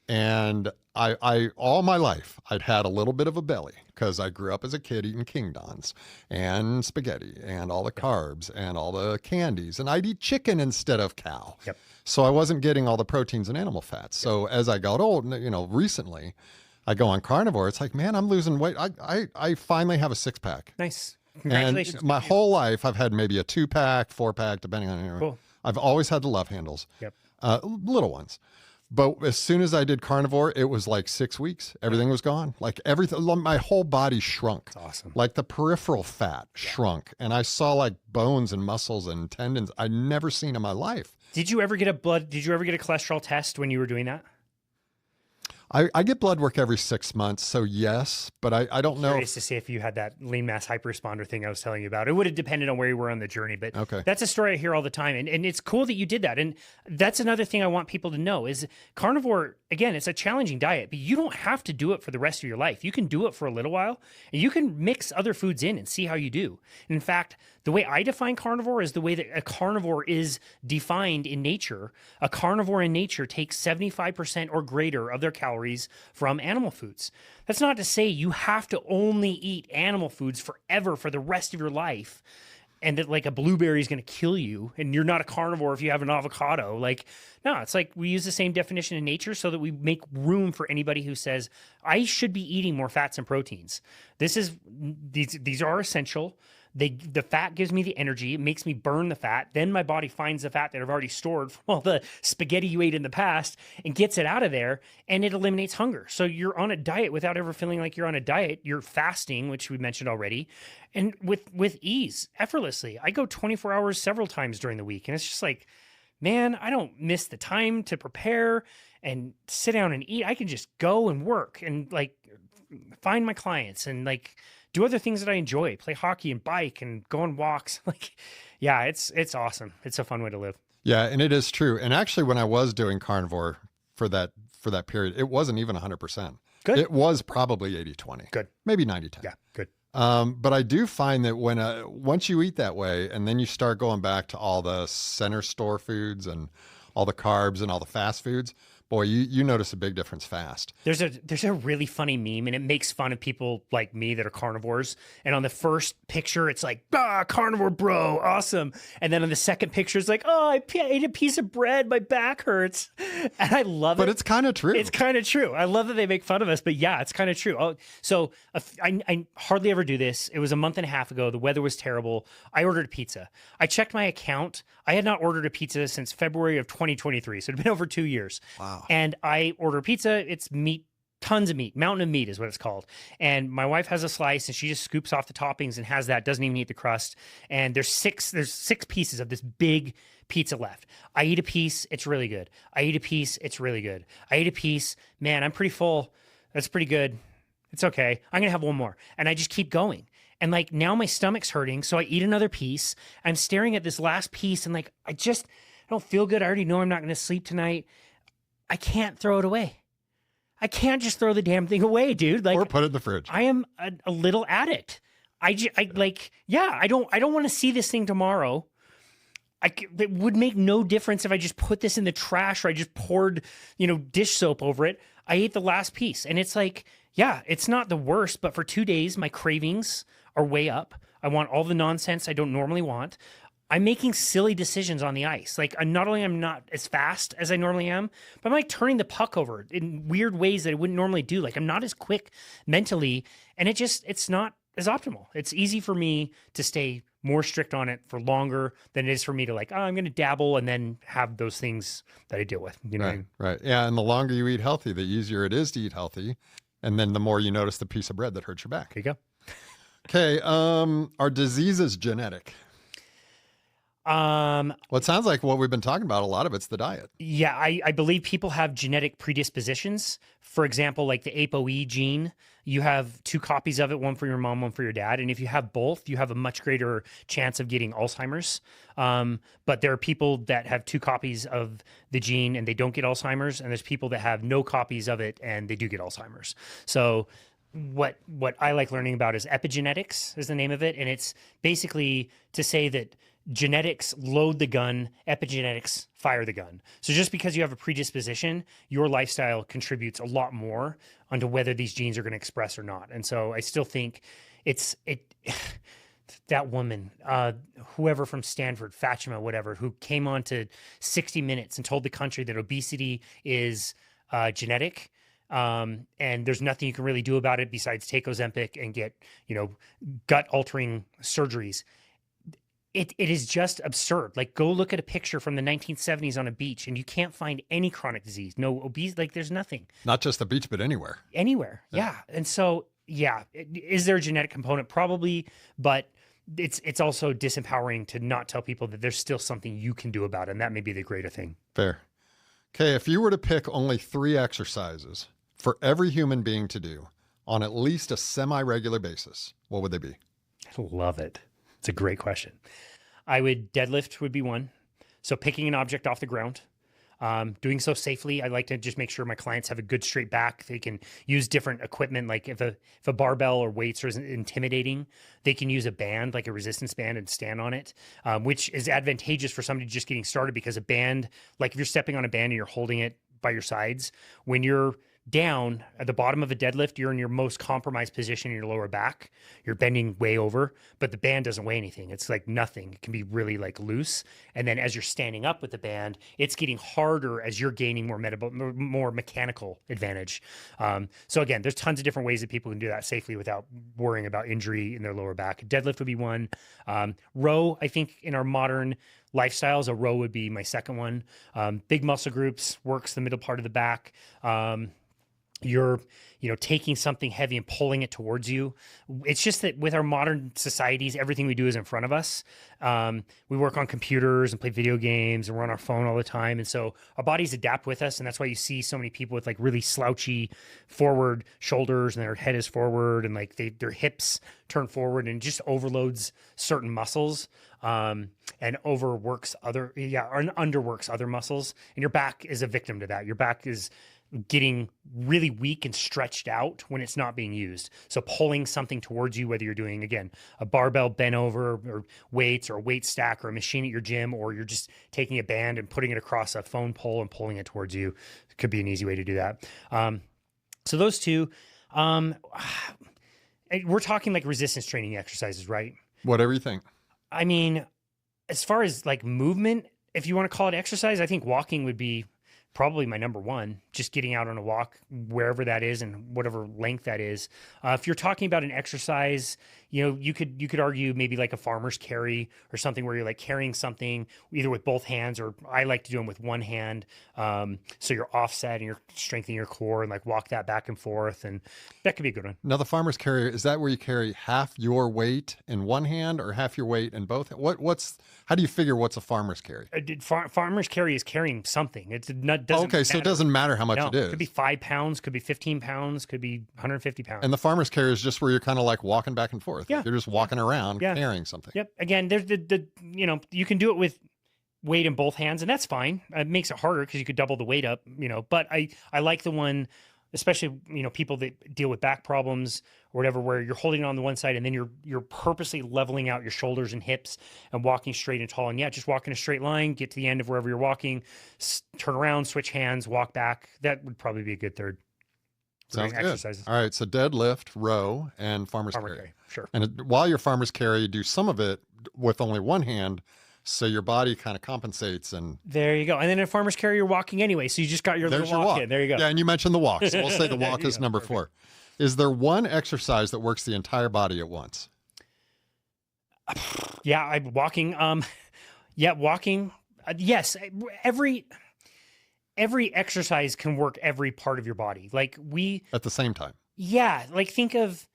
And I all my life, I'd had a little bit of a belly because I grew up as a kid eating King Dons and spaghetti and all the carbs and all the candies. And I'd eat chicken instead of cow. Yep. So I wasn't getting all the proteins and animal fats. So as I got old, recently, I go on carnivore. It's like, man, I'm losing weight. I finally have a 6-pack. Nice. Congratulations. And my whole life, I've had maybe a 2-pack, 4-pack, depending on. Cool. I've always had the love handles. Yep. Little ones. But as soon as I did carnivore, it was like 6 weeks. Everything was gone. Like everything, my whole body shrunk. That's awesome. Like the peripheral fat shrunk. And I saw like bones and muscles and tendons I'd never seen in my life. Did you ever get a cholesterol test when you were doing that? I get blood work every 6 months, so yes, but I don't know. Curious to see if you had that lean mass hyperresponder thing I was telling you about. It would have depended on where you were on the journey, but that's a story I hear all the time. And it's cool that you did that. And that's another thing I want people to know is carnivore, again, it's a challenging diet, but you don't have to do it for the rest of your life. You can do it for a little while, and you can mix other foods in and see how you do. And in fact, the way I define carnivore is the way that a carnivore is defined in nature. A carnivore in nature takes 75% or greater of their calories from animal foods. That's not to say you have to only eat animal foods forever for the rest of your life, and that like a blueberry is going to kill you and you're not a carnivore if you have an avocado. Like, no, it's like we use the same definition in nature so that we make room for anybody who says, I should be eating more fats and proteins. These are essential. The fat gives me the energy. It makes me burn the fat. Then my body finds the fat that I've already stored from all the spaghetti you ate in the past and gets it out of there, and it eliminates hunger. So you're on a diet without ever feeling like you're on a diet. You're fasting, which we mentioned already, and with ease, effortlessly. I go 24 hours several times during the week, and it's just like, man, I don't miss the time to prepare and sit down and eat. I can just go and work and like find my clients and like do other things that I enjoy, play hockey and bike and go on walks. Like, yeah, it's awesome. It's a fun way to live. Yeah, and it is true. And actually, when I was doing carnivore for that period, it wasn't even 100%. Good. It was probably 80-20. Good. Maybe 90-10. Yeah, good. But I do find that once you eat that way, and then you start going back to all the center store foods and all the carbs and all the fast foods, boy, you notice a big difference fast. There's a really funny meme, and it makes fun of people like me that are carnivores. And on the first picture, it's like, carnivore bro, awesome. And then on the second picture, it's like, I ate a piece of bread, my back hurts. And I love it. But it's kind of true. It's kind of true. I love that they make fun of us, but yeah, it's kind of true. So I hardly ever do this. It was a month and a half ago. The weather was terrible. I ordered a pizza. I checked my account. I had not ordered a pizza since February of 2023. So it had been over 2 years. Wow. And I order pizza. It's meat, tons of meat. Mountain of meat is what it's called. And my wife has a slice and she just scoops off the toppings and has that, doesn't even eat the crust. And there's six pieces of this big pizza left. I eat a piece, it's really good. I eat a piece, it's really good. I eat a piece, man, I'm pretty full. That's pretty good. It's okay. I'm going to have one more. And I just keep going. And like now my stomach's hurting. So I eat another piece. I'm staring at this last piece and like, I don't feel good. I already know I'm not going to sleep tonight. I can't throw it away. I can't just throw the damn thing away, dude. Like, or put it in the fridge. I am a little addict. I don't want to see this thing tomorrow. It would make no difference if I just put this in the trash or I just poured, dish soap over it. I ate the last piece and it's like, yeah, it's not the worst, but for 2 days, my cravings are way up. I want all the nonsense I don't normally want. I'm making silly decisions on the ice. Like, I'm not as fast as I normally am, but I'm like turning the puck over in weird ways that I wouldn't normally do. Like, I'm not as quick mentally, and it's not as optimal. It's easy for me to stay more strict on it for longer than it is for me to like, I'm going to dabble and then have those things that I deal with. You know what I mean? Right. Yeah. And the longer you eat healthy, the easier it is to eat healthy. And then the more you notice the piece of bread that hurts your back. There you go. Okay. Are diseases genetic? Well, it sounds like what we've been talking about, a lot of it's the diet. Yeah, I believe people have genetic predispositions. For example, like the ApoE gene, you have two copies of it, one for your mom, one for your dad. And if you have both, you have a much greater chance of getting Alzheimer's. But there are people that have two copies of the gene and they don't get Alzheimer's. And there's people that have no copies of it and they do get Alzheimer's. So what I like learning about is epigenetics is the name of it. And it's basically to say that genetics load the gun, epigenetics fire the gun. So just because you have a predisposition, your lifestyle contributes a lot more onto whether these genes are going to express or not. And so I still think it that woman, whoever from Stanford, Fatima, whatever, who came on to 60 Minutes and told the country that obesity is genetic. And there's nothing you can really do about it besides take Ozempic and get, gut altering surgeries. It is just absurd. Like, go look at a picture from the 1970s on a beach and you can't find any chronic disease, no obese, like there's nothing. Not just the beach, but anywhere. Anywhere. Yeah. And so, yeah, is there a genetic component? Probably, but it's also disempowering to not tell people that there's still something you can do about it. And that may be the greater thing. Fair. Okay. If you were to pick only 3 exercises for every human being to do on at least a semi-regular basis, what would they be? I love it. It's a great question. Deadlift would be one. So picking an object off the ground, doing so safely. I like to just make sure my clients have a good straight back. They can use different equipment. Like if a barbell or weights are intimidating, they can use a band, like a resistance band, and stand on it, which is advantageous for somebody just getting started, because a band, like if you're stepping on a band and you're holding it by your sides, when you're down at the bottom of a deadlift, you're in your most compromised position in your lower back. You're bending way over, but the band doesn't weigh anything. It's like nothing. It can be really like loose. And then as you're standing up with the band, it's getting harder as you're gaining more mechanical advantage. So again, there's tons of different ways that people can do that safely without worrying about injury in their lower back. Deadlift would be one. Row, I think in our modern lifestyles, a row would be my second one. Big muscle groups, works the middle part of the back. You're, taking something heavy and pulling it towards you. It's just that with our modern societies, everything we do is in front of us. We work on computers and play video games and we're on our phone all the time. And so our bodies adapt with us. And that's why you see so many people with like really slouchy forward shoulders and their head is forward and like their hips turn forward, and just overloads certain muscles. And underworks other muscles. And your back is a victim to that. Your back is getting really weak and stretched out when it's not being used. So pulling something towards you, whether you're doing, again, a barbell bent over or weights or a weight stack or a machine at your gym, or you're just taking a band and putting it across a phone pole and pulling it towards you, could be an easy way to do that. So those two, we're talking like resistance training exercises, right? Whatever you think. I mean, as far as like movement, if you want to call it exercise, I think walking would be probably my number one. Just getting out on a walk, wherever that is and whatever length that is. If you're talking about an exercise, you could argue maybe like a farmer's carry or something where you're like carrying something either with both hands, or I like to do them with one hand. So you're offset and you're strengthening your core and like walk that back and forth, and that could be a good one. Now the farmer's carry, is that where you carry half your weight in one hand or half your weight in both? How do you figure what's a farmer's carry? Farmer's carry is carrying something. Doesn't matter. So it doesn't matter how much it is. It could be 5 pounds, could be 15 pounds, could be 150 pounds. And the farmer's carry is just where you're kind of like walking back and forth. Yeah. Like you're just walking around carrying something. Yep. Again, there's you can do it with weight in both hands, and that's fine. It makes it harder because you could double the weight up, but I like the one, especially, people that deal with back problems or whatever, where you're holding it on the one side and then you're purposely leveling out your shoulders and hips and walking straight and tall. And just walk in a straight line, get to the end of wherever you're walking, turn around, switch hands, walk back. That would probably be a good third. Sounds good. Exercises. All right. So deadlift, row, and farmer's carry. Sure. And while you're farmer's carry, do some of it with only one hand, so your body kind of compensates. And there you go. And then in farmer's carry, you're walking anyway. So you just got your little walk in. There you go. Yeah. And you mentioned the walk. So we'll say the walk is number 4. Is there one exercise that works the entire body at once? Yeah. I'm walking. Walking. Yes. Every exercise can work every part of your body. Like at the same time. Yeah. Like think of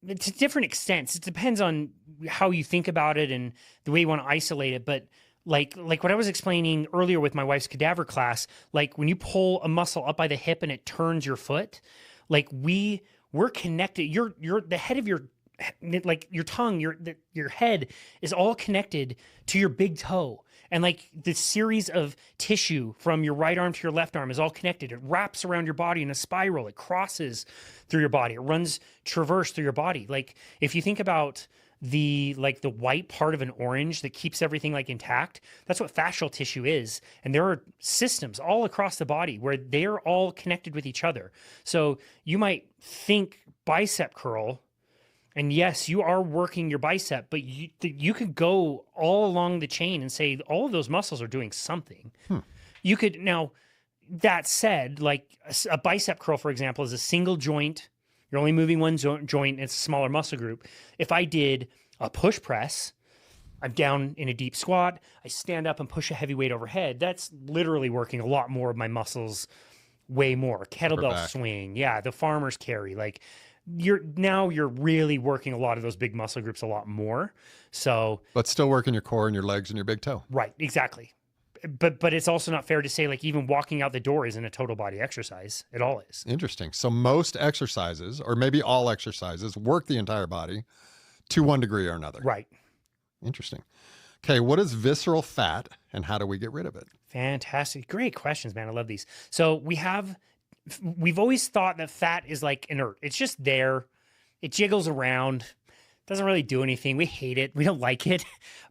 to different extents. It depends on how you think about it and the way you want to isolate it. But like what I was explaining earlier with my wife's cadaver class, like when you pull a muscle up by the hip and it turns your foot, like we're connected. You're the head of your, like your tongue, your head is all connected to your big toe. And like the series of tissue from your right arm to your left arm is all connected. It wraps around your body in a spiral. It crosses through your body. It runs traverse through your body. Like if you think about the white part of an orange that keeps everything like intact, that's what fascial tissue is. And there are systems all across the body where they're all connected with each other. So you might think bicep curl, and yes, you are working your bicep, but you could go all along the chain and say all of those muscles are doing something. You could, now, that said, like a bicep curl, for example, is a single joint. You're only moving one joint. It's a smaller muscle group. If I did a push press, I'm down in a deep squat. I stand up and push a heavy weight overhead. That's literally working a lot more of my muscles, way more. Kettlebell swing. Yeah, the farmer's carry. Like, you're really working a lot of those big muscle groups a lot more. So, but still working your core and your legs and your big toe. Right, exactly. But it's also not fair to say like even walking out the door isn't a total body exercise. It all is. Interesting. So most exercises, or maybe all exercises, work the entire body to one degree or another. Right. Interesting. Okay, what is visceral fat and how do we get rid of it? Fantastic. Great questions, man. I love these. So we've always thought that fat is like inert. It's just there. It jiggles around. Doesn't really do anything. We hate it. We don't like it,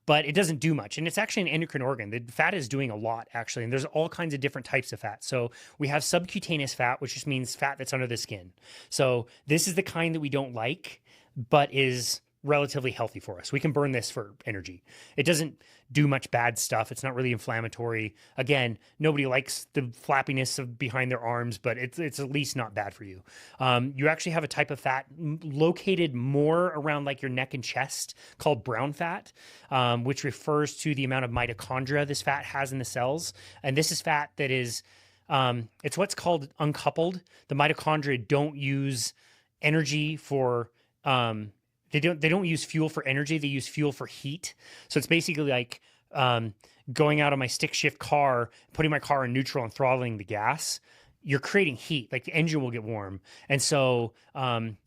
but it doesn't do much. And it's actually an endocrine organ. The fat is doing a lot, actually. And there's all kinds of different types of fat. So we have subcutaneous fat, which just means fat that's under the skin. So this is the kind that we don't like, but is relatively healthy for us. We can burn this for energy. It doesn't do much bad stuff. It's not really inflammatory. Again, nobody likes the flappiness of behind their arms, but it's at least not bad for you. You actually have a type of fat located more around like your neck and chest called brown fat, which refers to the amount of mitochondria this fat has in the cells. And this is fat that is, it's what's called uncoupled. The mitochondria don't use energy for, they don't use fuel for energy. They use fuel for heat. So it's basically like going out on my stick shift car, putting my car in neutral and throttling the gas. You're creating heat, like the engine will get warm. And so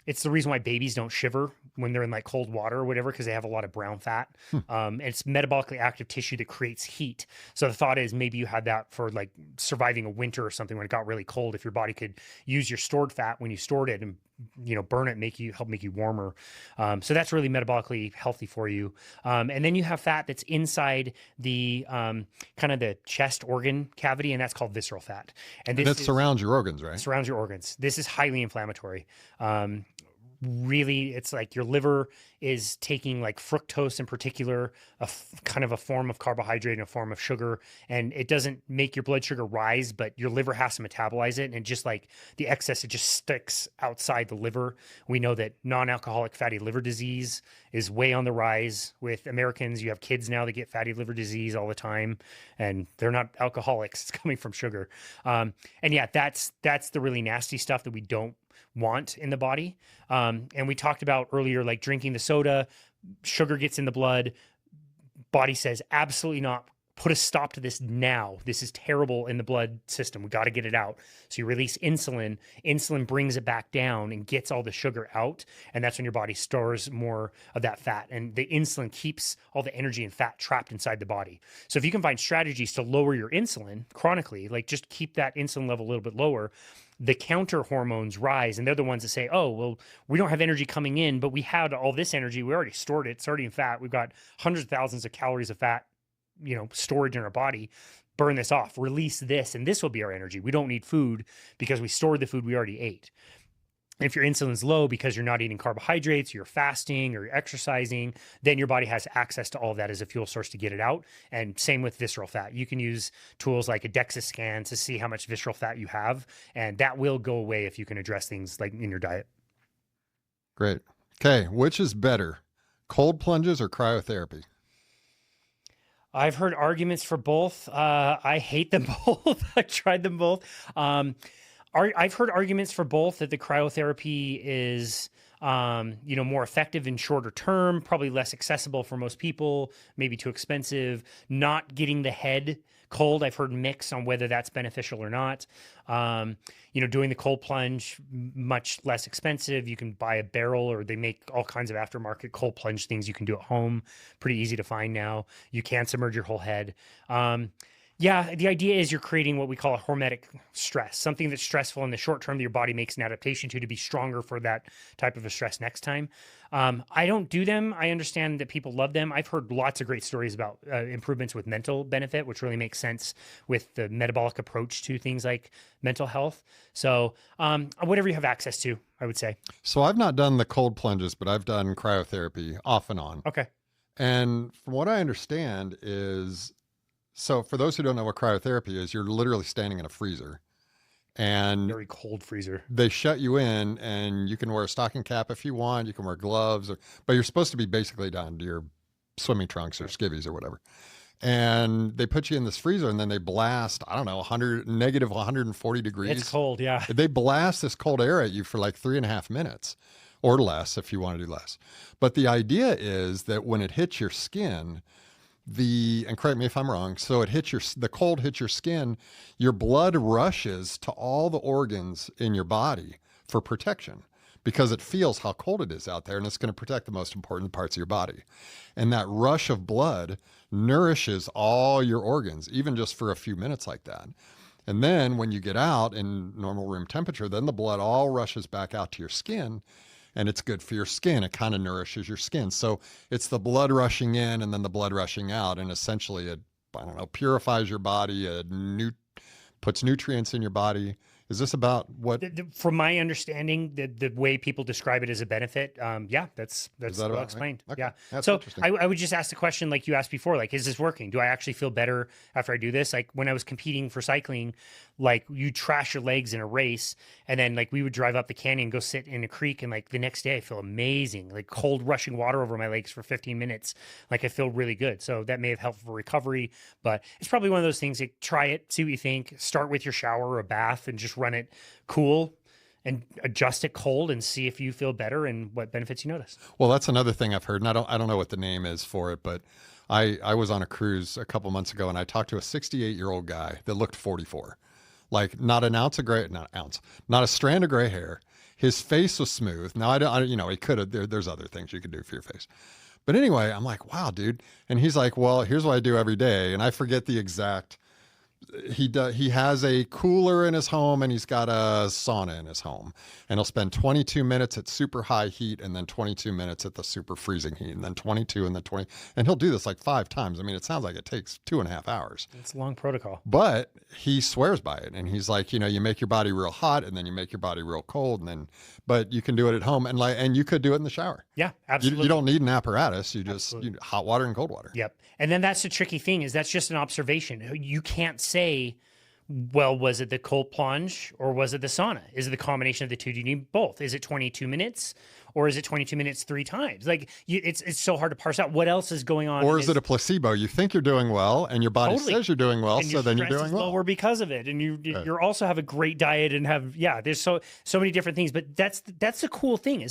it's the reason why babies don't shiver when they're in like cold water or whatever, because they have a lot of brown fat. And it's metabolically active tissue that creates heat. So the thought is maybe you had that for like surviving a winter or something when it got really cold. If your body could use your stored fat when you stored it and burn it, help make you warmer. So that's really metabolically healthy for you. And then you have fat that's inside the kind of the chest organ cavity, and that's called visceral fat. And it surrounds your organs, right? It surrounds your organs. This is highly inflammatory. Really, it's like your liver is taking like fructose in particular, kind of a form of carbohydrate and a form of sugar, and it doesn't make your blood sugar rise, but your liver has to metabolize it, and just like the excess, it just sticks outside the liver. We know that non-alcoholic fatty liver disease is way on the rise with Americans. You have kids now that get fatty liver disease all the time, and they're not alcoholics. It's coming from sugar. And yeah, that's the really nasty stuff that we don't want in the body. And we talked about earlier, like drinking the soda, sugar gets in the blood. Body says, absolutely not. Put a stop to this now. This is terrible in the blood system. We got to get it out. So you release insulin. Insulin brings it back down and gets all the sugar out. And that's when your body stores more of that fat. And the insulin keeps all the energy and fat trapped inside the body. So if you can find strategies to lower your insulin chronically, like just keep that insulin level a little bit lower, the counter hormones rise, and they're the ones that say, oh, well, we don't have energy coming in, but we had all this energy. We already stored it. It's already in fat. We've got hundreds of thousands of calories of fat, storage in our body. Burn this off, release this, and this will be our energy. We don't need food because we stored the food we already ate. If your insulin's low because you're not eating carbohydrates, you're fasting or you're exercising, then your body has access to all of that as a fuel source to get it out. And same with visceral fat. You can use tools like a DEXA scan to see how much visceral fat you have, and that will go away if you can address things like in your diet. Great. Okay, which is better, cold plunges or cryotherapy? I've heard arguments for both. I hate them both. I tried them both. I've heard arguments for both, that the cryotherapy is more effective in shorter term, probably less accessible for most people, maybe too expensive, not getting the head cold. I've heard mixed on whether that's beneficial or not. Doing the cold plunge, much less expensive. You can buy a barrel, or they make all kinds of aftermarket cold plunge things you can do at home. Pretty easy to find now. You can submerge your whole head. Yeah, the idea is you're creating what we call a hormetic stress, something that's stressful in the short term that your body makes an adaptation to be stronger for that type of a stress next time. I don't do them. I understand that people love them. I've heard lots of great stories about improvements with mental benefit, which really makes sense with the metabolic approach to things like mental health. So whatever you have access to, I would say. So I've not done the cold plunges, but I've done cryotherapy off and on. Okay. And from what I understand is, so for those who don't know what cryotherapy is, you're literally standing in a freezer and Very cold freezer. they shut you in, and you can wear a stocking cap if you want. You can wear gloves, but you're supposed to be basically down to your swimming trunks or skivvies or whatever. And they put you in this freezer, and then they blast, I don't know, negative 140 degrees. It's cold, yeah. They blast this cold air at you for like 3.5 minutes or less if you want to do less. But the idea is that when it hits your skin, and correct me if I'm wrong, so the cold hits your skin, your blood rushes to all the organs in your body for protection because it feels how cold it is out there, and it's going to protect the most important parts of your body. And that rush of blood nourishes all your organs, even just for a few minutes like that. And then when you get out in normal room temperature, then the blood all rushes back out to your skin, and it's good for your skin. It kind of nourishes your skin. So it's the blood rushing in and then the blood rushing out. And essentially it, purifies your body, puts nutrients in your body. Is this about what? From my understanding, the way people describe it as a benefit, that's well explained. Okay. Yeah. That's so interesting. I would just ask the question like you asked before, like, is this working? Do I actually feel better after I do this? Like when I was competing for cycling, like you trash your legs in a race, and then like we would drive up the canyon, go sit in a creek, and like the next day I feel amazing, like cold rushing water over my legs for 15 minutes. Like I feel really good. So that may have helped for recovery, but it's probably one of those things like try it, see what you think, start with your shower or a bath and just run it cool and adjust it cold and see if you feel better and what benefits you notice. Well, that's another thing I've heard, and I don't know what the name is for it, but I was on a cruise a couple months ago, and I talked to a 68-year-old guy that looked 44. Like not a strand of gray hair. His face was smooth. Now he could have, there's other things you could do for your face. But anyway, I'm like, wow, dude. And he's like, well, here's what I do every day. And I forget the exact, he has a cooler in his home, and he's got a sauna in his home, and he'll spend 22 minutes at super high heat and then 22 minutes at the super freezing heat and then 22 and then 20, and he'll do this like 5 times. I mean, it sounds like it takes 2.5 hours. It's a long protocol, but he swears by it. And he's like, you make your body real hot and then you make your body real cold, but you can do it at home, and you could do it in the shower. Yeah, absolutely. You don't need an apparatus. You just hot water and cold water. Yep. And then that's the tricky thing, is that's just an observation. You can't say, well, was it the cold plunge or was it the sauna? Is it the combination of the two? Do you need both? Is it 22 minutes or is it 22 minutes 3 times? Like it's so hard to parse out what else is going on. Or is it a placebo? You think you're doing well and your body says you're doing well, so then you're doing well. Lower because of it. And you also have a great diet and there's so many different things. But that's the cool thing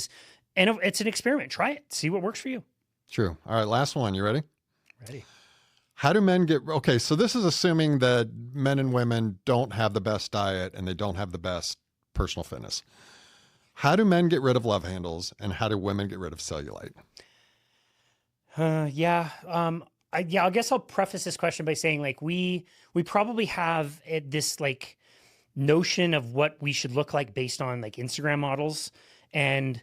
and it's an experiment. Try it. See what works for you. True. All right, last one. You ready? Ready. How do men okay, so this is assuming that men and women don't have the best diet and they don't have the best personal fitness. How do men get rid of love handles, and how do women get rid of cellulite? I guess I'll preface this question by saying like we probably have this like notion of what we should look like based on like Instagram models, and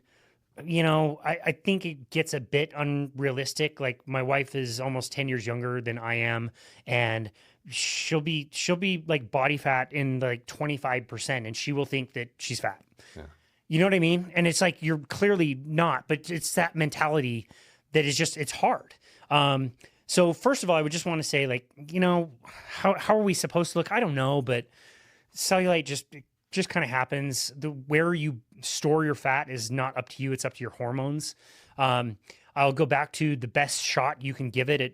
I think it gets a bit unrealistic. Like my wife is almost 10 years younger than I am, and she'll be like body fat in like 25%, and she will think that she's fat. Yeah. You know what I mean? And it's like, you're clearly not, but it's that mentality that is just, it's hard. So first of all, I would just want to say like, how are we supposed to look? I don't know, but cellulite just kind of happens. Where you store your fat is not up to you. It's up to your hormones. I'll go back to the best shot you can give it at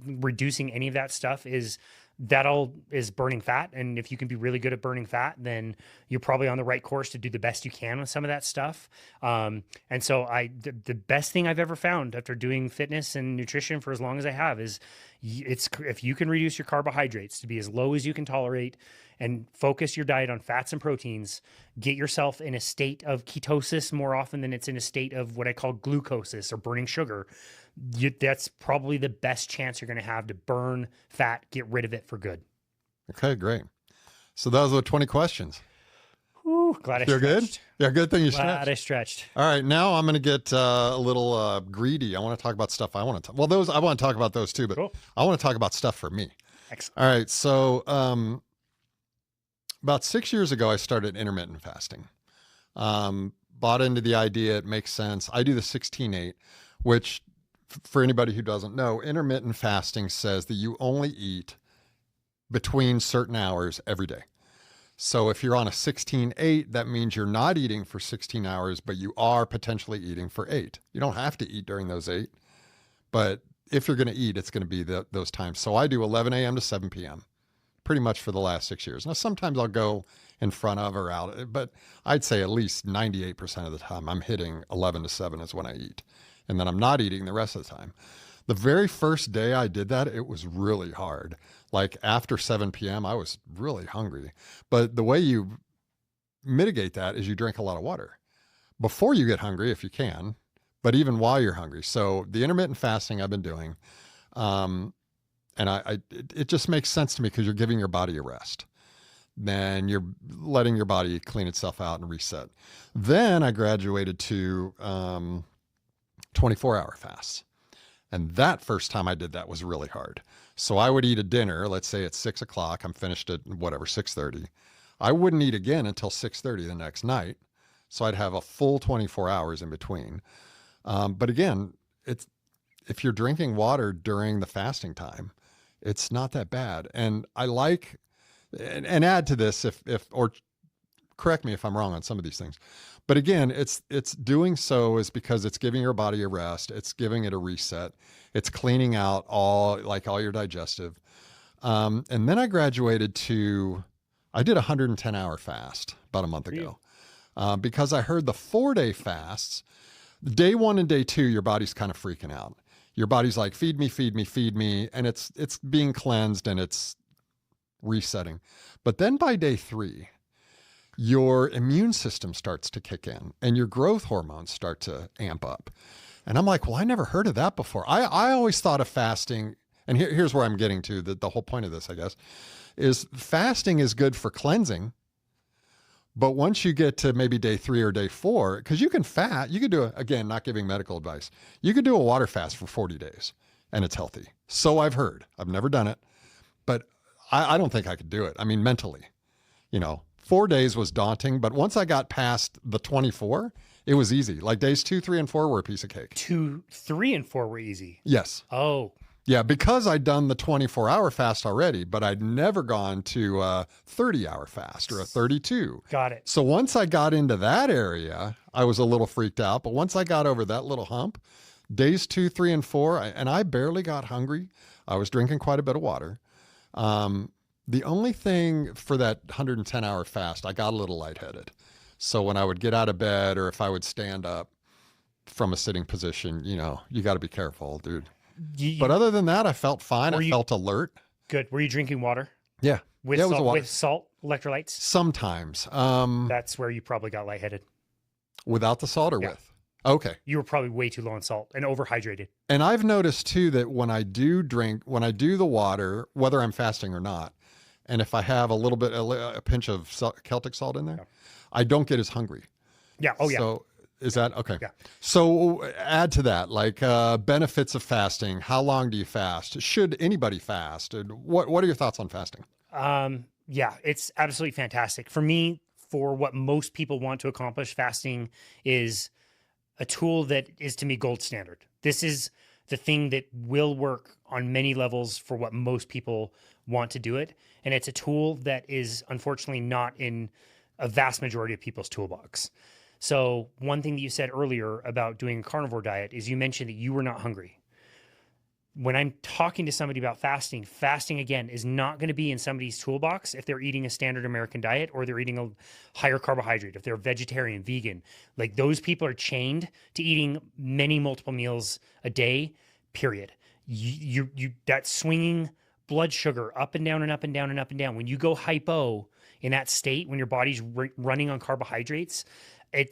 reducing any of that stuff is that all is burning fat. And if you can be really good at burning fat, then you're probably on the right course to do the best you can with some of that stuff. And so the best thing I've ever found after doing fitness and nutrition for as long as I have is if you can reduce your carbohydrates to be as low as you can tolerate and focus your diet on fats and proteins, get yourself in a state of ketosis more often than it's in a state of what I call glucosis or burning sugar. That's probably the best chance you're going to have to burn fat, get rid of it for good. Okay, great. So those were 20 questions. Whew, glad I You're stretched. good? Yeah, good thing you Glad stretched. I stretched. All right, now I'm going to get a little greedy. I want to talk about stuff I want to talk. Well, those I want to talk about those too, but Cool. I want to talk about stuff for me. Excellent. All right, so about 6 years ago, I started intermittent fasting. Bought into the idea; it makes sense. I do the 16/8, which, for anybody who doesn't know, intermittent fasting says that you only eat between certain hours every day. So if you're on a 16/8, that means you're not eating for 16 hours, but you are potentially eating for 8. You don't have to eat during those 8, but if you're going to eat, it's going to be those times. So I do 11 a.m. to 7 p.m. pretty much for the last 6 years. Now, sometimes I'll go in front of or out, but I'd say at least 98% of the time I'm hitting 11 to 7 is when I eat. And then I'm not eating the rest of the time. The very first day I did that, it was really hard. Like after 7 p.m., I was really hungry. But the way you mitigate that is you drink a lot of water before you get hungry, if you can, but even while you're hungry. So the intermittent fasting I've been doing, and it just makes sense to me because you're giving your body a rest. Then you're letting your body clean itself out and reset. Then I graduated to 24-hour fasts. And that first time I did that was really hard. So I would eat a dinner, let's say at 6 o'clock. I'm finished at whatever, 6:30. I wouldn't eat again until 6:30 the next night. So I'd have a full 24 hours in between. But again, if you're drinking water during the fasting time, it's not that bad. And I like, and add to this or correct me if I'm wrong on some of these things. But again, it's doing so is because it's giving your body a rest. It's giving it a reset. It's cleaning out all your digestive. And then I graduated I did a 110-hour fast about a month ago because I heard the 4-day fasts, day 1 and day 2, your body's kind of freaking out. Your body's like, feed me, feed me, feed me. And it's being cleansed and it's resetting. But then by day 3, your immune system starts to kick in and your growth hormones start to amp up. And I'm like, well, I never heard of that before. I always thought of fasting, and here's where I'm getting to, the whole point of this, I guess, is fasting is good for cleansing. But once you get to maybe day 3 or day 4, because you could do, again, not giving medical advice, you could do a water fast for 40 days and it's healthy. So I've heard. I've never done it, but I don't think I could do it. I mean, mentally, 4 days was daunting, but once I got past the 24, it was easy. Like days 2, 3, and 4 were a piece of cake. 2, 3, and 4 were easy. Yes. Oh. Yeah, because I'd done the 24-hour fast already, but I'd never gone to a 30-hour fast or a 32. Got it. So once I got into that area, I was a little freaked out. But once I got over that little hump, days 2, 3, and 4, and I barely got hungry. I was drinking quite a bit of water. The only thing for that 110-hour fast, I got a little lightheaded. So when I would get out of bed or if I would stand up from a sitting position, you got to be careful, dude. But other than that, I felt fine. I felt alert. Good. Were you drinking water? Yeah. With, yeah, salt, with salt, electrolytes? Sometimes. That's where you probably got lightheaded. Without the salt or with? Okay. You were probably way too low on salt and overhydrated. And I've noticed too that when I do the water, whether I'm fasting or not, and if I have a pinch of Celtic salt in there, I don't get as hungry. Yeah. Oh, yeah. So is that okay? Yeah. So add to that, benefits of fasting. How long do you fast? Should anybody fast? What are your thoughts on fasting? Yeah, it's absolutely fantastic. For me, for what most people want to accomplish, fasting is a tool that is to me gold standard. This is the thing that will work on many levels for what most people want to do it. And it's a tool that is unfortunately not in a vast majority of people's toolbox. So one thing that you said earlier about doing a carnivore diet is you mentioned that you were not hungry. when I'm talking to somebody about fasting, fasting again is not going to be in somebody's toolbox if they're eating a standard American diet or they're eating a higher carbohydrate, if they're vegetarian, vegan. Like those people are chained to eating many multiple meals a day, period. That swinging blood sugar up and down and up and down and up and down. When you go hypo in that state, when your body's running on carbohydrates,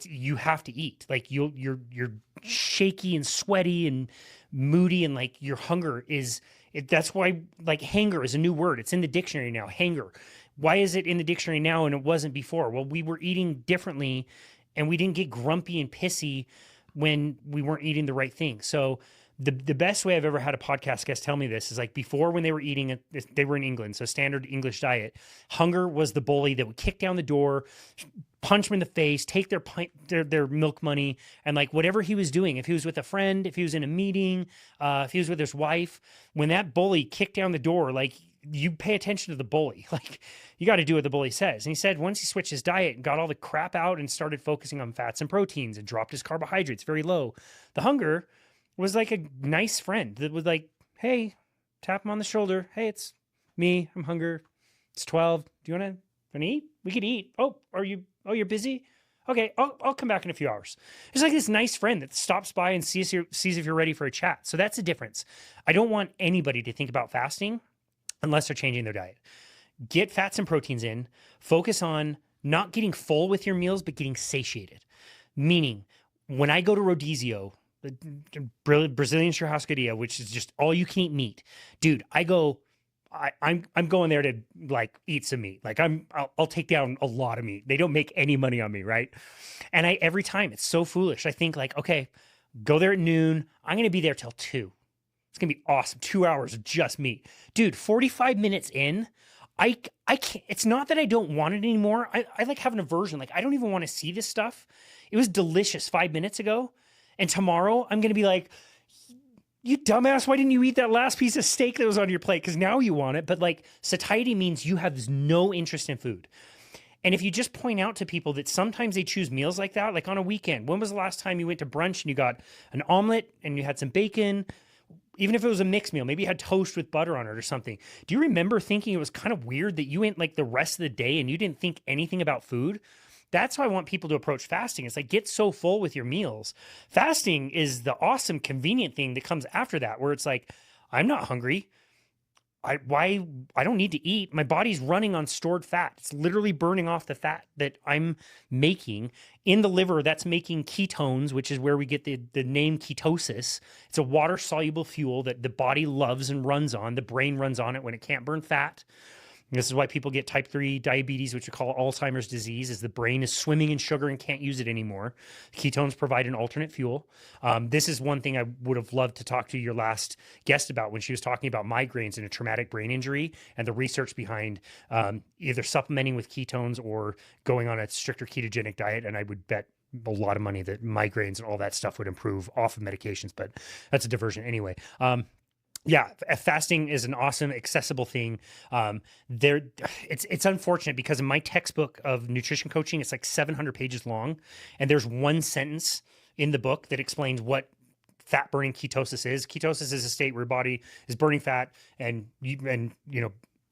you have to eat. Like you're shaky and sweaty and moody, and like your hunger is that's why like hanger is a new word. It's in the dictionary now. Hanger. Why is it in the dictionary now and it wasn't before? Well, we were eating differently and we didn't get grumpy and pissy when we weren't eating the right thing. So the best way I've ever had a podcast guest tell me this is like before, when they were eating they were in England, so standard English diet, hunger was the bully that would kick down the door, punch them in the face, take their milk money, and like whatever he was doing, if he was with a friend, if he was in a meeting, if he was with his wife, when that bully kicked down the door, like you pay attention to the bully. Like you got to do what the bully says. And he said once he switched his diet and got all the crap out and started focusing on fats and proteins and dropped his carbohydrates very low, the hunger was like a nice friend that was like, hey, tap him on the shoulder. Hey, it's me. I'm hungry. It's 12. Do you want to eat? We could eat. Oh, you're busy? Okay, I'll come back in a few hours. It's like this nice friend that stops by and sees if you're ready for a chat. So that's the difference. I don't want anybody to think about fasting unless they're changing their diet. Get fats and proteins in. Focus on not getting full with your meals, but getting satiated. Meaning, when I go to Rodizio, the Brazilian churrascaria, which is just all you can eat meat, dude, I'm going there to like eat some meat. Like I'll take down a lot of meat. They don't make any money on me, right? And every time it's so foolish. I think like, okay, go there at noon. I'm going to be there till 2. It's going to be awesome. 2 hours of just meat. Dude, 45 minutes in, I can't, it's not that I don't want it anymore. I like have an aversion. Like I don't even want to see this stuff. It was delicious 5 minutes ago. And tomorrow I'm going to be like, you dumbass, why didn't you eat that last piece of steak that was on your plate? Because now you want it. But like satiety means you have no interest in food. And if you just point out to people that sometimes they choose meals like that, like on a weekend, when was the last time you went to brunch and you got an omelet and you had some bacon? Even if it was a mixed meal, maybe you had toast with butter on it or something. Do you remember thinking it was kind of weird that you went like the rest of the day and you didn't think anything about food? That's how I want people to approach fasting. It's like, get so full with your meals. Fasting is the awesome, convenient thing that comes after that, where it's like, I'm not hungry. I don't need to eat. My body's running on stored fat. It's literally burning off the fat that I'm making in the liver. That's making ketones, which is where we get the name ketosis. It's a water-soluble fuel that the body loves and runs on. The brain runs on it when it can't burn fat. This is why people get type 3 diabetes, which we call Alzheimer's disease, is the brain is swimming in sugar and can't use it anymore. Ketones provide an alternate fuel. This is one thing I would have loved to talk to your last guest about when she was talking about migraines and a traumatic brain injury and the research behind either supplementing with ketones or going on a stricter ketogenic diet. And I would bet a lot of money that migraines and all that stuff would improve off of medications, but that's a diversion anyway. Yeah, fasting is an awesome, accessible thing. It's unfortunate because in my textbook of nutrition coaching, it's like 700 pages long, and there's one sentence in the book that explains what fat burning ketosis is. Ketosis is a state where your body is burning fat and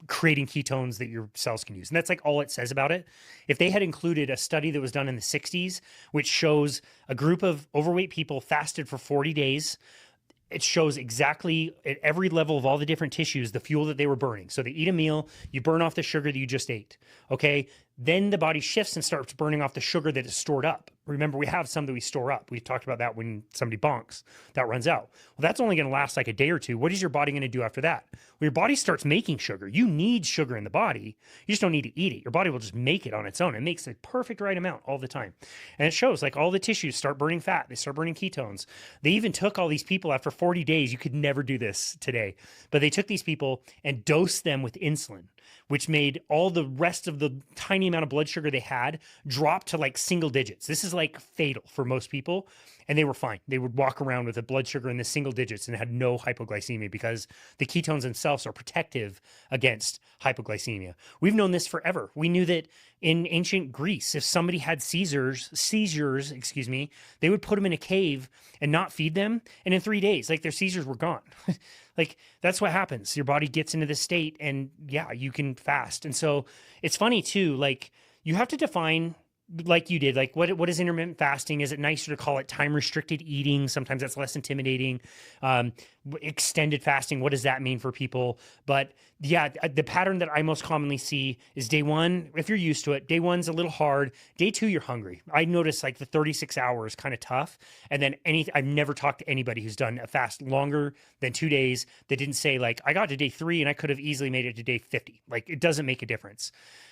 creating ketones that your cells can use. And that's like all it says about it. If they had included a study that was done in the 60s, which shows a group of overweight people fasted for 40 days, it shows exactly at every level of all the different tissues, the fuel that they were burning. So they eat a meal, you burn off the sugar that you just ate. Okay. Then the body shifts and starts burning off the sugar that is stored up. Remember, we have some that we store up. We talked about that when somebody bonks, that runs out. Well, that's only going to last like a day or two. What is your body going to do after that? Well, your body starts making sugar. You need sugar in the body. You just don't need to eat it. Your body will just make it on its own. It makes the perfect right amount all the time. And it shows like all the tissues start burning fat. They start burning ketones. They even took all these people after 40 days. You could never do this today, but they took these people and dosed them with insulin, which made all the rest of the tiny amount of blood sugar they had drop to like single digits. This is like fatal for most people. and they were fine. They would walk around with a blood sugar in the single digits and had no hypoglycemia because the ketones themselves are protective against hypoglycemia. We've known this forever. We knew that in ancient Greece, if somebody had seizures, they would put them in a cave and not feed them. And in 3 days, like their seizures were gone. Like that's what happens. Your body gets into this state and yeah, you can fast. And so it's funny too, like you have to define like you did, like what is intermittent fasting? Is it nicer to call it time restricted eating? Sometimes that's less intimidating. Extended fasting, what does that mean for people? But yeah, the pattern that I most commonly see is day one, if you're used to it, day one's a little hard. Day two, you're hungry. I notice like the 36 hours kind of tough. And then I've never talked to anybody who's done a fast longer than 2 days that didn't say like, I got to day 3 and I could have easily made it to day 50. Like it doesn't make a difference.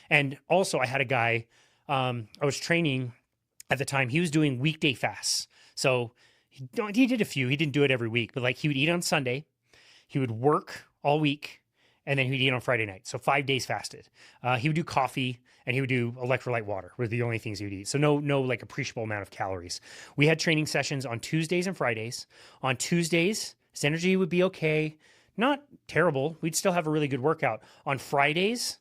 And also I had a guy, I was training at the time. He was doing weekday fasts. So he did a few. He didn't do it every week, but like he would eat on Sunday, he would work all week, and then he would eat on Friday night. So 5 days fasted. He would do coffee and he would do electrolyte water were the only things he would eat. So no like appreciable amount of calories. We had training sessions on Tuesdays and Fridays. On Tuesdays, his energy would be okay. Not terrible. We'd still have a really good workout. On Fridays,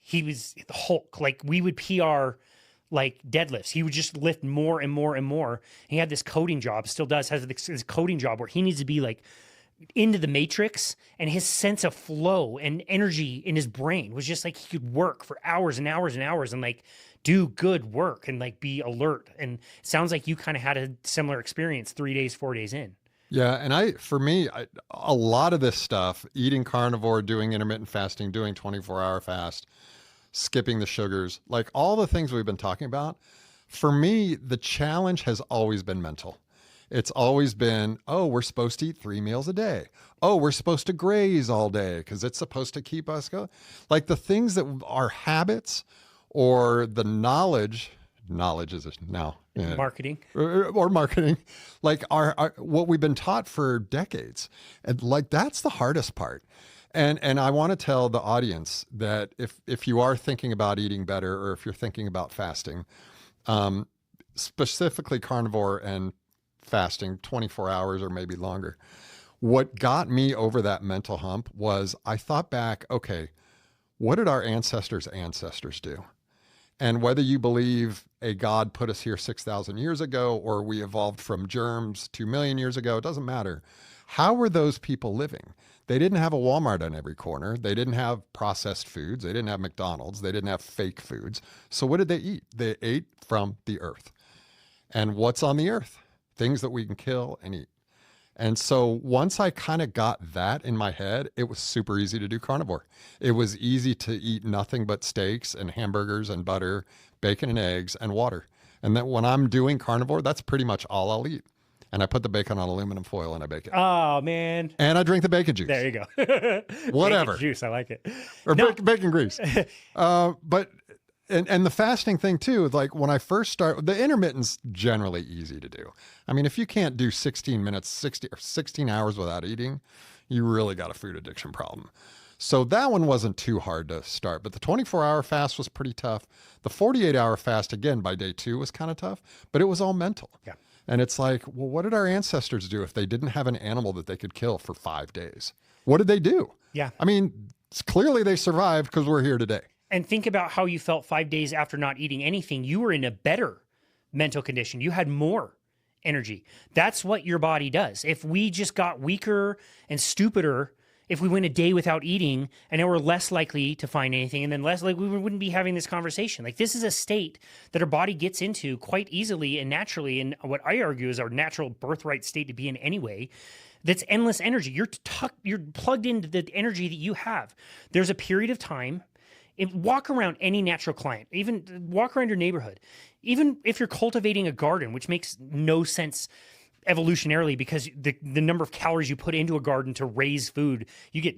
he was the Hulk. Like we would PR like deadlifts. He would just lift more and more and more. He had this coding job, still does, has this coding job where he needs to be like into the matrix, and his sense of flow and energy in his brain was just like he could work for hours and hours and hours and like do good work and like be alert. And it sounds like you kind of had a similar experience 3 days, 4 days in. Yeah. And for me, a lot of this stuff, eating carnivore, doing intermittent fasting, doing 24-hour fast, skipping the sugars, like all the things we've been talking about, for me, the challenge has always been mental. It's always been, oh, we're supposed to eat 3 meals a day. Oh, we're supposed to graze all day because it's supposed to keep us going. Like the things that are habits or the knowledge is now Marketing. or marketing, like our what we've been taught for decades. And like that's the hardest part. And I want to tell the audience that if you are thinking about eating better or if you're thinking about fasting, specifically carnivore and fasting 24 hours or maybe longer, what got me over that mental hump was I thought back, okay, what did our ancestors' ancestors do? And whether you believe a God put us here 6,000 years ago or we evolved from germs 2 million years ago, it doesn't matter. How were those people living? They didn't have a Walmart on every corner. They didn't have processed foods. They didn't have McDonald's. They didn't have fake foods. So what did they eat? They ate from the earth. And what's on the earth? Things that we can kill and eat. And so once I kind of got that in my head, it was super easy to do carnivore. It was easy to eat nothing but steaks and hamburgers and butter, bacon and eggs and water. And then when I'm doing carnivore, that's pretty much all I'll eat. And I put the bacon on aluminum foil and I bake it. Oh, man. And I drink the bacon juice. There you go. Whatever. Bacon juice, I like it. Or bacon grease. But the fasting thing too, like when I first start, the intermittent's generally easy to do. I mean, if you can't do 16 minutes, 16 hours without eating, you really got a food addiction problem. So that one wasn't too hard to start, but the 24-hour fast was pretty tough. The 48-hour fast, again, by day 2 was kind of tough, but it was all mental. Yeah. And it's like, well, what did our ancestors do if they didn't have an animal that they could kill for 5 days? What did they do? Yeah. I mean, clearly they survived because we're here today. And think about how you felt 5 days after not eating anything. You were in a better mental condition. You had more energy. That's what your body does. If we just got weaker and stupider, if we went a day without eating, and then we're less likely to find anything, and then less like we wouldn't be having this conversation. Like this is a state that our body gets into quite easily and naturally, and what I argue is our natural birthright state to be in anyway. That's endless energy. You're plugged into the energy that you have. There's a period of time. Walk around any natural climate, even walk around your neighborhood. Even if you're cultivating a garden, which makes no sense evolutionarily because the number of calories you put into a garden to raise food, you get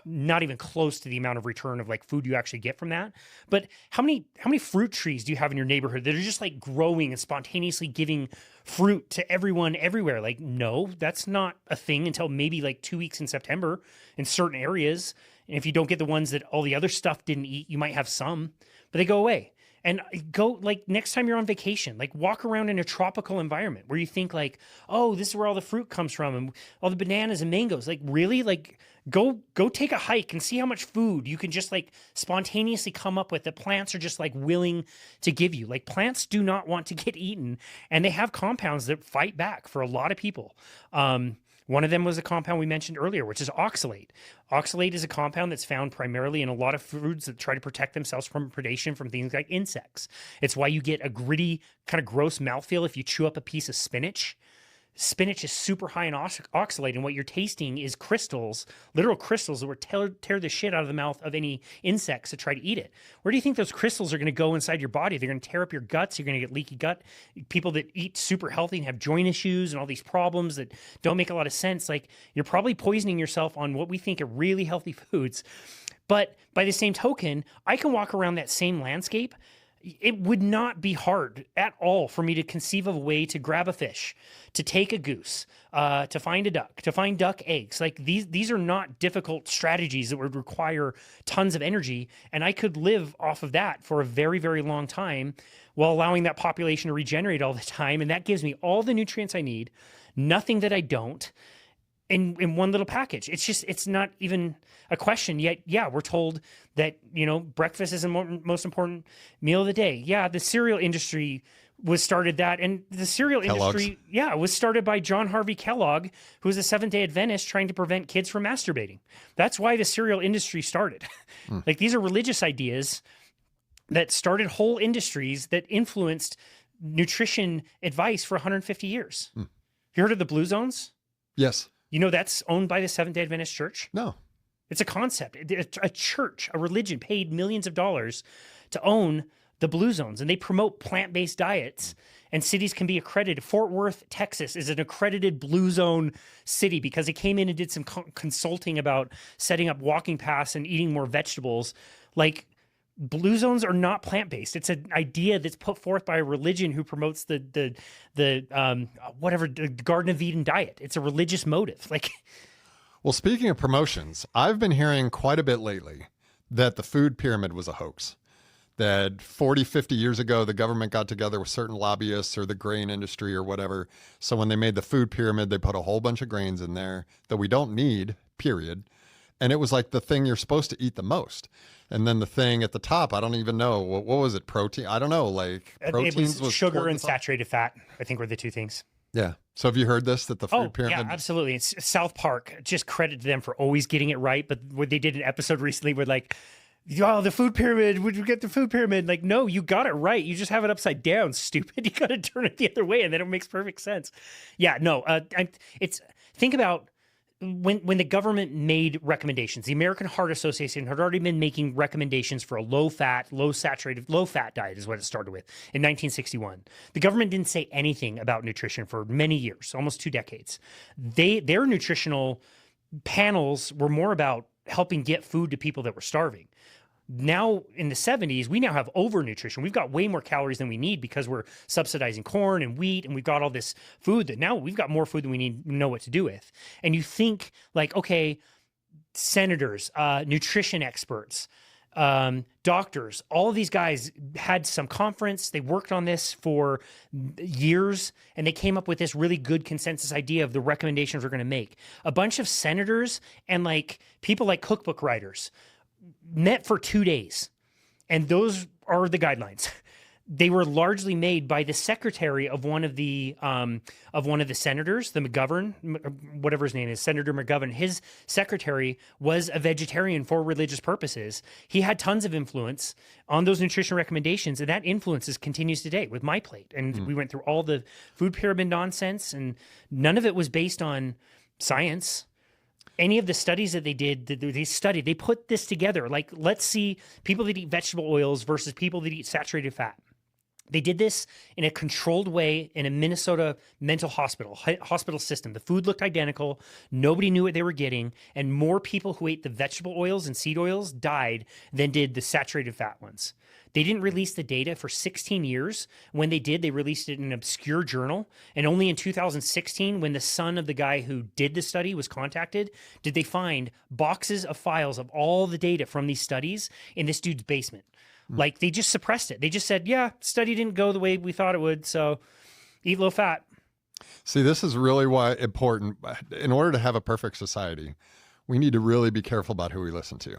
not even close to the amount of return of like food you actually get from that. But how many fruit trees do you have in your neighborhood that are just like growing and spontaneously giving fruit to everyone everywhere? Like, no, that's not a thing until maybe like 2 weeks in September in certain areas. And if you don't get the ones that all the other stuff didn't eat, you might have some, but they go away. And go, like, next time you're on vacation, like, walk around in a tropical environment where you think, like, oh, this is where all the fruit comes from and all the bananas and mangoes. Like, really? Like, go take a hike and see how much food you can just, like, spontaneously come up with that plants are just, like, willing to give you. Like, plants do not want to get eaten, and they have compounds that fight back for a lot of people. One of them was a compound we mentioned earlier, which is oxalate. Oxalate is a compound that's found primarily in a lot of foods that try to protect themselves from predation from things like insects. It's why you get a gritty, kind of gross mouthfeel if you chew up a piece of spinach. Spinach is super high in oxalate, and what you're tasting is crystals, literal crystals that would tear the shit out of the mouth of any insects that try to eat it. Where do you think those crystals are going to go inside your body? They're going to tear up your guts. You're going to get leaky gut. People that eat super healthy and have joint issues and all these problems that don't make a lot of sense. Like, you're probably poisoning yourself on what we think are really healthy foods. But by the same token, I can walk around that same landscape. It would not be hard at all for me to conceive of a way to grab a fish, to take a goose, to find a duck, to find duck eggs. Like, these are not difficult strategies that would require tons of energy. And I could live off of that for a very, very long time while allowing that population to regenerate all the time. And that gives me all the nutrients I need, nothing that I don't, in one little package. It's not even a question. Yet, yeah, we're told that, breakfast is the most important meal of the day. Yeah, the cereal industry was started that. And the cereal industry, was started by John Harvey Kellogg, who was a Seventh-day Adventist trying to prevent kids from masturbating. That's why the cereal industry started. Like, these are religious ideas that started whole industries that influenced nutrition advice for 150 years. You heard of the Blue Zones? Yes. That's owned by the Seventh-day Adventist Church? No. It's a concept. A church, a religion paid millions of dollars to own the Blue Zones, and they promote plant-based diets, and cities can be accredited. Fort Worth, Texas is an accredited Blue Zone city because they came in and did some consulting about setting up walking paths and eating more vegetables. Like, Blue Zones are not plant-based. It's an idea that's put forth by a religion who promotes the Garden of Eden diet. It's a religious motive. Like, well, speaking of promotions, I've been hearing quite a bit lately that the food pyramid was a hoax. That 40, 50 years ago, the government got together with certain lobbyists or the grain industry or whatever. So when they made the food pyramid, they put a whole bunch of grains in there that we don't need, period. And it was like the thing you're supposed to eat the most. And then the thing at the top, I don't even know. What was it? Protein? I don't know. Like, proteins was sugar and saturated fat, I think, were the two things. Yeah. So have you heard this, that the food pyramid? Yeah, absolutely. It's South Park. Just credit to them for always getting it right. But what they did an episode recently where, like, the food pyramid, would you get the food pyramid? Like, no, you got it right. You just have it upside down, stupid. You got to turn it the other way, and then it makes perfect sense. Yeah, no, think about when the government made recommendations. The American Heart Association had already been making recommendations for a low-fat, low-fat diet is what it started with in 1961. The government didn't say anything about nutrition for many years, almost 2 decades. Their nutritional panels were more about helping get food to people that were starving. Now, in the 70s, we now have overnutrition. We've got way more calories than we need because we're subsidizing corn and wheat, and we've got all this food that now we've got more food than we need to know what to do with. And you think, like, okay, senators, nutrition experts, doctors, all of these guys had some conference. They worked on this for years, and they came up with this really good consensus idea of the recommendations we're going to make. A bunch of senators and, like, people like cookbook writers met for 2 days, and those are the guidelines. They were largely made by the secretary of one of the senators, the McGovern, whatever his name is, Senator McGovern. His secretary was a vegetarian for religious purposes. He had tons of influence on those nutrition recommendations, and that influence continues today with My Plate. And we went through all the food pyramid nonsense, and none of it was based on science. Any of the studies that they did, they put this together. Like, let's see people that eat vegetable oils versus people that eat saturated fat. They did this in a controlled way in a Minnesota mental hospital system. The food looked identical. Nobody knew what they were getting. And more people who ate the vegetable oils and seed oils died than did the saturated fat ones. They didn't release the data for 16 years. When they did, they released it in an obscure journal. And only in 2016, when the son of the guy who did the study was contacted, did they find boxes of files of all the data from these studies in this dude's basement. Like they just suppressed it. They just said, yeah, study didn't go the way we thought it would. So eat low fat. See, this is really why important. In order to have a perfect society, we need to really be careful about who we listen to.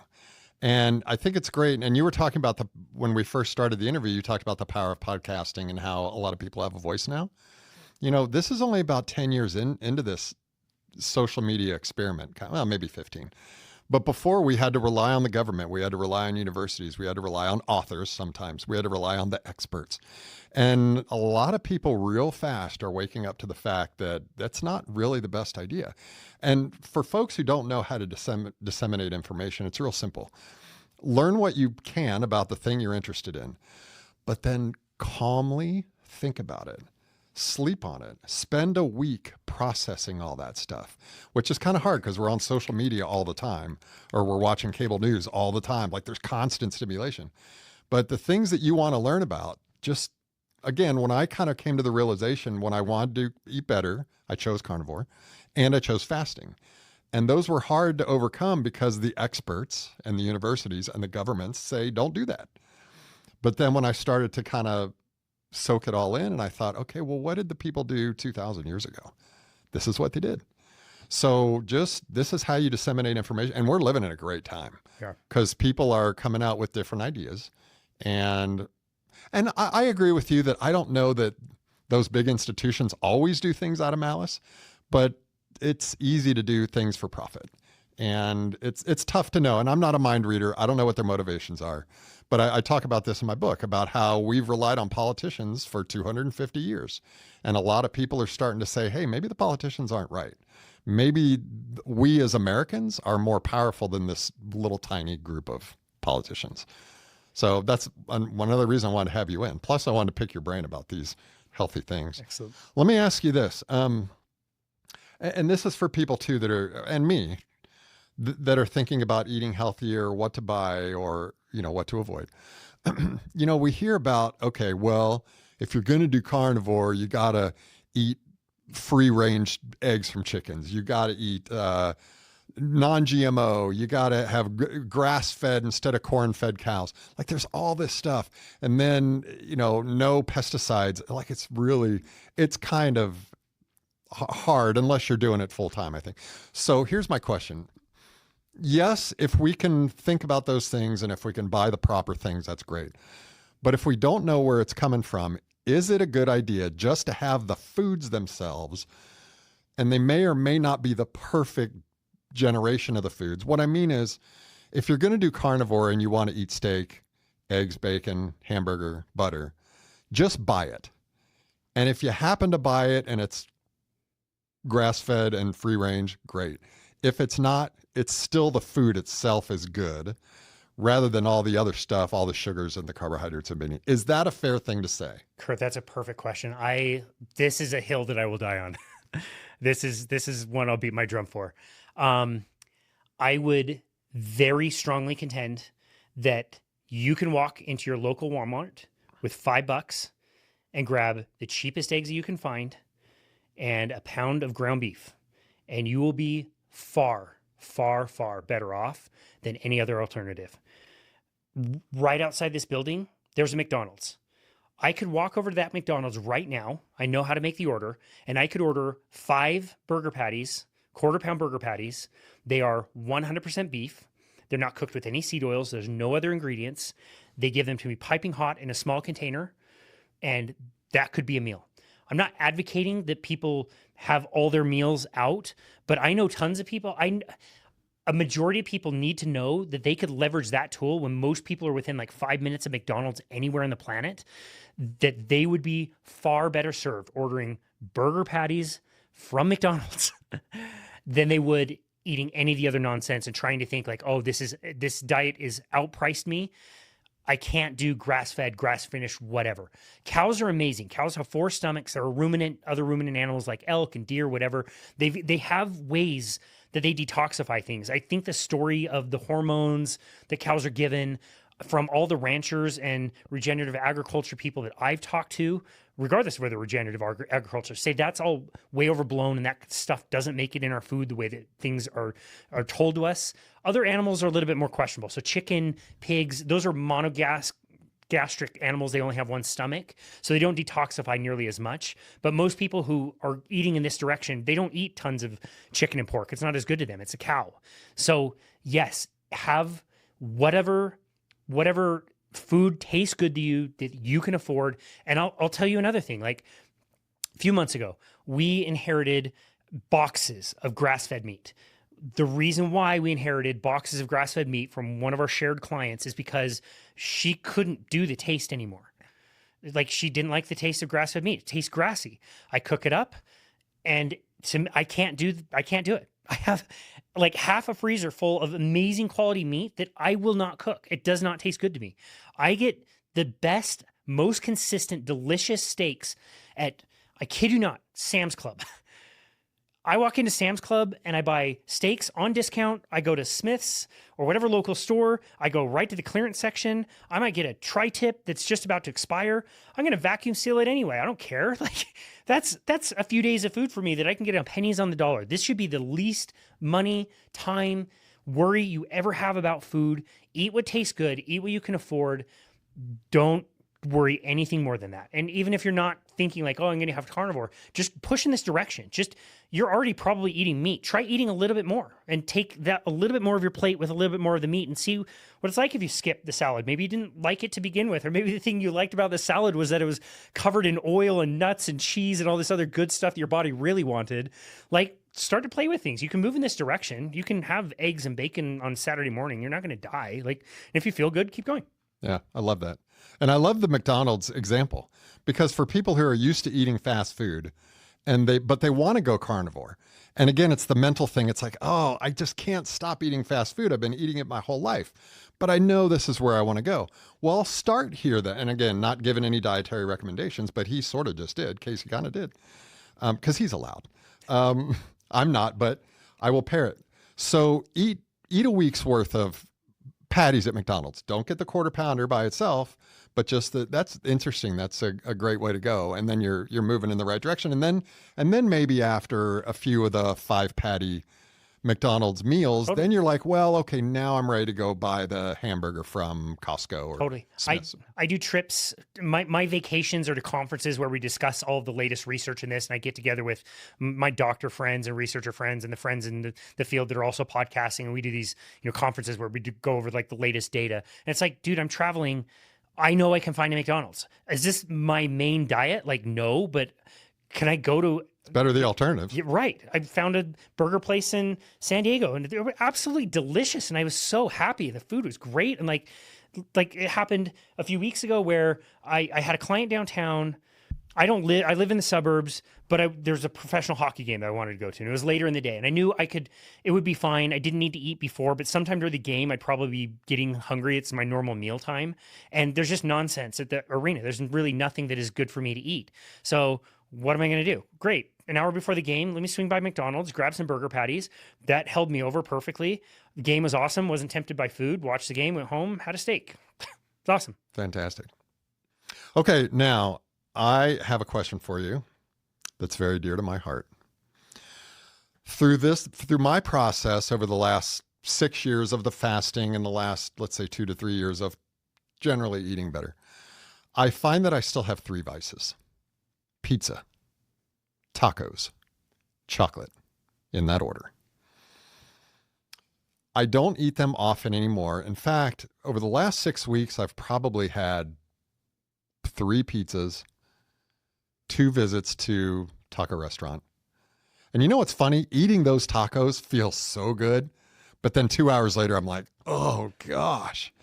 And I think it's great. And you were talking about when we first started the interview, you talked about the power of podcasting and how a lot of people have a voice now. This is only about 10 years into this social media experiment, well, maybe 15. But before, we had to rely on the government. We had to rely on universities. We had to rely on authors sometimes. We had to rely on the experts. And a lot of people real fast are waking up to the fact that that's not really the best idea. And for folks who don't know how to disseminate information, it's real simple. Learn what you can about the thing you're interested in, but then calmly think about it. Sleep on it. Spend a week processing all that stuff, which is kind of hard because we're on social media all the time, or we're watching cable news all the time. Like there's constant stimulation. But the things that you want to learn about, just again, when I kind of came to the realization when I wanted to eat better, I chose carnivore and I chose fasting. And those were hard to overcome because the experts and the universities and the governments say, don't do that. But then when I started to kind of soak it all in, and I thought, okay, well, what did the people do 2,000 years ago? This is what they did. So this is how you disseminate information. And we're living in a great time because people are coming out with different ideas. And I agree with you that I don't know that those big institutions always do things out of malice, but it's easy to do things for profit. And it's tough to know. And I'm not a mind reader. I don't know what their motivations are. But I talk about this in my book about how we've relied on politicians for 250 years. And a lot of people are starting to say, hey, maybe the politicians aren't right. Maybe we as Americans are more powerful than this little tiny group of politicians. So that's one other reason I wanted to have you in. Plus, I wanted to pick your brain about these healthy things. Excellent. Let me ask you this. And this is for people too that are, and me, that are thinking about eating healthier, what to buy, or what to avoid. We hear about, okay, well, if you're going to do carnivore, you got to eat free-range eggs from chickens. You got to eat non-GMO. You got to have grass-fed instead of corn-fed cows. Like there's all this stuff. And then, no pesticides. Like it's kind of hard unless you're doing it full-time, I think. So here's my question. Yes, if we can think about those things and if we can buy the proper things, that's great. But if we don't know where it's coming from, is it a good idea just to have the foods themselves? And they may or may not be the perfect generation of the foods. What I mean is, if you're going to do carnivore and you want to eat steak, eggs, bacon, hamburger, butter, just buy it. And if you happen to buy it and it's grass-fed and free range, great. If it's not, it's still the food itself is good rather than all the other stuff, all the sugars and the carbohydrates and being. Is that a fair thing to say? Curt, that's a perfect question. This is a hill that I will die on. This is one I'll beat my drum for. I would very strongly contend that you can walk into your local Walmart with $5 and grab the cheapest eggs that you can find and a pound of ground beef, and you will be far, far, far better off than any other alternative. Right outside this building, there's a McDonald's. I could walk over to that McDonald's right now. I know how to make the order, and I could order 5 burger patties, quarter-pound burger patties. They are 100% beef. They're not cooked with any seed oils. There's no other ingredients. They give them to me piping hot in a small container, and that could be a meal. I'm not advocating that people have all their meals out, but I know tons of people. A majority of people need to know that they could leverage that tool when most people are within like 5 minutes of McDonald's anywhere on the planet, that they would be far better served ordering burger patties from McDonald's than they would eating any of the other nonsense and trying to think like, oh, this diet is outpriced me. I can't do grass-fed, grass-finished, whatever. Cows are amazing. Cows have 4 stomachs. They're other ruminant animals like elk and deer, whatever. They have ways that they detoxify things. I think the story of the hormones that cows are given from all the ranchers and regenerative agriculture people that I've talked to, regardless of whether regenerative agriculture, say that's all way overblown and that stuff doesn't make it in our food the way that things are told to us. Other animals are a little bit more questionable. So chicken, pigs, those are monogas gastric animals, they only have one stomach, so they don't detoxify nearly as much. But most people who are eating in this direction, they don't eat tons of chicken and pork. It's not as good to them. It's a cow. So yes, have whatever food tastes good to you that you can afford. And I'll tell you another thing. Like a few months ago, we inherited boxes of grass-fed meat. The reason why we inherited boxes of grass-fed meat from one of our shared clients is because she couldn't do the taste anymore. Like she didn't like the taste of grass-fed meat. It tastes grassy. I cook it up and I can't do it. I have like half a freezer full of amazing quality meat that I will not cook. It does not taste good to me. I get the best, most consistent, delicious steaks at, I kid you not, Sam's Club. I walk into Sam's Club and I buy steaks on discount. I go to Smith's or whatever local store. I go right to the clearance section. I might get a tri-tip that's just about to expire. I'm going to vacuum seal it anyway. I don't care. Like that's a few days of food for me that I can get on pennies on the dollar. This should be the least money, time, worry you ever have about food. Eat what tastes good. Eat what you can afford. Don't worry anything more than that. And even if you're not thinking like, oh, I'm going to have carnivore, just push in this direction. You're already probably eating meat. Try eating a little bit more and take that a little bit more of your plate with a little bit more of the meat and see what it's like if you skip the salad. Maybe you didn't like it to begin with, or maybe the thing you liked about the salad was that it was covered in oil and nuts and cheese and all this other good stuff that your body really wanted. Like, start to play with things. You can move in this direction. You can have eggs and bacon on Saturday morning. You're not going to die. Like, if you feel good, keep going. Yeah, I love that. And I love the McDonald's example because for people who are used to eating fast food but they want to go carnivore. And again, it's the mental thing. It's like, oh, I just can't stop eating fast food. I've been eating it my whole life, but I know this is where I want to go. Well, I'll start here then. And again, not giving any dietary recommendations, but he sort of just did. Casey kind of did because he's allowed. I'm not, but I will pair it. So eat a week's worth of patties at McDonald's. Don't get the quarter pounder by itself, but just that's interesting. That's a great way to go. And then you're moving in the right direction. And then maybe after a few of the 5 patty McDonald's meals, then you're like, well, okay, now I'm ready to go buy the hamburger from Costco or totally. Smith's. I do trips. My vacations are to conferences where we discuss all of the latest research in this, and I get together with my doctor friends and researcher friends and the friends in the field that are also podcasting, and we do these conferences where we go over like the latest data. And it's like, dude, I'm traveling. I know I can find a McDonald's. Is this my main diet? Like, no, but can I go to... It's better the alternative. Yeah, right. I found a burger place in San Diego and they were absolutely delicious. And I was so happy. The food was great. And like it happened a few weeks ago where I had a client downtown. I live in the suburbs, but there's a professional hockey game that I wanted to go to. And it was later in the day. And I knew it would be fine. I didn't need to eat before, but sometime during the game, I'd probably be getting hungry. It's my normal meal time. And there's just nonsense at the arena. There's really nothing that is good for me to eat. So what am I going to do? Great. An hour before the game, let me swing by McDonald's, grab some burger patties. That held me over perfectly. The game was awesome. Wasn't tempted by food. Watched the game, went home, had a steak. It's awesome. Fantastic. Okay, now I have a question for you that's very dear to my heart. Through my process over the last 6 years of the fasting and the last, let's say, 2 to 3 years of generally eating better, I find that I still have 3 vices: pizza, tacos, chocolate, in that order. I don't eat them often anymore. In fact, over the last 6 weeks, I've probably had 3 pizzas, 2 visits to taco restaurant. And you know what's funny? Eating those tacos feels so good, but then 2 hours later, I'm like, oh gosh.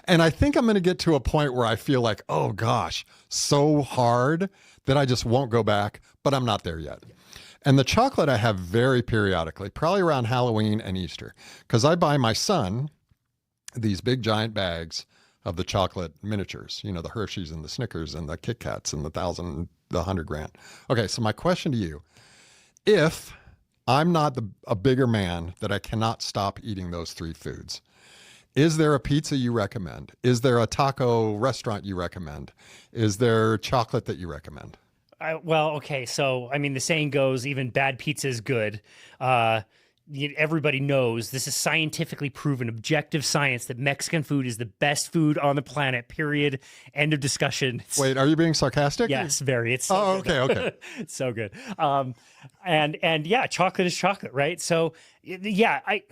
And I think I'm going to get to a point where I feel like, oh gosh, so hard that I just won't go back, but I'm not there yet. And the chocolate I have very periodically, probably around Halloween and Easter, because I buy my son these big giant bags of the chocolate miniatures, the Hershey's and the Snickers and the Kit Kats and the 100 grand. Okay, so my question to you, if I'm not a bigger man that I cannot stop eating those 3 foods, is there a pizza you recommend? Is there a taco restaurant you recommend? Is there chocolate that you recommend? Well, okay. So, I mean, the saying goes, even bad pizza is good. everybody knows this is scientifically proven, objective science, that Mexican food is the best food on the planet, period. End of discussion. Wait, are you being sarcastic? Yes, very. It's so Oh, good. okay. It's so good. And yeah, chocolate is chocolate, right? So yeah, I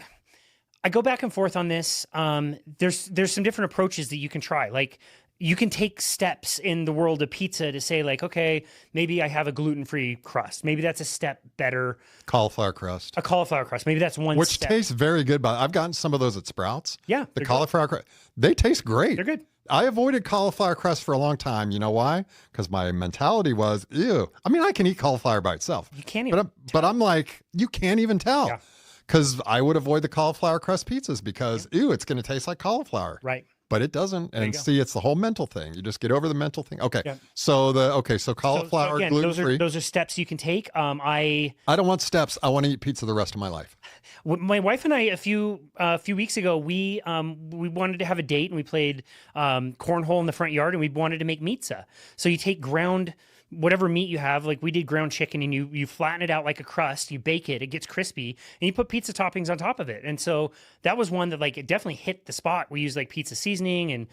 go back and forth on this. There's some different approaches that you can try. Like, you can take steps in the world of pizza to say, like, okay, maybe I have a gluten-free crust. Maybe that's a step better. Cauliflower crust. A cauliflower crust. Maybe that's one Which step. tastes very good. But I've gotten some of those at Sprouts. Yeah, The cauliflower crust. They taste great. They're good. I avoided cauliflower crust for a long time. You know why? Because my mentality was, ew. I mean, I can eat cauliflower by itself. You can't even But I'm like, you can't even tell. Yeah. Because I would avoid the cauliflower crust pizzas because, ew, it's going to taste like cauliflower. Right. But it doesn't. And see, it's the whole mental thing. You just get over the mental thing. Okay. Yeah. So cauliflower, again, gluten-free. those are steps you can take. I don't want steps. I want to eat pizza the rest of my life. My wife and I, a few weeks ago, we wanted to have a date, and we played cornhole in the front yard, and we wanted to make pizza. So you take ground, whatever meat you have, like we did ground chicken, and you flatten it out like a crust, you bake it, it gets crispy, and you put pizza toppings on top of it. And so that was one that, like, it definitely hit the spot. We used like pizza seasoning and,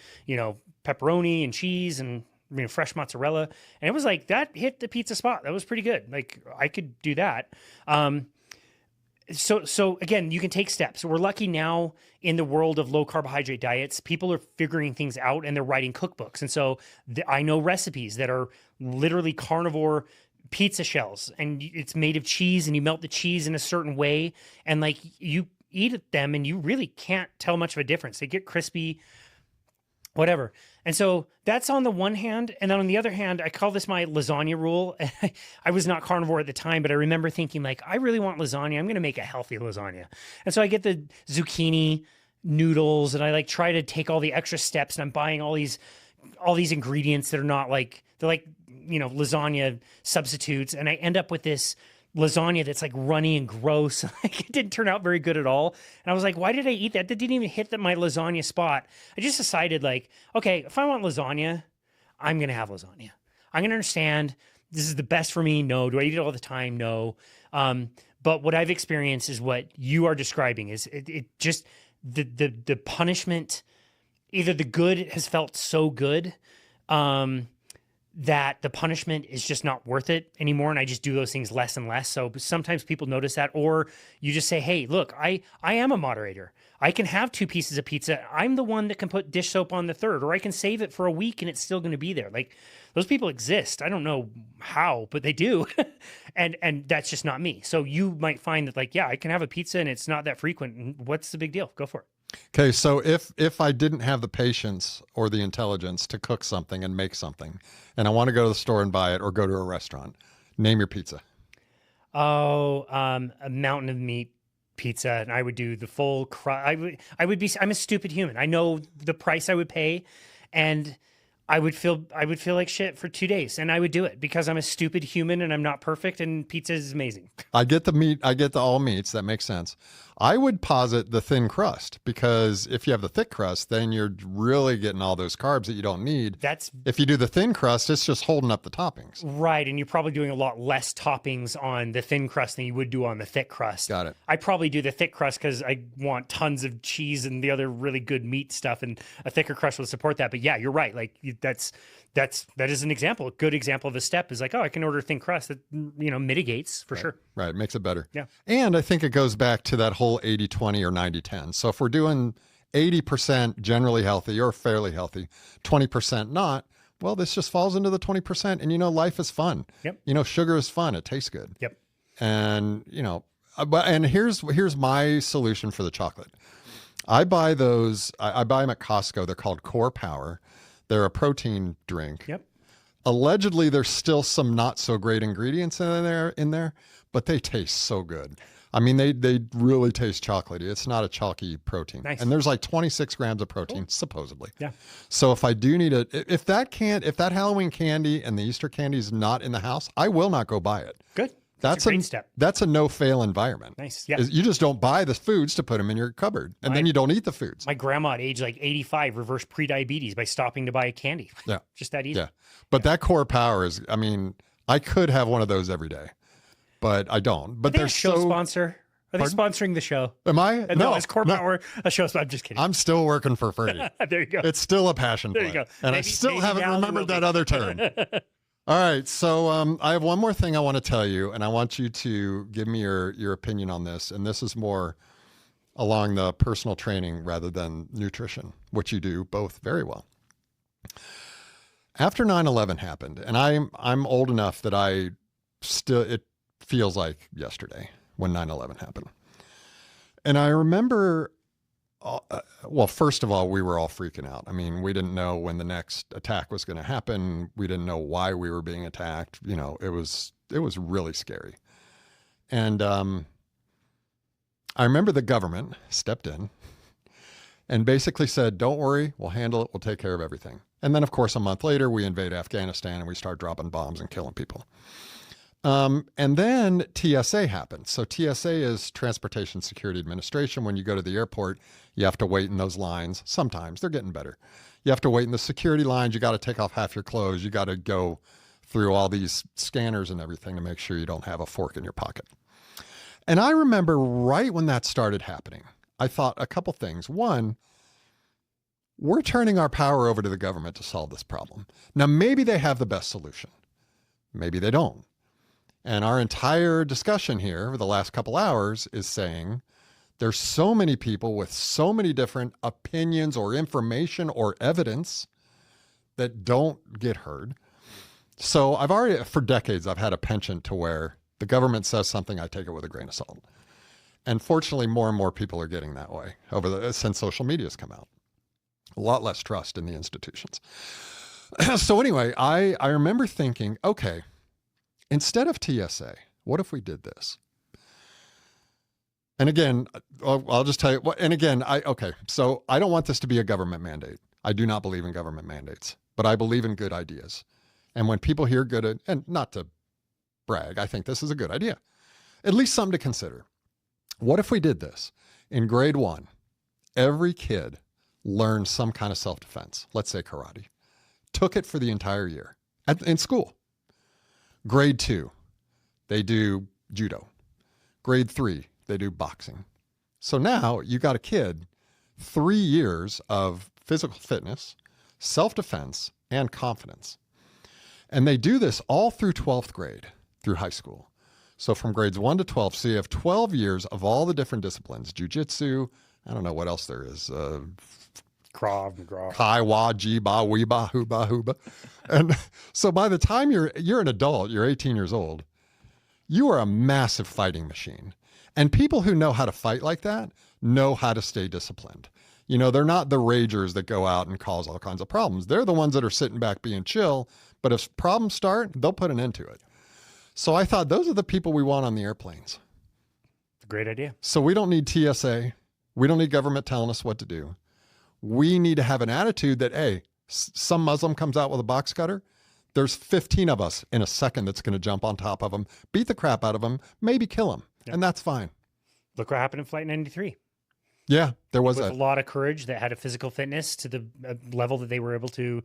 pepperoni and cheese and, fresh mozzarella. And it was like, that hit the pizza spot. That was pretty good. Like, I could do that. So again, you can take steps. We're lucky now in the world of low carbohydrate diets, people are figuring things out and they're writing cookbooks. And so I know recipes that are literally carnivore pizza shells, and it's made of cheese, and you melt the cheese in a certain way, and like you eat them and you really can't tell much of a difference. They get crispy, whatever. And so that's on the one hand. And then on the other hand, I call this my lasagna rule. I was not carnivore at the time, but I remember thinking, like, I really want lasagna. I'm going to make a healthy lasagna. And so I get the zucchini noodles, and I like try to take all the extra steps, and I'm buying all these ingredients that are not like, they're like, lasagna substitutes. And I end up with this lasagna that's like runny and gross. Like, it didn't turn out very good at all. And I was like, why did I eat that? That didn't even hit my lasagna spot. I just decided, like, okay, if I want lasagna, I'm going to have lasagna. I'm going to understand this is the best for me. No. Do I eat it all the time? No. But what I've experienced is what you are describing is it just the punishment, either the good has felt so good, that the punishment is just not worth it anymore. And I just do those things less and less. So sometimes people notice that, or you just say, hey, look, I am a moderator. I can have 2 pieces of pizza. I'm the one that can put dish soap on the third, or I can save it for a week and it's still going to be there. Like, those people exist. I don't know how, but they do. and that's just not me. So you might find that, like, yeah, I can have a pizza and it's not that frequent. And what's the big deal? Go for it. Okay, so if I didn't have the patience or the intelligence to cook something and make something, and I want to go to the store and buy it or go to a restaurant, name your pizza. Oh, a mountain of meat pizza, and I would do the full I'm a stupid human. I know the price I would pay, and I would feel like shit for 2 days, and I would do it because I'm a stupid human and I'm not perfect, and pizza is amazing. I get the meat. I get the all meats. That makes sense. I would posit the thin crust, because if you have the thick crust, then you're really getting all those carbs that you don't need. If you do the thin crust, it's just holding up the toppings. Right, and you're probably doing a lot less toppings on the thin crust than you would do on the thick crust. Got it. I probably do the thick crust because I want tons of cheese and the other really good meat stuff, and a thicker crust will support that. But yeah, you're right. Like, that is an example. A good example of a step is like, oh, I can order a thin crust that mitigates for sure. Right, makes it better. Yeah. And I think it goes back to that whole 80-20 or 90-10. So if we're doing 80% generally healthy or fairly healthy, 20% not, well, this just falls into the 20%. And life is fun. Yep. Sugar is fun. It tastes good. Yep. And and here's my solution for the chocolate. I buy those. I buy them at Costco. They're called Core Power. They're a protein drink. Yep. Allegedly, there's still some not so great ingredients in there, but they taste so good. I mean, they really taste chocolatey. It's not a chalky protein. Nice. And there's like 26 grams of protein, supposedly. Yeah. So if I do need it, if that Halloween candy and the Easter candy is not in the house, I will not go buy it. Good. That's a great step. That's a no-fail environment. Nice. Yeah. You just don't buy the foods to put them in your cupboard, and then you don't eat the foods. My grandma at age like 85 reversed pre-diabetes by stopping to buy a candy. Yeah. Just that easy. Yeah. But that Core Power is, I mean, I could have one of those every day, but I don't. But they're show sponsor. Are they sponsoring the show? Am I? No, it's Core Power, a show. I'm just kidding. I'm still working for free. There you go. It's still a passion play. There you go. And I still haven't remembered that other term. All right. So I have one more thing I want to tell you, and I want you to give me your opinion on this. And this is more along the personal training rather than nutrition, which you do both very well. After 9/11 happened, and I'm old enough that it feels like yesterday when 9/11 happened. And I remember, well, first of all, we were all freaking out. I mean, we didn't know when the next attack was going to happen. We didn't know why we were being attacked. You know, it was really scary. And I remember the government stepped in and basically said, don't worry, we'll handle it. We'll take care of everything. And then, of course, a month later, we invade Afghanistan and we start dropping bombs and killing people. And then TSA happened. So TSA is Transportation Security Administration. When you go to the airport, you have to wait in those lines. Sometimes they're getting better. You have to wait in the security lines. You got to take off half your clothes. You got to go through all these scanners and everything to make sure you don't have a fork in your pocket. And I remember right when that started happening, I thought a couple things. One, we're turning our power over to the government to solve this problem. Now, maybe they have the best solution. Maybe they don't. And our entire discussion here over the last couple hours is saying there's so many people with so many different opinions or information or evidence that don't get heard. So for decades, I've had a penchant to where the government says something, I take it with a grain of salt. And fortunately, more and more people are getting that way since social media has come out. A lot less trust in the institutions. So anyway, I remember thinking, okay, instead of TSA, what if we did this? And again, I'll just tell you what, and again, so I don't want this to be a government mandate. I do not believe in government mandates, but I believe in good ideas. And when people hear good, and not to brag, I think this is a good idea. At least something to consider. What if we did this? In grade 1, every kid learned some kind of self-defense, let's say karate, took it for the entire year in school. Grade 2, they do judo. Grade 3, they do boxing. So now you got a kid, 3 years of physical fitness, self-defense, and confidence. And they do this all through 12th grade, through high school. So from grades 1 to 12, so you have 12 years of all the different disciplines, jiu-jitsu, I don't know what else there is, Krav Maga. Kai, Wa, Ji, Ba, Wee, Ba, Hooba, Hooba. And so by the time you're an adult, you're 18 years old, you are a massive fighting machine. And people who know how to fight like that know how to stay disciplined. You know, they're not the ragers that go out and cause all kinds of problems. They're the ones that are sitting back being chill. But if problems start, they'll put an end to it. So I thought those are the people we want on the airplanes. Great idea. So we don't need TSA. We don't need government telling us what to do. We need to have an attitude that, hey, some Muslim comes out with a box cutter. There's 15 of us in a second that's going to jump on top of him, beat the crap out of him, maybe kill him. Yep. And that's fine. Look what happened in Flight 93. Yeah, there was a lot of courage that had a physical fitness to the level that they were able to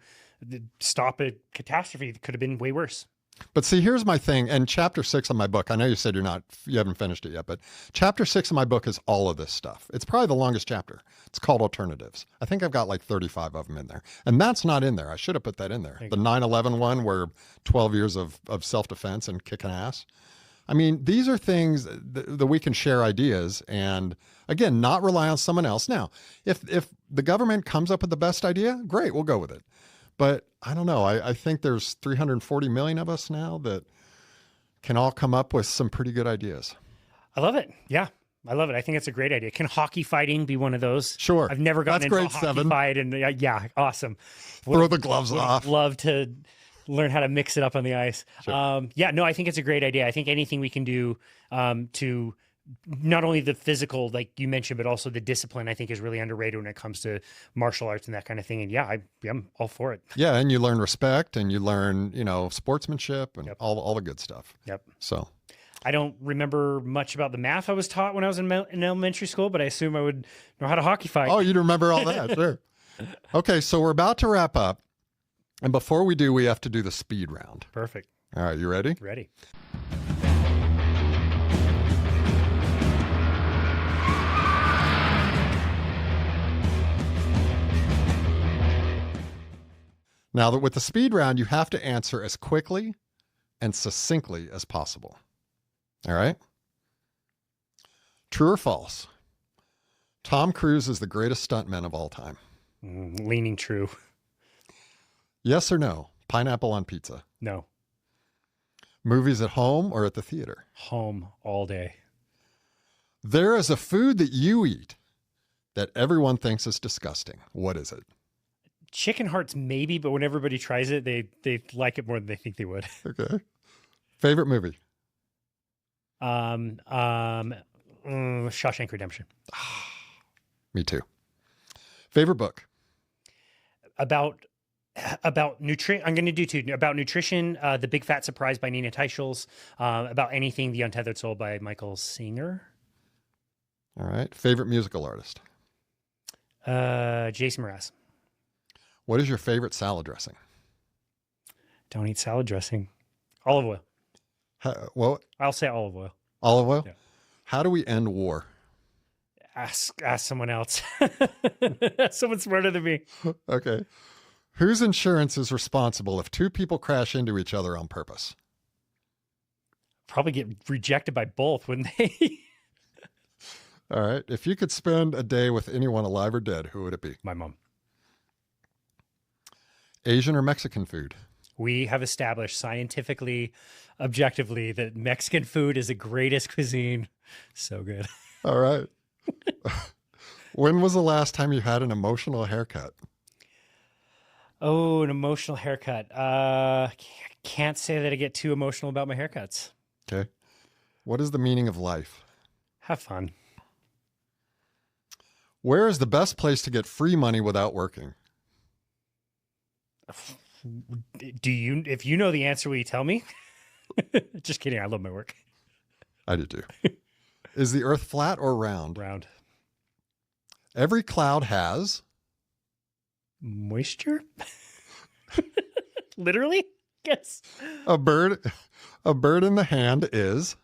stop a catastrophe that could have been way worse. But see, here's my thing. And chapter 6 of my book, I know you said you haven't finished it yet, but chapter 6 of my book is all of this stuff. It's probably the longest chapter. It's called Alternatives. I think I've got like 35 of them in there. And that's not in there. I should have put that in there. The 9/11 one where 12 years of self-defense and kicking ass. I mean, these are things that we can share ideas and, again, not rely on someone else. Now, if the government comes up with the best idea, great, we'll go with it. But I don't know. I think there's 340 million of us now that can all come up with some pretty good ideas. I love it. Yeah, I love it. I think it's a great idea. Can hockey fighting be one of those? Sure. I've never gotten into a hockey 7. Fight. And yeah, awesome. Throw the gloves off. Love to learn how to mix it up on the ice. Sure. Yeah, no, I think it's a great idea. I think anything we can do to not only the physical, like you mentioned, but also the discipline, I think is really underrated when it comes to martial arts and that kind of thing. And yeah, I'm all for it. Yeah. And you learn respect and you learn, sportsmanship and all the good stuff. Yep. So I don't remember much about the math I was taught when I was in elementary school, but I assume I would know how to hockey fight. Oh, you'd remember all that. Sure. Okay. So we're about to wrap up. And before we do, we have to do the speed round. Perfect. All right. You ready? Ready. Now that with the speed round, you have to answer as quickly and succinctly as possible. All right? True or false? Tom Cruise is the greatest stuntman of all time. Leaning true. Yes or no? Pineapple on pizza. No. Movies at home or at the theater? Home all day. There is a food that you eat that everyone thinks is disgusting. What is it? Chicken hearts, maybe, but when everybody tries it, they like it more than they think they would. Okay. Favorite movie? Shawshank Redemption. Me too. Favorite book? About nutrition. I'm going to do two. About nutrition, The Big Fat Surprise by Nina Teicholz. About anything, The Untethered Soul by Michael Singer. All right. Favorite musical artist? Jason Mraz. What is your favorite salad dressing? Don't eat salad dressing. Olive oil. Well, I'll say olive oil. olive oil? Yeah. How do we end war? Ask someone else. Someone smarter than me. Okay. Whose insurance is responsible if two people crash into each other on purpose? Probably get rejected by both, wouldn't they? All right. If you could spend a day with anyone alive or dead, who would it be? My mom. Asian or Mexican food? We have established scientifically, objectively, that Mexican food is the greatest cuisine. So good. All right. When was the last time you had an emotional haircut? Oh, an emotional haircut. Can't say that I get too emotional about my haircuts. Okay. What is the meaning of life? Have fun. Where is the best place to get free money without working? If you know the answer, will you tell me? Just kidding. I love my work. I do too. Is the earth flat or round? Round. Every cloud has Moisture? Literally? Yes. a bird. A bird in the hand is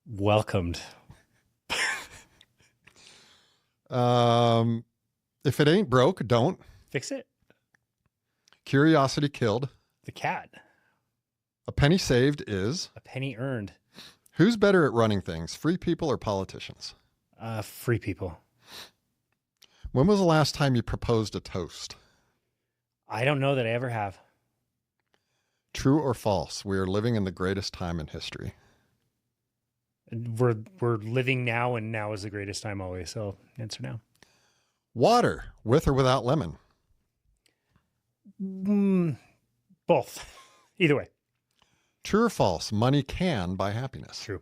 Welcomed. If it ain't broke, don't. Fix it. Curiosity killed. The cat. A penny saved is. A penny earned. Who's better at running things, free people or politicians? Free people. When was the last time you proposed a toast? I don't know that I ever have. True or false? We are living in the greatest time in history. We're living now, and now is the greatest time always. So answer now. Water, with or without lemon? Both. Either way. True or false? Money can buy happiness. True.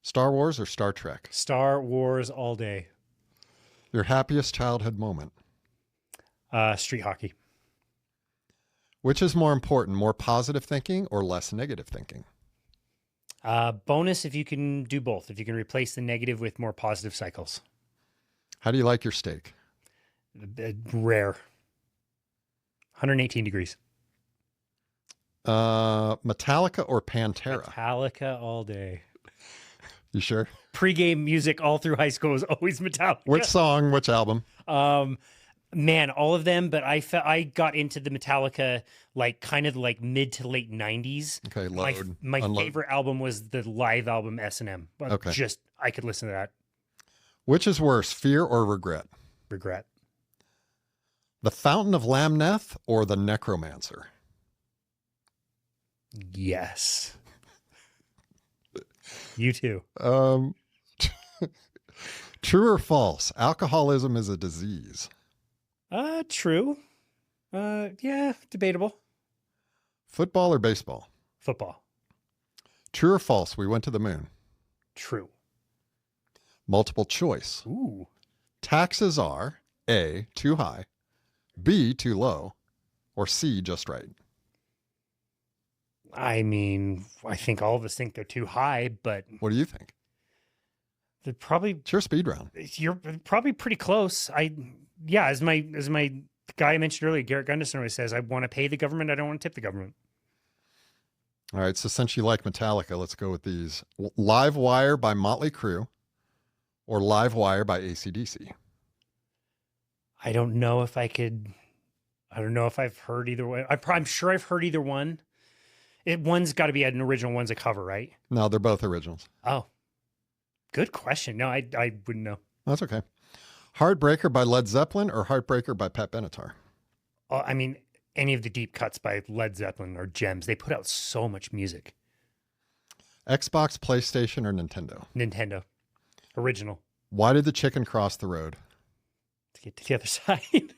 Star Wars or Star Trek? Star Wars all day. Your happiest childhood moment? Street hockey. Which is more important, more positive thinking or less negative thinking? Bonus if you can do both. If you can replace the negative with more positive cycles. How do you like your steak? Rare. 118 degrees. Metallica or Pantera? Metallica all day. You sure? Pre-game music all through high school was always Metallica. Which song, which album? Man, all of them, but I got into the Metallica like kind of like mid to late 90s. Okay, load. My Unload. favorite album was the live album S&M. Okay. I could listen to that. Which is worse, fear or regret? Regret. The Fountain of Lamneth or the Necromancer? Yes. You too. True or false? Alcoholism is a disease. True. Yeah, debatable. Football or baseball? Football. True or false? We went to the moon. True. Multiple choice. Ooh. Taxes are A, too high, B, too low, or C, just right. I mean, I think all of us think they're too high, but What do you think? they're probably It's your speed round. you're probably pretty close. As my guy I mentioned earlier, Garrett Gunderson always says, I want to pay the government, I don't want to tip the government. All right, so since you like Metallica, let's go with these. Live Wire by Motley Crue or Live Wire by AC/DC? I don't know if I could I don't know if I've heard either one. I'm sure I've heard either one. One's got to be an original, one's a cover, right? No, they're both originals. Oh, good question. No, I wouldn't know. That's okay. Heartbreaker by Led Zeppelin or Heartbreaker by Pat Benatar? I mean, any of the deep cuts by Led Zeppelin are gems. They put out so much music. Xbox, PlayStation, or Nintendo? Nintendo. Original. Why did the chicken cross the road? To get to the other side.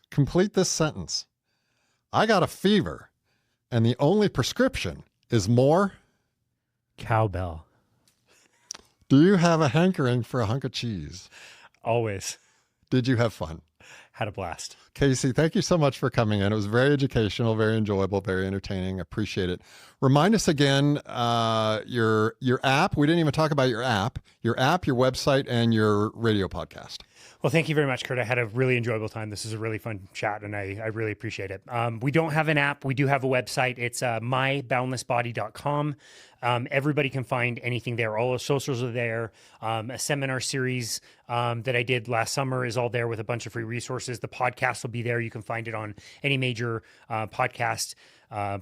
Complete this sentence. I got a fever, and the only prescription is more Cowbell. Do you have a hankering for a hunk of cheese? Always. Did you have fun? Had a blast. Casey, thank you so much for coming in. It was very educational, very enjoyable, very entertaining. Appreciate it. Remind us again, your app. We didn't even talk about your app, your website, and your radio podcast. Well, thank you very much, Curt. I had a really enjoyable time. This is a really fun chat, and I really appreciate it. We don't have an app. We do have a website. It's myboundlessbody.com. Everybody can find anything there. All the socials are there. A seminar series that I did last summer is all there with a bunch of free resources. The podcast will be there. You can find it on any major podcast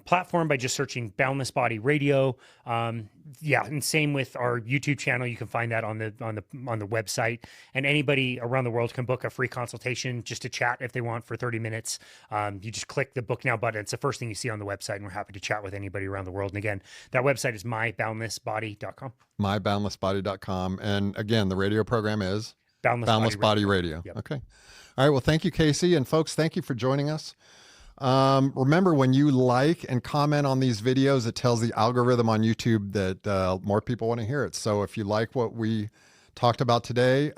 platform by just searching Boundless Body Radio. And same with our YouTube channel. You can find that on the website. And anybody around the world can book a free consultation just to chat if they want for 30 minutes. You just click the book now button. It's the first thing you see on the website, and we're happy to chat with anybody around the world. And again, that website is myboundlessbody.com. myboundlessbody.com. And again, the radio program is Boundless Body Radio. Yep. Okay. All right. Well, thank you, Casey. And folks, thank you for joining us. Remember, when you like and comment on these videos, it tells the algorithm on YouTube that more people want to hear it. So if you like what we talked about today,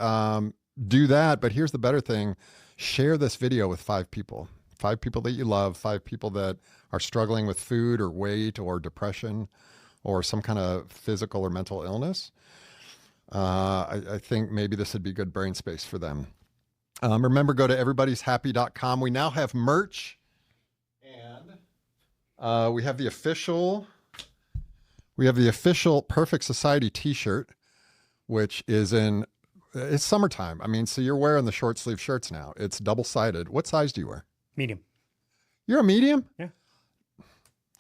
do that. But here's the better thing. Share this video with 5 people that you love, 5 people that are struggling with food or weight or depression or some kind of physical or mental illness. I think maybe this would be good brain space for them. Remember, go to everybody'shappy.com. We now have merch. We have the official Perfect Society t-shirt, which is it's summertime. I mean, so you're wearing the short sleeve shirts now. It's double-sided. What size do you wear? Medium. You're a medium? Yeah.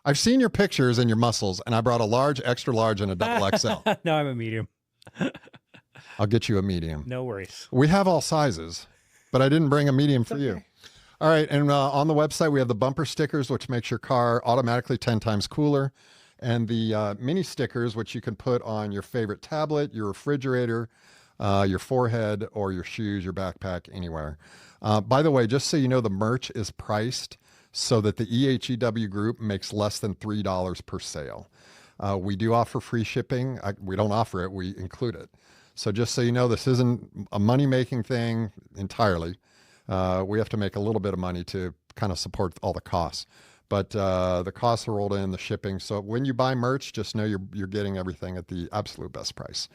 I've seen your pictures and your muscles, and I brought a large, extra large, and a double XL. No, I'm a medium. I'll get you a medium. No worries. We have all sizes, but I didn't bring a medium for you. All right, and on the website, we have the bumper stickers, which makes your car automatically 10 times cooler, and the mini stickers, which you can put on your favorite tablet, your refrigerator, your forehead, or your shoes, your backpack, anywhere. By the way, just so you know, the merch is priced so that the EHEW group makes less than $3 per sale. We do offer free shipping. We don't offer it, we include it. So just so you know, this isn't a money-making thing entirely. We have to make a little bit of money to kind of support all the costs, but the costs are rolled in, the shipping. So when you buy merch, just know you're getting everything at the absolute best price.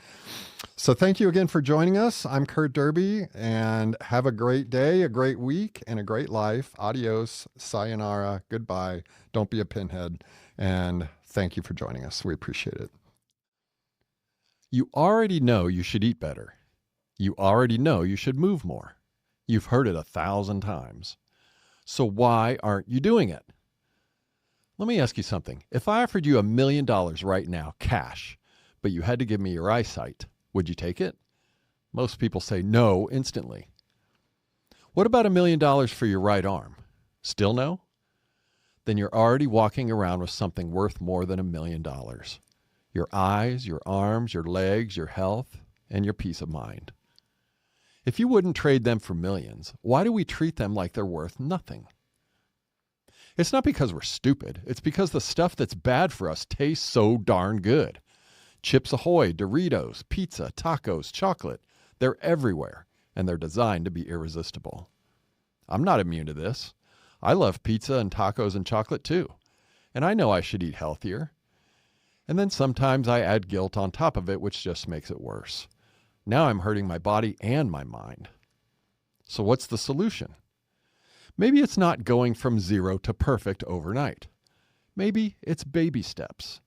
So thank you again for joining us. I'm Curt Derby, and have a great day, a great week, and a great life. Adios, sayonara, goodbye. Don't be a pinhead. And thank you for joining us. We appreciate it. You already know you should eat better. You already know you should move more. You've heard it 1,000 times. So why aren't you doing it? Let me ask you something. If I offered you $1 million right now, cash, but you had to give me your eyesight, would you take it? Most people say no instantly. What about $1 million for your right arm? Still no? Then you're already walking around with something worth more than $1 million. Your eyes, your arms, your legs, your health, and your peace of mind. If you wouldn't trade them for millions, why do we treat them like they're worth nothing? It's not because we're stupid. It's because the stuff that's bad for us tastes so darn good. Chips Ahoy, Doritos, pizza, tacos, chocolate, they're everywhere, and they're designed to be irresistible. I'm not immune to this. I love pizza and tacos and chocolate too, and I know I should eat healthier. And then sometimes I add guilt on top of it, which just makes it worse. Now I'm hurting my body and my mind. So what's the solution? Maybe it's not going from 0 to perfect overnight. Maybe it's baby steps.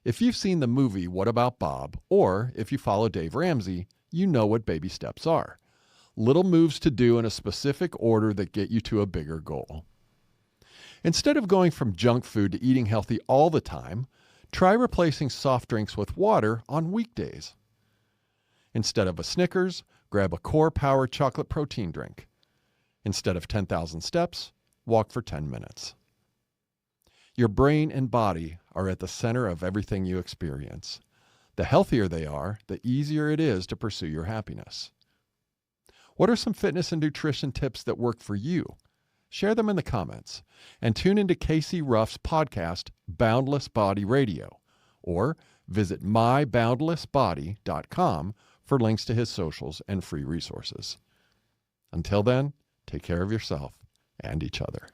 If you've seen the movie What About Bob, or if you follow Dave Ramsey, you know what baby steps are. little moves to do in a specific order that get you to a bigger goal. Instead of going from junk food to eating healthy all the time, try replacing soft drinks with water on weekdays. Instead of a Snickers, grab a Core Power chocolate protein drink. Instead of 10,000 steps, walk for 10 minutes. Your brain and body are at the center of everything you experience. The healthier they are, the easier it is to pursue your happiness. What are some fitness and nutrition tips that work for you? Share them in the comments. And tune into Casey Ruff's podcast, Boundless Body Radio, or visit myboundlessbody.com for links to his socials and free resources. Until then, take care of yourself and each other.